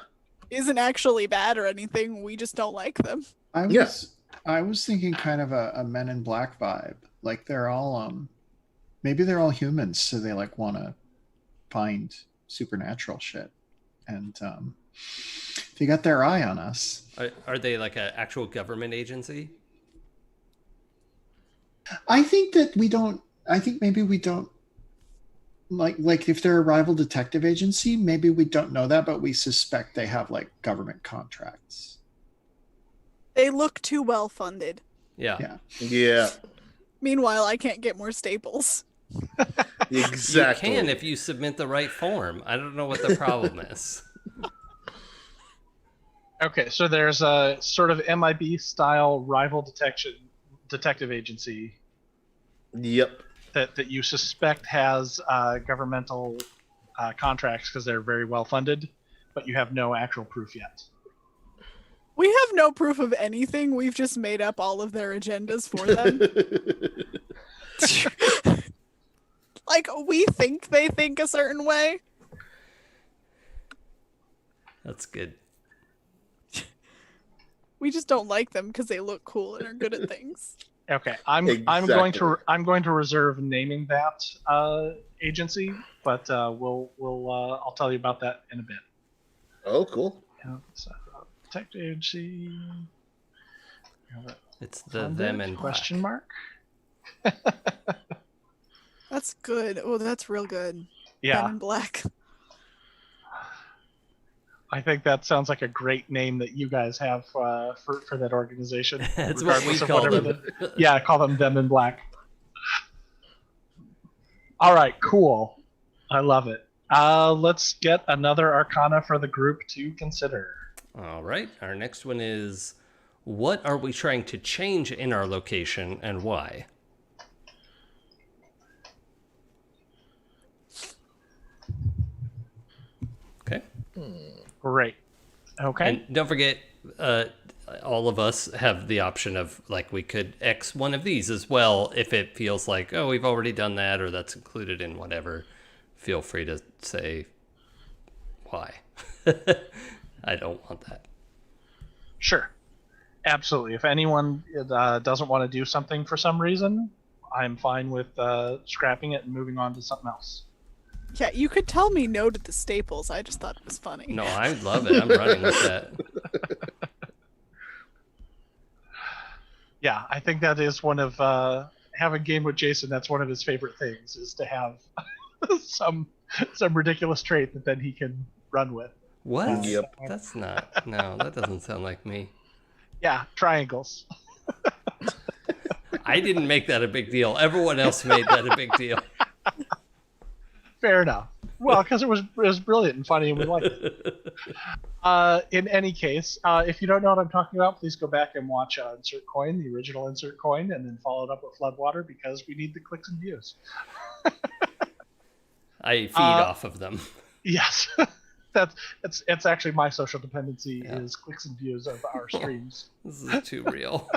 isn't actually bad or anything. We just don't like them. I was thinking kind of a Men in Black vibe. Like they're all maybe they're all humans, so they like want to find supernatural shit, and they got their eye on us. Are they like an actual government agency? I think that we don't. I think maybe we don't like if they're a rival detective agency. Maybe we don't know that, but we suspect they have like government contracts. They look too well funded. Yeah. Yeah. Meanwhile, I can't get more staples. Exactly. You can if you submit the right form. I don't know what the problem is. Okay, so there's a sort of MIB style rival detective agency Yep. that you suspect has governmental contracts because they're very well funded, but you have no actual proof yet. We have no proof of anything. We've just made up all of their agendas for them. Like, we think they think a certain way. That's good. We just don't like them because they look cool and are good at things. Okay, I'm going to reserve naming that agency, but I'll tell you about that in a bit. Oh, cool. Yeah, so, detective agency. It's the them and question mark. That's good. Oh, that's real good. Yeah, Men in Black. I think that sounds like a great name that you guys have for that organization. That's what we regardless of call whatever them. Yeah, call them in Black. All right, cool. I love it. Let's get another Arcana for the group to consider. All right. Our next one is, what are we trying to change in our location and why? Okay. Great. Okay. And don't forget, all of us have the option of, like, we could X one of these as well if it feels like, oh, we've already done that, or that's included in whatever. Feel free to say why. I don't want that. Sure. Absolutely. If anyone doesn't want to do something for some reason, I'm fine with scrapping it and moving on to something else. Yeah, you could tell me no to the staples. I just thought it was funny. No, I love it. I'm running with that. Yeah, I think that is one of having a game with Jason. That's one of his favorite things, is to have some ridiculous trait that then he can run with. What? Yep. That's not. No, that doesn't sound like me. Yeah, triangles. I didn't make that a big deal. Everyone else made that a big deal. Fair enough. Well, because it was brilliant and funny, and we liked it. In any case, if you don't know what I'm talking about, please go back and watch Insert Coin, the original Insert Coin, and then follow it up with Floodwater, because we need the clicks and views. I feed off of them. Yes. It's actually my social dependency is clicks and views of our streams. This is too real.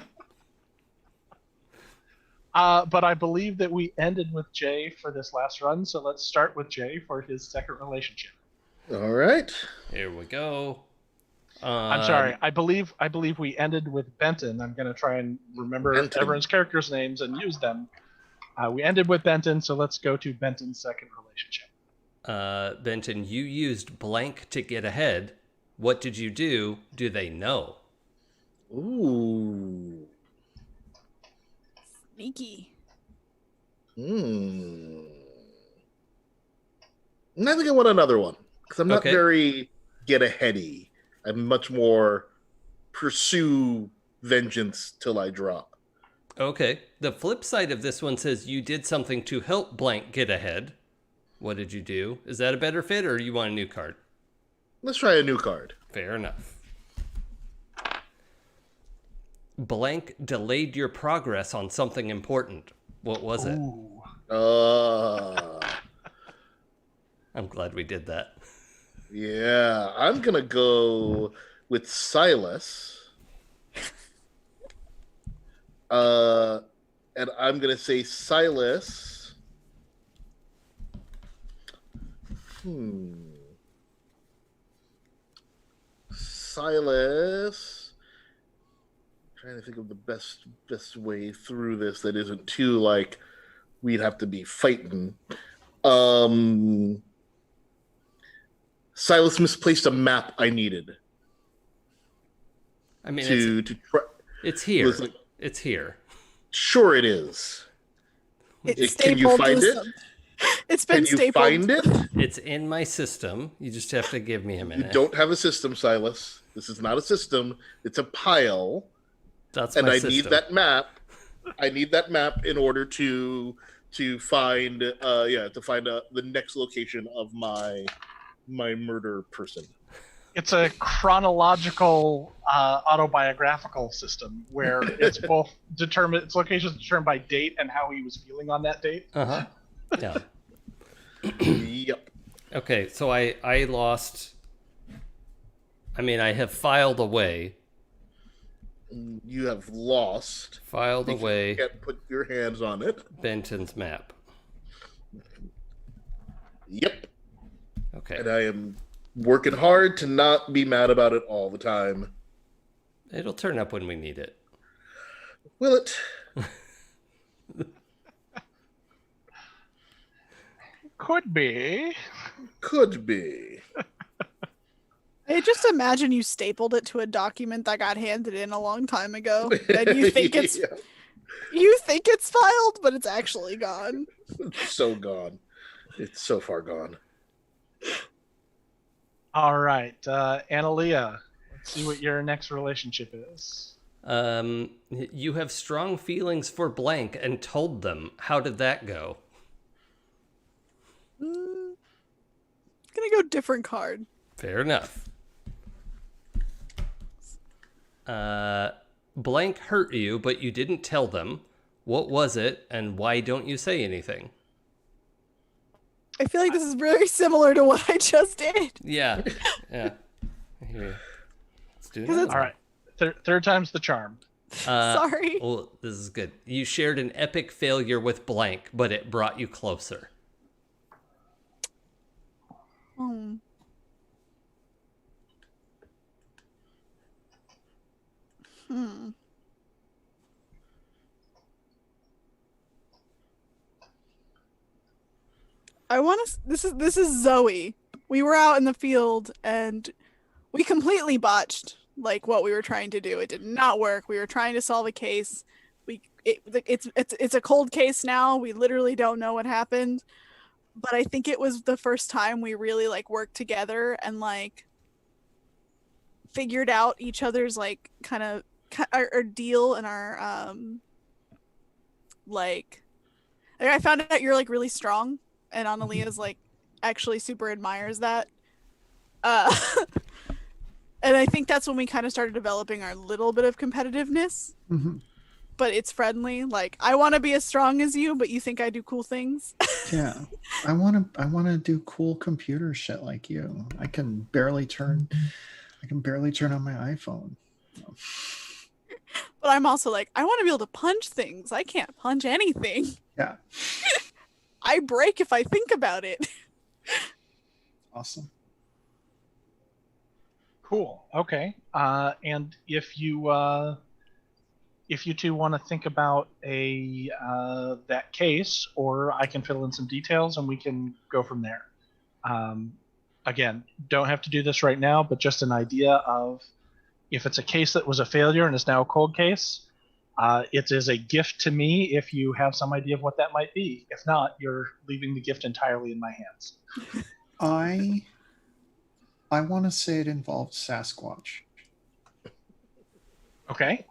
But I believe that we ended with Jay for this last run, so let's start with Jay for his second relationship. All right. Here we go. I'm sorry. I believe we ended with Benton. I'm going to try and remember Benton. everyone's characters' names and use them. We ended with Benton, so let's go to Benton's second relationship. Benton, you used blank to get ahead. What did you do? Do they know? Ooh. Sneaky. Hmm. I think I want another one because I'm not very get-aheady. I'm much more pursue vengeance till I drop. Okay. The flip side of this one says you did something to help blank get ahead. What did you do? Is that a better fit, or you want a new card? Let's try a new card. Fair enough. Blank delayed your progress on something important. What was it? I'm glad we did that. Yeah, I'm going to go with Silas. And I'm going to say Silas. Silas. Trying to think of the best way through this that isn't too like we'd have to be fighting. Silas misplaced a map I needed. I mean, it's here. It's here. Sure, it is. Can you find it? It's been stapled. Can you find it? It's in my system. You just have to give me a minute. You don't have a system, Silas. This is not a system. It's a pile. That's and my I system. need that map. I need that map in order to find the next location of my murder person. It's a chronological autobiographical system where it's both determined, its location is determined by date and how he was feeling on that date. Yeah. Yep. Okay, so I lost. I mean, I have filed away. You have lost. Filed away. You can't put your hands on it. Benton's map. Yep. Okay. And I am working hard to not be mad about it all the time. It'll turn up when we need it. Will it? Could be. Could be. I just imagine you stapled it to a document that got handed in a long time ago, and you think it's you think it's filed, but it's actually gone. It's so gone. It's so far gone. All right, Analia, let's see what your next relationship is. You have strong feelings for blank and told them. How did that go? Gonna go different card. Fair enough. Blank hurt you, but you didn't tell them. What was it, and why don't you say anything? I feel like this is very similar to what I just did. Yeah. Here. Let's do it. All right, third time's the charm. Sorry. Well, this is good. You shared an epic failure with blank, but it brought you closer. I want to. This is Zoe. We were out in the field and we completely botched like what we were trying to do. It did not work. We were trying to solve a case. It's a cold case now. We literally don't know what happened. But I think it was the first time we really like worked together and like figured out each other's like kind of our deal and our like I found out you're like really strong and Analia's like actually super admires that. And I think that's when we kind of started developing our little bit of competitiveness. But it's friendly. Like, I want to be as strong as you, but you think I do cool things. Yeah, I want to do cool computer shit like you. I can barely turn on my iPhone. But I'm also like, I want to be able to punch things. I can't punch anything. Yeah. I break if I think about it. Awesome. Cool. Okay. And if you two want to think about that case, or I can fill in some details and we can go from there. Again, don't have to do this right now, but just an idea of if it's a case that was a failure and is now a cold case, it is a gift to me if you have some idea of what that might be. If not, you're leaving the gift entirely in my hands. I want to say it involved Sasquatch. Okay.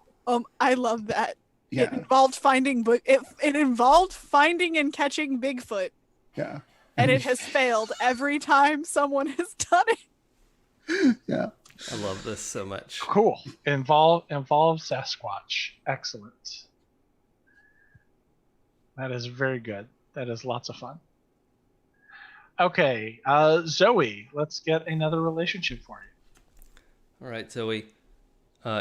I love that. Yeah. It involved finding, but it involved finding and catching Bigfoot, Yeah. and it has failed every time someone has done it. Yeah. I love this so much. Cool. Involve Sasquatch. Excellent. That is very good. That is lots of fun. Okay, Zoe, let's get another relationship for you. All right, Zoe.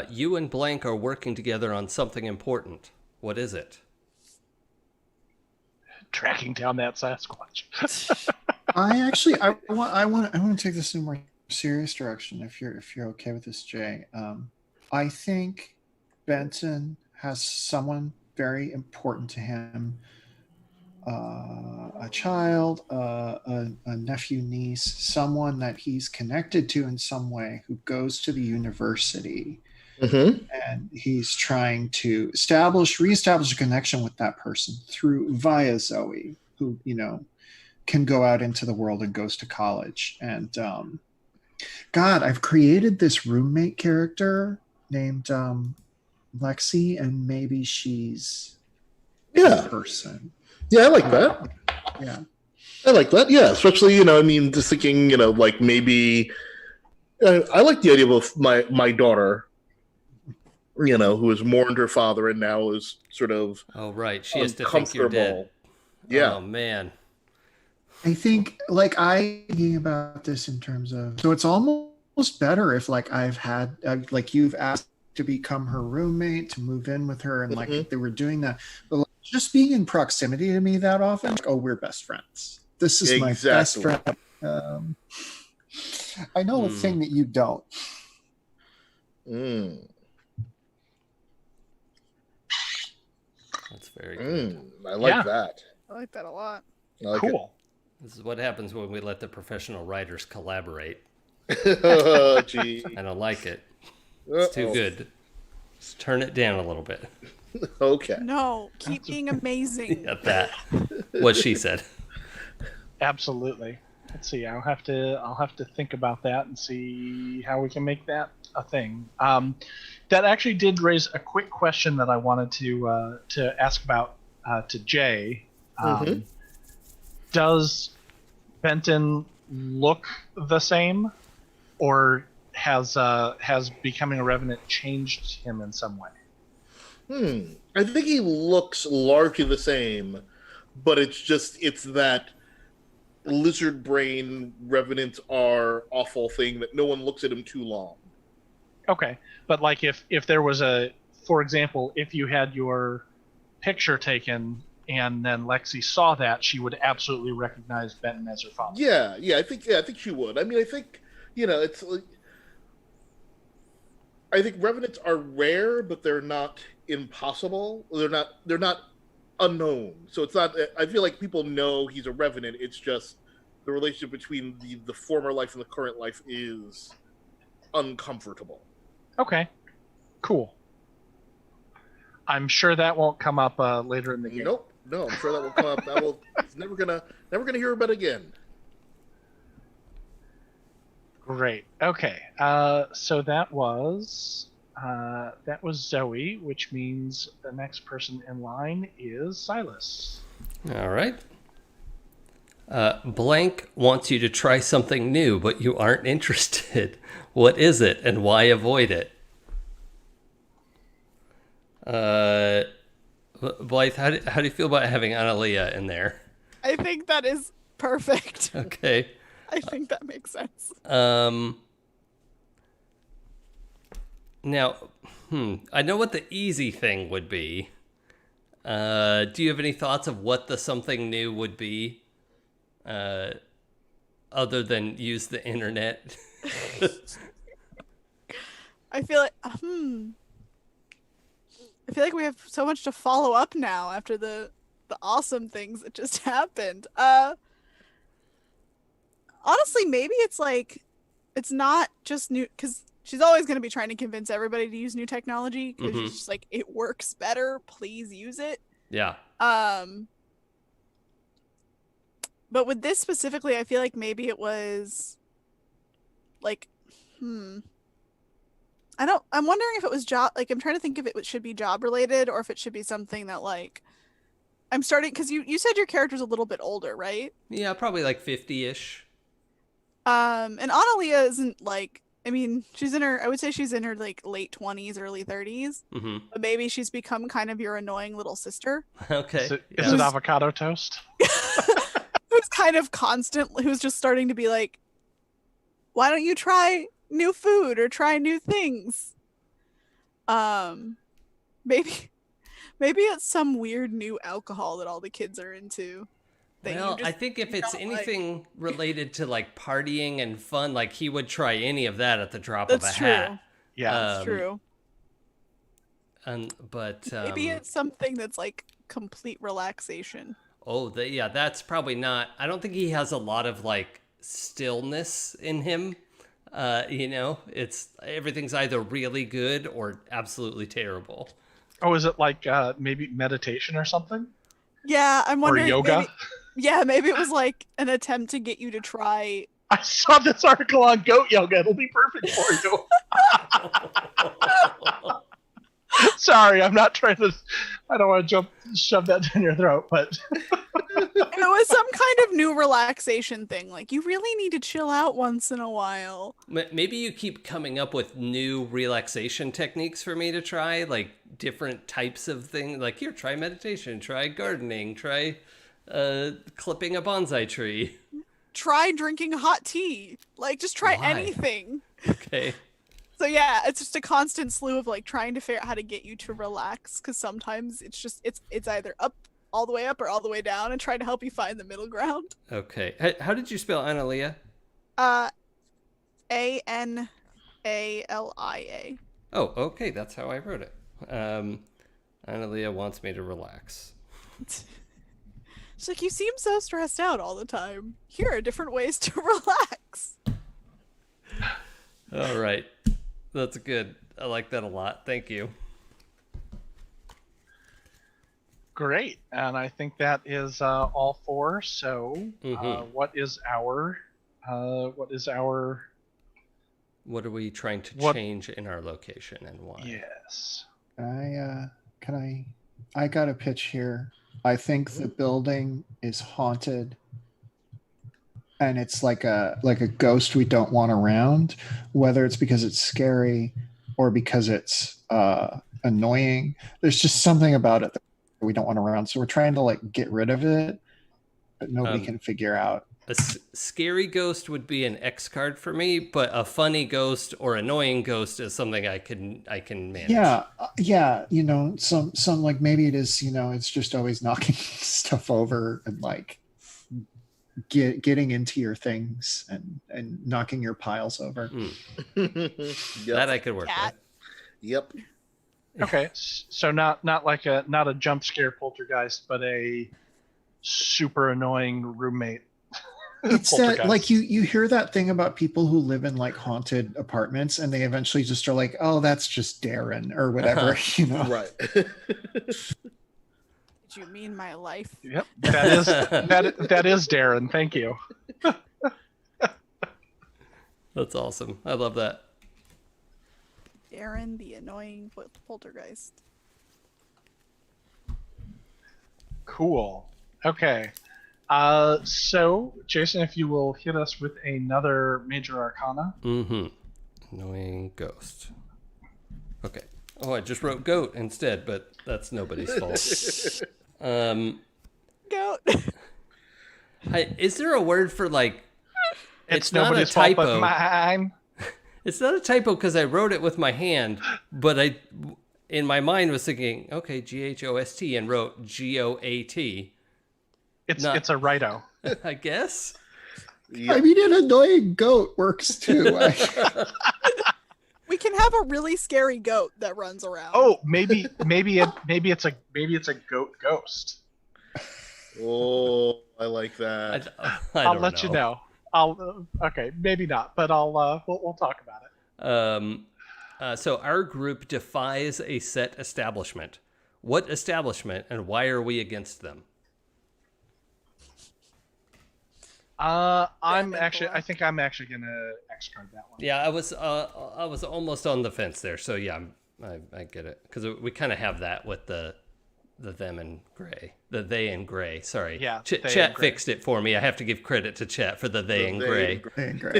You and Blank are working together on something important. What is it? Tracking down that Sasquatch. I want to take this in a more serious direction. If you're okay with this, Jay. I think Benton has someone very important to him. A child, a nephew, niece, someone that he's connected to in some way who goes to the university. Mm-hmm. And he's trying to reestablish a connection with that person via Zoe, who, can go out into the world and goes to college. And God, I've created this roommate character named Lexi, and maybe she's a person. Yeah, I like that. Yeah. I like that. Yeah, especially, just thinking, maybe I like the idea of my daughter, who has mourned her father and now is sort of she has to think you're dead. Yeah. Oh, man. I think, I thinking about this in terms of, so it's almost better if, you've asked to become her roommate, to move in with her, and, if they were doing that. But, just being in proximity to me that often, we're best friends. This is my best friend. I know a thing that you don't. That's very good. I like that. I like that a lot. Cool. This is what happens when we let the professional writers collaborate. Oh, gee. I don't like it. It's too good. Just turn it down a little bit. Okay. No, keep being amazing. At that. What she said. Absolutely. Let's see. I'll have to think about that and see how we can make that a thing. That actually did raise a quick question that I wanted to ask about to Jay. Does Benton look the same, or has becoming a revenant changed him in some way? I think he looks largely the same, but it's that lizard brain revenants are awful thing that no one looks at him too long. Okay, but if there was for example, if you had your picture taken and then Lexi saw that, she would absolutely recognize Benton as her father. Yeah, I think she would. I mean, I think it's. I think revenants are rare, but they're not impossible. They're not unknown. So it's not. I feel like people know he's a revenant. It's just the relationship between the former life and the current life is uncomfortable. Okay, cool. I'm sure that won't come up later in the game. Nope. No, I'm sure that will come up. It's never gonna hear about it again. Great. Okay. So that was Zoe, which means the next person in line is Silas. All right. Blank wants you to try something new, but you aren't interested. What is it, and why avoid it? Blythe, how do you feel about having Analia in there? I think that is perfect. Okay. I think that makes sense. Now, I know what the easy thing would be. Do you have any thoughts of what the something new would be? Other than use the internet? I feel like we have so much to follow up now after the awesome things that just happened. Honestly, maybe it's like it's not just new, because she's always going to be trying to convince everybody to use new technology because she's just like, it works better, please use it. Yeah. But with this specifically, I feel like maybe it was like, I'm wondering if it was job, like, I'm trying to think if it should be job related or if it should be something that, like, I'm starting, because you said your character's a little bit older, right? Yeah, probably like 50-ish. And Analia isn't like, I mean, I would say she's in her like late 20s, early 30s. But maybe she's become kind of your annoying little sister. Okay. Is it avocado toast? Who's kind of who's just starting to be like, why don't you try new food or try new things? Maybe it's some weird new alcohol that all the kids are into. Well, I think if it's anything related to like partying and fun, like he would try any of that at the drop of a hat. Yeah, that's true. But maybe it's something that's like complete relaxation. Oh, that's probably not. I don't think he has a lot of like stillness in him. It's everything's either really good or absolutely terrible. Oh, is it like maybe meditation or something? Yeah, I'm wondering. Or yoga? Maybe it was like an attempt to get you to try. I saw this article on goat yoga. It'll be perfect for you. Sorry, I'm not trying to. I don't want to shove that down your throat, but it was some kind of new relaxation thing. Like, you really need to chill out once in a while. Maybe you keep coming up with new relaxation techniques for me to try, like different types of things. Like, here, try meditation, try gardening, try clipping a bonsai tree. Try drinking hot tea. Like, just try anything. Okay. So yeah, it's just a constant slew of like trying to figure out how to get you to relax, because sometimes it's either up all the way up or all the way down, and trying to help you find the middle ground. Okay. How did you spell Analia? Analia. Oh, okay. That's how I wrote it. Analia wants me to relax. She's like, you seem so stressed out all the time. Here are different ways to relax. All right. That's good. I like that a lot. Thank you. Great. And I think that is all four. So what are we trying to change in our location and why? Yes. I got a pitch here. I think the building is haunted, and it's like a ghost we don't want around, whether it's because it's scary or because it's annoying. There's just something about it that we don't want around. So we're trying to like get rid of it, but nobody can figure out. A scary ghost would be an X card for me, but a funny ghost or annoying ghost is something I can manage. Yeah. Some like maybe it is. It's just always knocking stuff over and like getting into your things and knocking your piles over. Yep. That I could work with. Yep. Okay, so not a jump scare poltergeist, but a super annoying roommate. It's that, like, you hear that thing about people who live in like haunted apartments, and they eventually just are like, oh, that's just Darren or whatever, Right. Did you mean my life? Yep, that is Darren. Thank you. That's awesome. I love that. Darren, the annoying poltergeist. Cool. Okay. So, Jason, if you will hit us with another major arcana. Annoying ghost. Okay. Oh, I just wrote goat instead, but that's nobody's fault. Goat. Is there a word for like? It's not nobody's a typo. fault but mine. It's not a typo because I wrote it with my hand, but I, in my mind, was thinking, okay, GHOST, and wrote GOAT. It's a righto. I guess. Yep. I mean, an annoying goat works too. We can have a really scary goat that runs around. Oh, maybe it's a goat ghost. Oh, I like that. I'll let you know. Okay, maybe not, but we'll talk about it. So our group defies a set establishment. What establishment, and why are we against them? I think I'm actually gonna X card that one. Yeah, I was almost on the fence there. So yeah, I get it, because we kind of have that with the them and gray, the they and gray. Sorry, yeah. Chat fixed it for me. I have to give credit to Chat for the they and gray.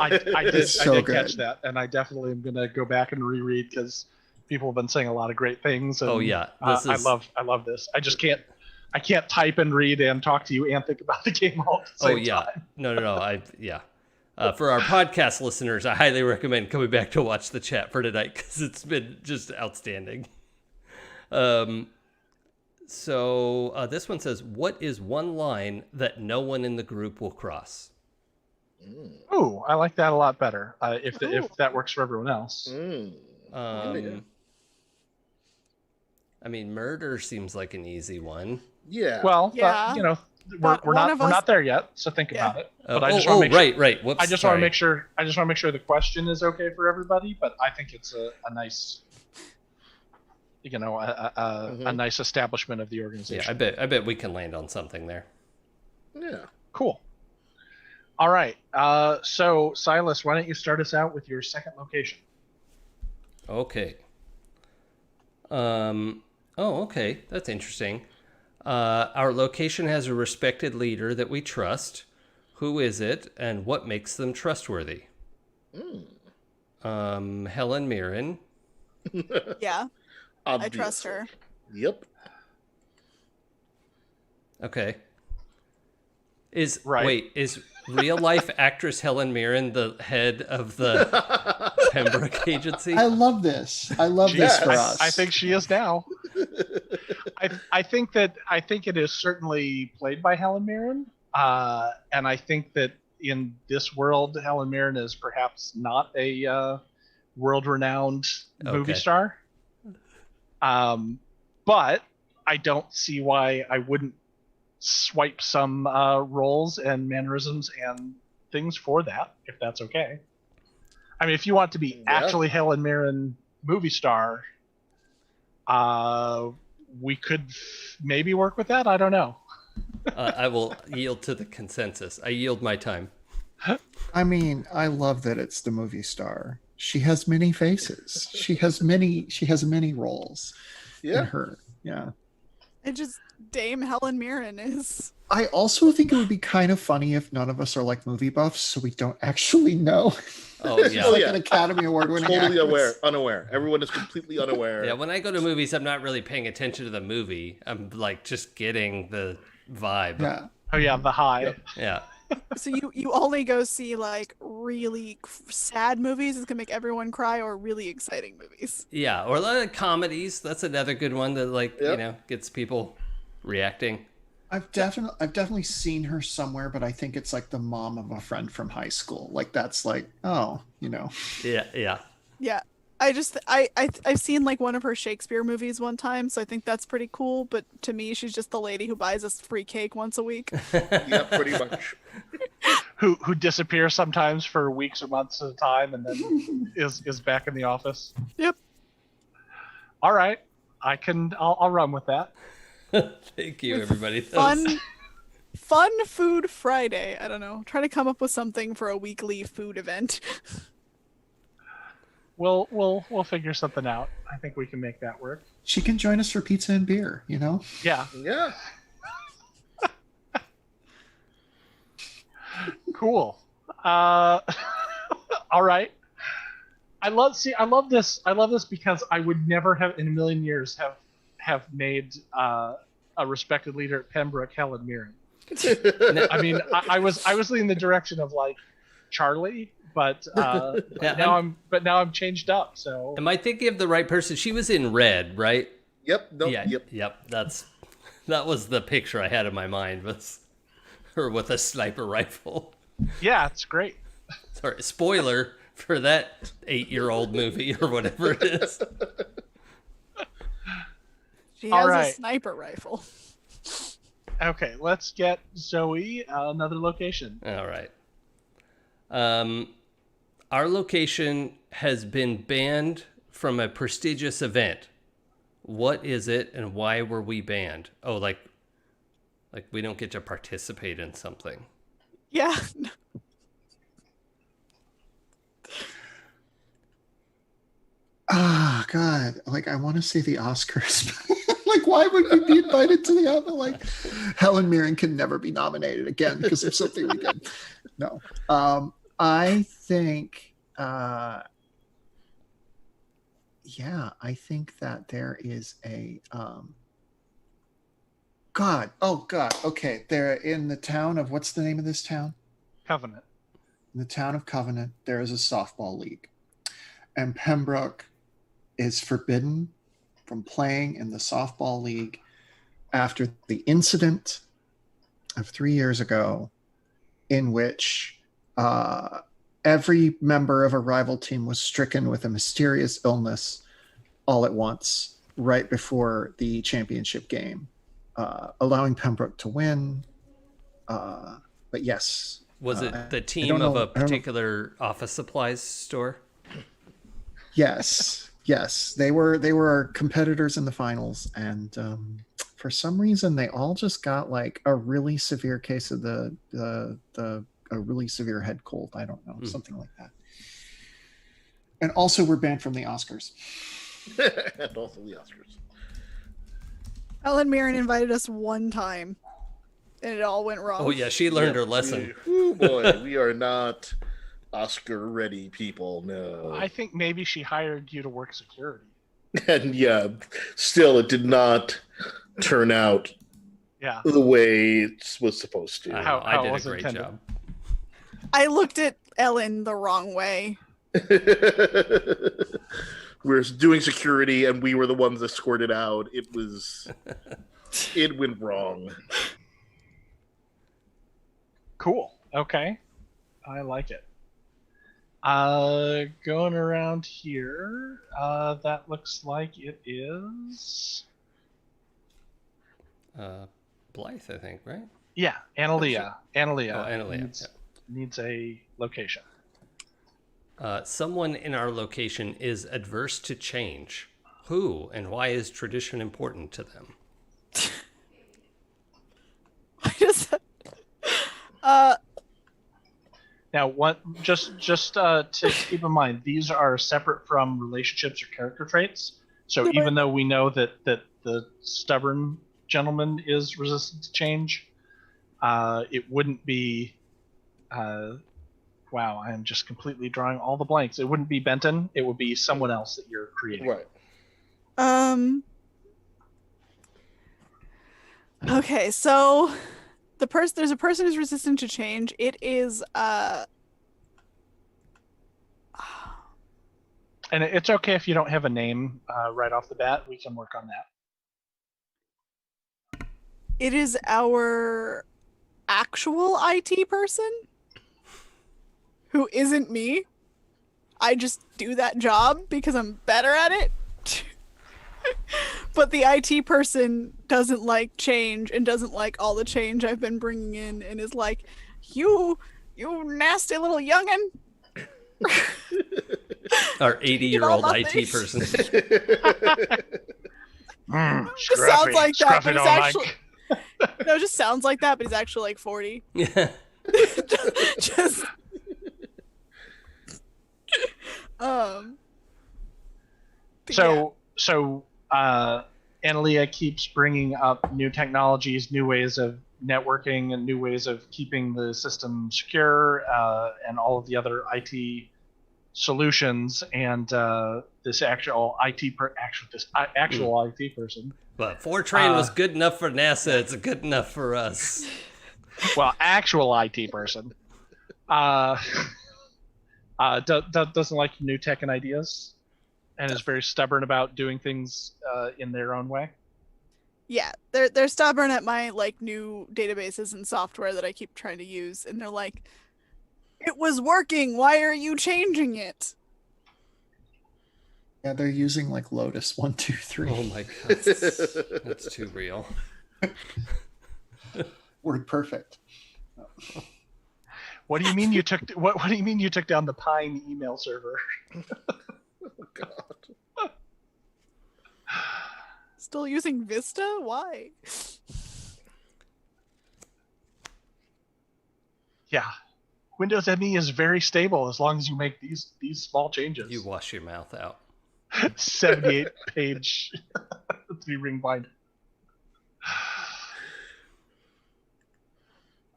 I did catch that, and I definitely am gonna go back and reread because people have been saying a lot of great things. And, oh yeah, I love this. I can't type and read and talk to you and think about the game all at the same time. No. For our podcast listeners, I highly recommend coming back to watch the chat for tonight because it's been just outstanding. So this one says, what is one line that no one in the group will cross? Ooh, I like that a lot better. If that works for everyone else. I mean, murder seems like an easy one. Yeah. Well, Yeah. we're not there yet, so think about it. But I just want to make sure, right. Whoops, I just want to make sure. I just want to make sure the question is okay for everybody. But I think it's a nice, a nice establishment of the organization. Yeah, I bet we can land on something there. Yeah. Cool. All right. So Silas, why don't you start us out with your second location? Okay. Okay. That's interesting. Our location has a respected leader that we trust. Who is it, and what makes them trustworthy? Helen Mirren. Yeah. Obviously. I trust her. Yep. Okay. Is real life actress Helen Mirren the head of the Pembrooke agency? I love this. I love this for us. I think she is now. I think it is certainly played by Helen Mirren, and I think that in this world, Helen Mirren is perhaps not a world-renowned movie star. But I don't see why I wouldn't swipe some roles and mannerisms and things for that, if that's okay. I mean, if you want to be actually Helen Mirren movie star, we could maybe work with that. I don't know. I will yield to the consensus. I yield my time. I mean, I love that it's the movie star. She has many faces. She has many roles in her. Yeah. And just Dame Helen Mirren is. I also think it would be kind of funny if none of us are like movie buffs, so we don't actually know. Oh yeah, like an Academy Award winning. Totally unaware. Everyone is completely unaware. Yeah, when I go to movies, I'm not really paying attention to the movie. I'm like just getting the vibe. Yeah. Oh yeah, the high. Yep. Yeah. So you only go see like really sad movies that can make everyone cry, or really exciting movies. Yeah, or a lot of comedies. That's another good one that gets people reacting. I've definitely seen her somewhere, but I think it's like the mom of a friend from high school. Like that's like, Yeah. Yeah. I've seen like one of her Shakespeare movies one time, so I think that's pretty cool. But to me, she's just the lady who buys us free cake once a week. Yeah, pretty much. Who disappears sometimes for weeks or months at a time, and then is back in the office. Yep. All right, I'll run with that. Thank you, everybody. Fun Food Friday. I don't know. Try to come up with something for a weekly food event. We'll figure something out. I think we can make that work. She can join us for pizza and beer, Yeah. Yeah. Cool. All right. I love this because I would never have in a million years have made a respected leader at Pembroke Helen Mirren. I mean, I was leaning the direction of like Charlie, but now I'm changed up. So am I thinking of the right person? She was in Red, right? Yep. Nope, Yep. That was the picture I had in my mind, was her with a sniper rifle. Yeah, it's great. Sorry, spoiler for that 8-year-old movie or whatever it is. She All has right. a sniper rifle. Okay, let's get Zoe another location. All right. Our location has been banned from a prestigious event. What is it, and why were we banned? Oh, like we don't get to participate in something. Yeah. Ah, God. Like, I want to say the Oscars. Like, why would we be invited to the Oscars? Like, Helen Mirren can never be nominated again because of something we did. No. I think, I think that there is a, God. Oh, God. Okay. They're in the town of, what's the name of this town? Covenant. In the town of Covenant, there is a softball league. And Pembroke is forbidden from playing in the softball league after the incident of 3 years ago in which every member of a rival team was stricken with a mysterious illness all at once right before the championship game, allowing Pembroke to win. But yes. Was it the team of a particular office supplies store? Yes, they were our competitors in the finals, and for some reason they all just got like a really severe case of a really severe head cold. I don't know, something like that. And also, we're banned from the Oscars. And also the Oscars. Helen Mirren invited us one time, and it all went wrong. Oh yeah, she learned her lesson. Oh boy, we are not Oscar-ready people. No. I think maybe she hired you to work security. And yeah, still, it did not turn out Yeah. the way it was supposed to. How I it did a was great intended. job. I looked at Ellen the wrong way. We were doing security, and we were the ones escorted out. It went wrong. Cool. Okay. I like it. Going around here, that looks like it is... Blythe, I think, right? Yeah, Analia. Analia. Oh, Analia, Needs a location. Someone in our location is adverse to change. Who and why is tradition important to them? Why does that? Now, what? Just to keep in mind, these are separate from relationships or character traits. So Yeah, even though we know that the stubborn gentleman is resistant to change, it wouldn't be. Wow, I am just completely drawing all the blanks. It wouldn't be Benton. It would be someone else that you're creating. Right. Okay, so there's a person who's resistant to change. It is And it's okay if you don't have a name right off the bat. We can work on that. it is our actual IT person who isn't me. I just do that job because I'm better at it. But the IT person doesn't like change and doesn't like all the change I've been bringing in and is like, you nasty little youngin'. Our 80-year-old about IT this? person. Just sounds like that, but it's actually no, it just sounds like that, but he's actually like 40. Yeah. Just So Analia keeps bringing up new technologies, new ways of networking, and new ways of keeping the system secure, and all of the other IT solutions. And this actual IT person. But Fortran was good enough for NASA. It's good enough for us. Well, actual IT person. Doesn't like new tech and ideas, and is very stubborn about doing things in their own way. yeah, they're stubborn at my like new databases and software that I keep trying to use, and they're like, It was working. Why are you changing it? Yeah, they're using like Lotus 1, 2, 3. Oh my god, that's too real. Word perfect. What do you mean you took? What do you mean you took down the Pine email server? Oh god. Still using Vista? Why? Yeah, Windows ME is very stable as long as you make these small changes. You wash your mouth out. 78 page 3-ring binder.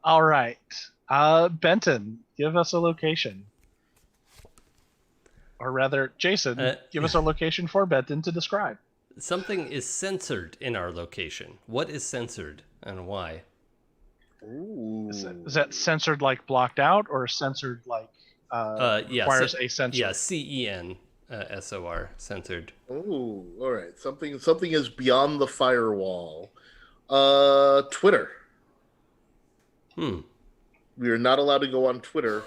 All right, Benton, give us a location, or rather, Jason, give us a location for Benton to describe. Something is censored in our location. What is censored and why? Ooh. Is that censored like blocked out, or censored like requires a censor? Yeah, CENSOR, censored. Ooh, all right. Something is beyond the firewall. Twitter. We are not allowed to go on Twitter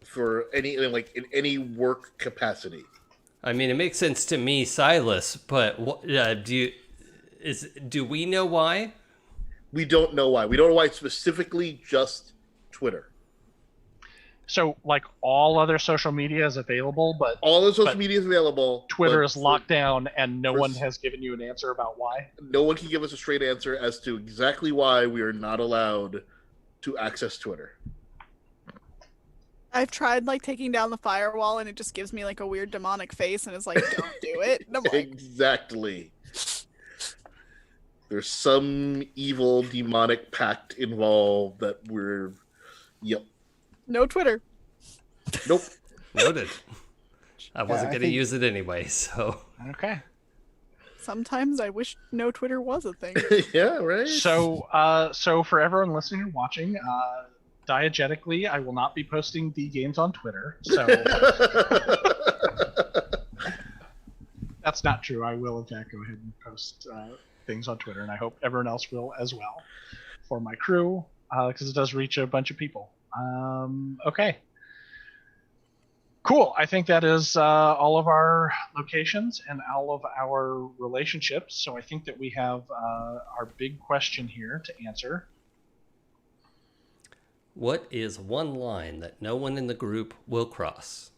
for any in any work capacity. I mean, it makes sense to me, Silas, but do we know why? We don't know why. We don't know why specifically just Twitter. So, like, all other social media is available, but all the social media is available. Twitter is locked down, and no one has given you an answer about why. No one can give us a straight answer as to exactly why we are not allowed to access Twitter. I've tried like taking down the firewall, and it just gives me like a weird demonic face, and it's like, don't do it. And I'm like, Exactly. There's some evil demonic pact involved that we're. Yep. no Twitter. Nope. Noted. I wasn't going to use it anyway, so. Okay. Sometimes I wish no Twitter was a thing. Yeah, right. So for everyone listening and watching, diegetically, I will not be posting the games on Twitter. So that's not true. I will, in fact, go ahead and post things on Twitter, and I hope everyone else will as well for my crew, because it does reach a bunch of people. Okay. Cool. I think that is all of our locations and all of our relationships. So I think that we have our big question here to answer. What is one line that no one in the group will cross?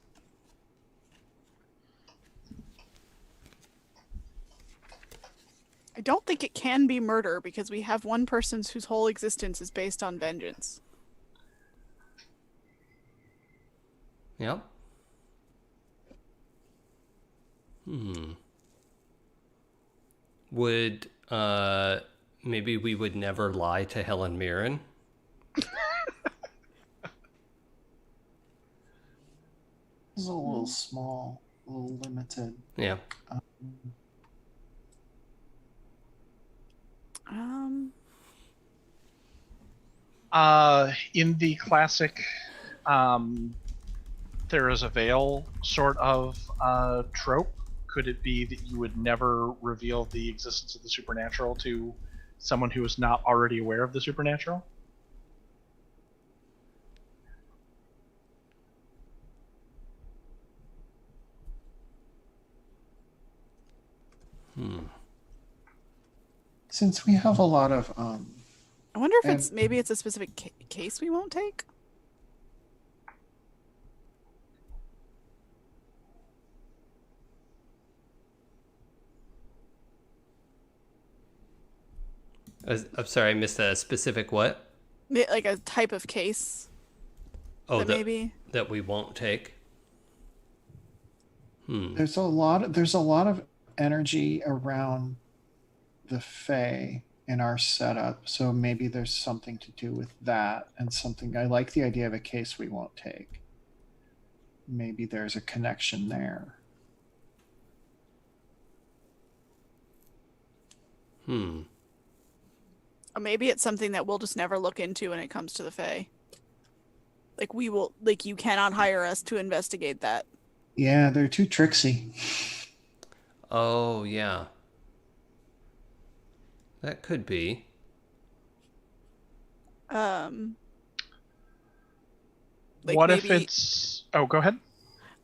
I don't think it can be murder because we have one person whose whole existence is based on vengeance. Yep. Would maybe we would never lie to Helen Mirren? This is a little small, a little limited. Yeah. In the classic there is a veil sort of trope, could it be that you would never reveal the existence of the supernatural to someone who is not already aware of the supernatural? Since we have a lot of I wonder if maybe it's a specific case we won't take. I'm sorry, I missed a specific what? Like a type of case. Oh, maybe that we won't take. There's a lot of energy around the Fae in our setup, so maybe there's something to do with that, and something I like the idea of a case we won't take. Maybe there's a connection there. Or maybe it's something that we'll just never look into when it comes to the Fae. Like you cannot hire us to investigate that. Yeah, they're too tricksy. Oh, yeah. That could be. Like what if maybe, it's? Oh, go ahead.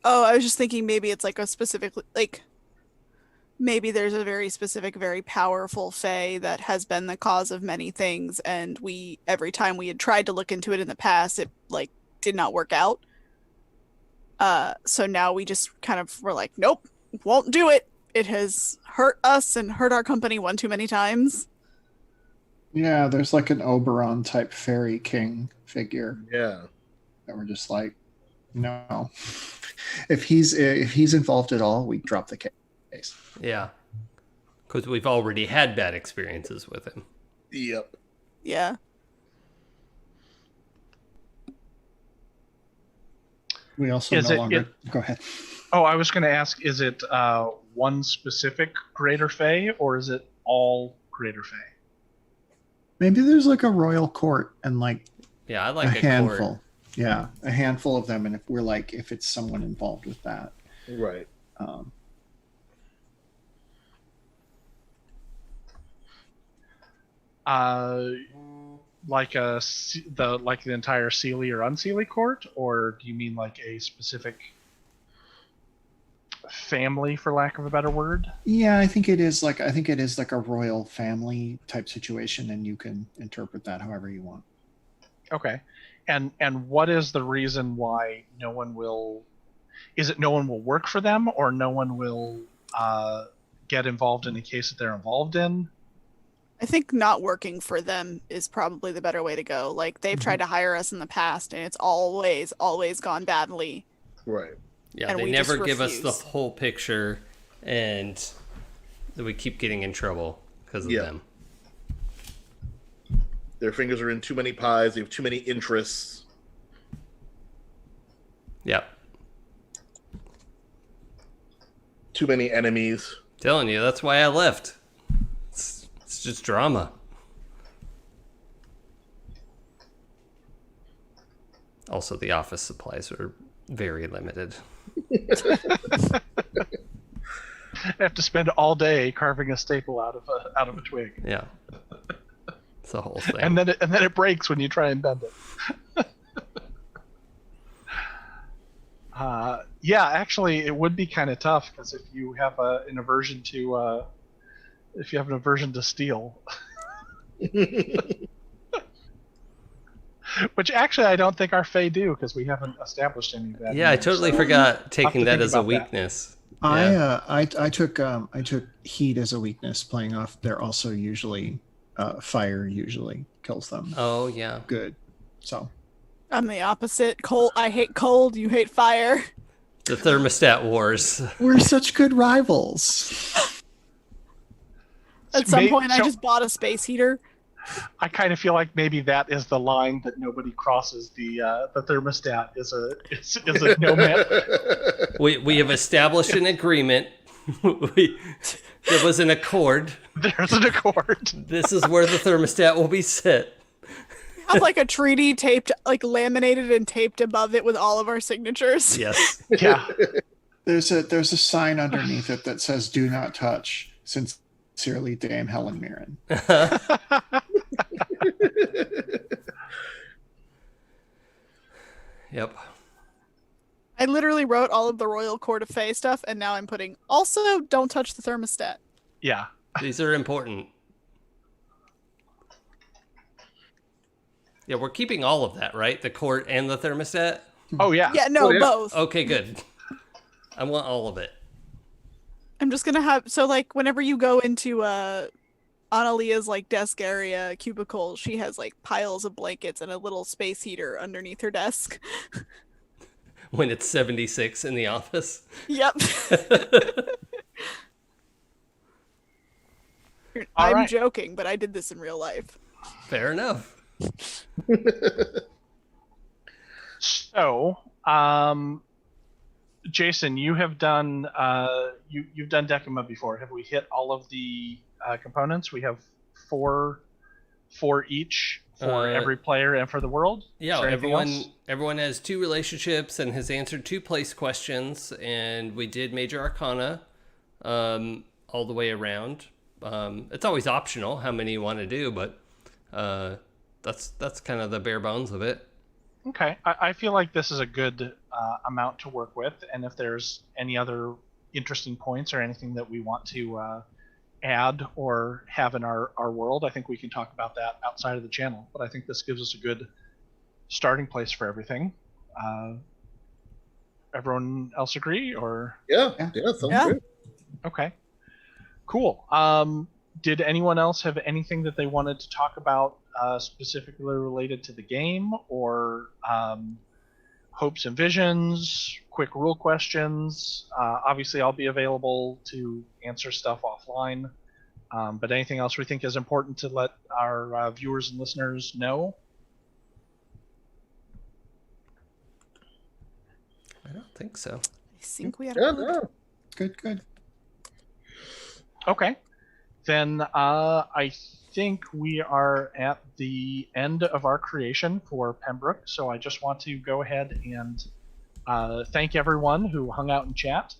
oh, I was just thinking maybe it's like a specific, like maybe there's a very specific, very powerful fae that has been the cause of many things, and we every time we had tried to look into it in the past, it like did not work out. So now we just kind of were like, nope, won't do it. It has hurt us and hurt our company one too many times. Yeah, there's like an Oberon type fairy king figure Yeah. that we're just like, no. If he's involved at all, we drop the case. Yeah. Because we've already had bad experiences with him. Yep. Yeah. We also Is no it- longer go ahead. Oh, I was going to ask: is it one specific Greater Fae, or is it all Greater Fae? Maybe there's like a royal court and like Yeah, I a like a handful. court. Yeah, a handful of them, and if it's someone involved with that. Right. Like the entire Sealy or Unsealy court, or do you mean like a specific family, for lack of a better word? Yeah, I think it is like a royal family type situation, and you can interpret that however you want. Okay. And what is the reason why no one will? Is it no one will work for them, or no one will get involved in a case that they're involved in? I think not working for them is probably the better way to go. Like they've tried to hire us in the past, and it's always gone badly. Right. Yeah, And they we never just give us the refuse. whole picture, and we keep getting in trouble because of Yeah. them. Their fingers are in too many pies. They have too many interests. Yep. Too many enemies. Telling you, that's why I left. It's just drama. Also, the office supplies are very limited. I have to spend all day carving a staple out of a twig, Yeah. It's the whole thing. and then it breaks when you try and bend it. Yeah, actually, it would be kind of tough because if you have an aversion to steel, which actually I don't think our Fae do because we haven't established any of that. Yeah, I either, totally so forgot taking think that as a about that. weakness. I took heat as a weakness, playing off. They're also usually fire usually kills them. Oh, yeah. Good. So I'm the opposite. Cold. I hate cold. You hate fire. The thermostat wars. we're such good rivals. At some point, I so- just bought a space heater. I kind of feel like maybe that is the line that nobody crosses. The thermostat is a no man. We have established an agreement. There was an accord. There's an accord. This is where the thermostat will be set. Have like a treaty taped, like laminated and taped above it with all of our signatures. Yes. Yeah. There's a sign underneath it that says "Do not touch." Sincerely, Dame Helen Mirren. Yep. I literally wrote all of the Royal Court of Fae stuff, and now I'm putting also don't touch the thermostat. Yeah. These are important. Yeah, we're keeping all of that, right? The court and the thermostat? Oh yeah. Yeah, no, Oh, yeah. both. Okay, good. I want all of it. I'm just gonna have so like whenever you go into Analia's like desk area cubicle, she has like piles of blankets and a little space heater underneath her desk. When it's 76 in the office. Yep. All I'm right. joking, but I did this in real life. Fair enough. So, Jason, you have done you've done Decima before. Have we hit all of the components? We have four each for every player and for the world. Is Yeah, there anything else? everyone has 2 relationships and has answered 2 place questions, and we did Major Arcana all the way around. It's always optional how many you want to do, but that's kind of the bare bones of it. Okay, I feel like this is a good amount to work with, and if there's any other interesting points or anything that we want to add or have in our world, I think we can talk about that outside of the channel. But I think this gives us a good starting place for everything. Everyone else agree, or? Yeah, sounds Yeah. great. Okay, cool. Did anyone else have anything that they wanted to talk about specifically related to the game, or hopes and visions, quick rule questions? Obviously, I'll be available to answer stuff offline. But anything else we think is important to let our viewers and listeners know? I don't think so. I think we had Yeah, a good. Good. Okay. Then I think we are at the end of our creation for Pembroke, so I just want to go ahead and thank everyone who hung out and chat.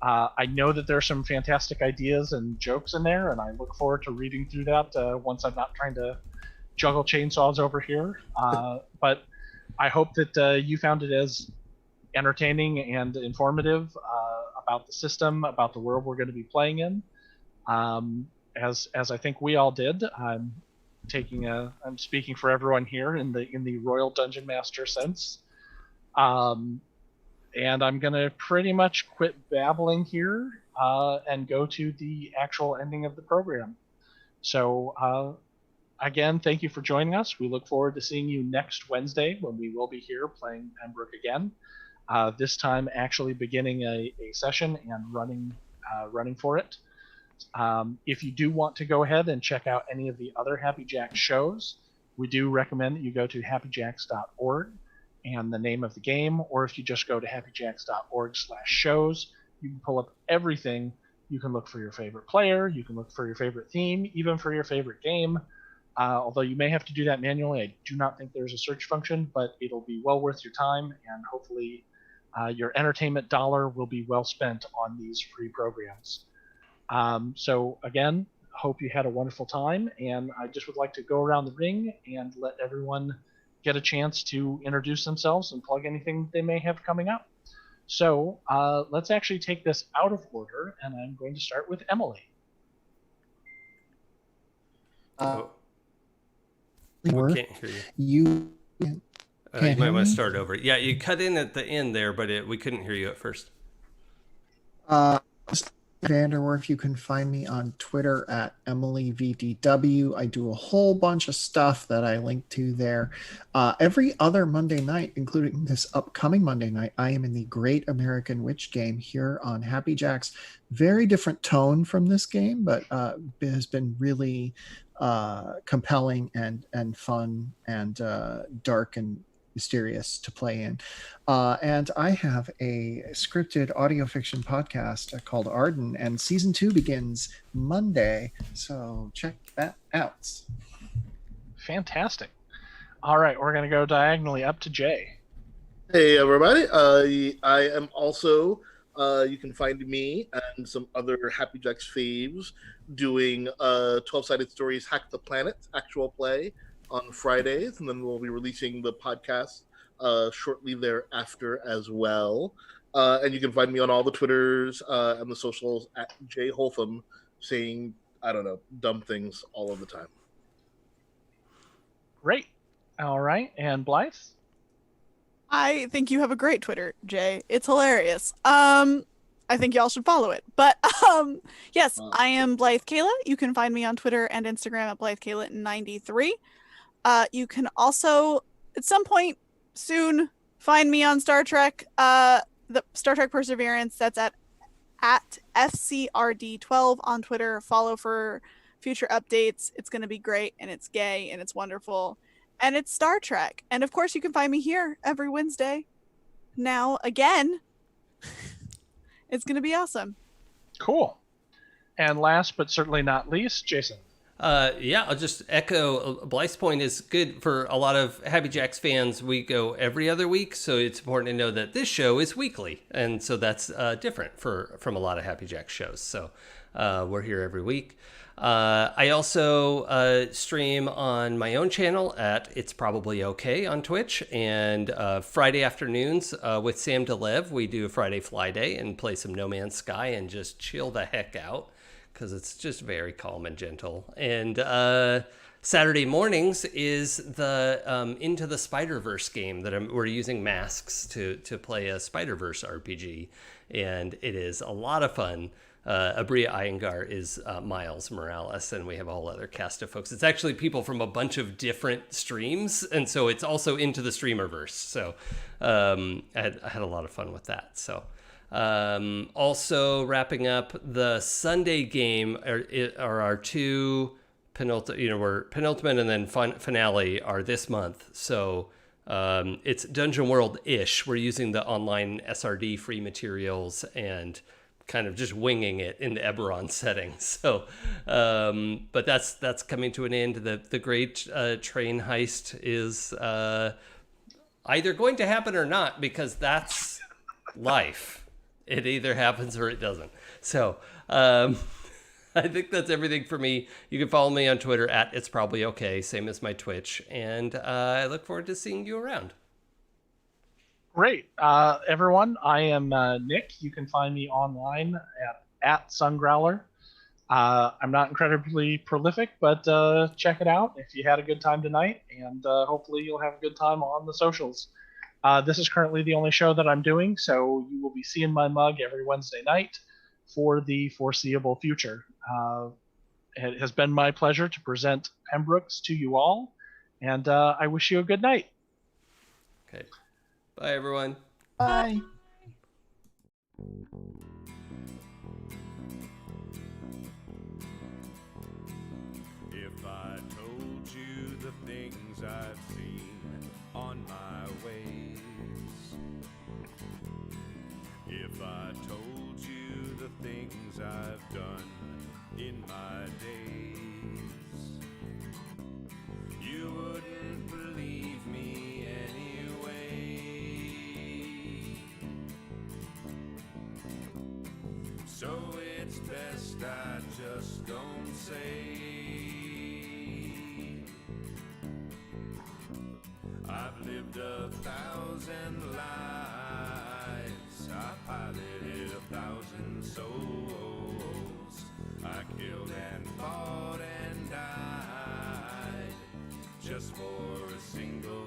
I know that there's some fantastic ideas and jokes in there, and I look forward to reading through that once I'm not trying to juggle chainsaws over here. But I hope that you found it as entertaining and informative about the system, about the world we're going to be playing in. As I think we all did. I'm speaking for everyone here in the Royal Dungeon Master sense. And I'm gonna pretty much quit babbling here and go to the actual ending of the program. So again, thank you for joining us. We look forward to seeing you next Wednesday when we will be here playing Pembroke again. This time actually beginning a session and running for it. If you do want to go ahead and check out any of the other Happy Jacks shows, we do recommend that you go to happyjacks.org and the name of the game, or if you just go to happyjacks.org/shows, you can pull up everything. You can look for your favorite player, you can look for your favorite theme, even for your favorite game. Although you may have to do that manually, I do not think there's a search function, but it'll be well worth your time, and hopefully your entertainment dollar will be well spent on these free programs. So again, hope you had a wonderful time, and I just would like to go around the ring and let everyone get a chance to introduce themselves and plug anything they may have coming up. So let's actually take this out of order, and I'm going to start with Emily. We can't hear you. You You might want to start over. Yeah, you cut in at the end there, but we couldn't hear you at first. Vanderwerf, you can find me on Twitter at EmilyVDW. I do a whole bunch of stuff that I link to there. Every other Monday night, including this upcoming Monday night, I am in the Great American Witch game here on Happy Jacks. Very different tone from this game, but it has been really compelling and fun and dark and mysterious to play in. And I have a scripted audio fiction podcast called Arden, and season 2 begins Monday, so check that out. Fantastic. All right, we're going to go diagonally up to Jay. Hey, everybody. I am also, you can find me and some other Happy Jacks faves doing 12-Sided Stories Hack the Planet actual play on Fridays, and then we'll be releasing the podcast shortly thereafter as well. And you can find me on all the Twitters and the socials at J Holtham, saying, I don't know, dumb things all of the time. Great. All right, and Blythe? I think you have a great Twitter, Jay. It's hilarious. I think y'all should follow it. But yes, I am Blythe Kayla. You can find me on Twitter and Instagram at BlytheKayla93. You can also, at some point soon, find me on Star Trek, the Star Trek Perseverance. That's at FCRD12 on Twitter. Follow for future updates. It's going to be great, and it's gay, and it's wonderful, and it's Star Trek. And of course, you can find me here every Wednesday. Now, again, it's going to be awesome. Cool. And last but certainly not least, Jason. Yeah, I'll just echo Blythe's point is good for a lot of Happy Jacks fans. We go every other week, so it's important to know that this show is weekly, and so that's different from a lot of Happy Jacks shows. So we're here every week. I also stream on my own channel at It's Probably Okay on Twitch, and Friday afternoons with Sam DeLev, we do a Friday Fly Day and play some No Man's Sky and just chill the heck out, because it's just very calm and gentle. And Saturday mornings is the Into the Spider-Verse game that we're using masks to play a Spider-Verse RPG, and it is a lot of fun. Abria Iyengar is Miles Morales, and we have a whole other cast of folks. It's actually people from a bunch of different streams, and so it's also into the Streamerverse. So I had a lot of fun with that. So also wrapping up the Sunday game are our two penultimate, we're penultimate and then finale are this month. So it's Dungeon World-ish. We're using the online SRD free materials and kind of just winging it in the Eberron setting. So, but that's coming to an end. The great train heist is either going to happen or not, because that's life. It either happens or it doesn't. So, I think that's everything for me. You can follow me on Twitter at It's Probably Okay, same as my Twitch, and I look forward to seeing you around. Great. Everyone, I am Nick. You can find me online at Sungrowler. I'm not incredibly prolific, but check it out if you had a good time tonight, and hopefully you'll have a good time on the socials. This is currently the only show that I'm doing, so you will be seeing my mug every Wednesday night for the foreseeable future. It has been my pleasure to present Pembrooke's to you all, and I wish you a good night. Okay. Bye, everyone. Bye. If I told you the things I've seen on my ways, if I told you the things I've done in my days, you wouldn't believe me anyway. So it's best I just don't say. I've lived 1,000 lives, I piloted 1,000 souls, I killed and fought and died just for a single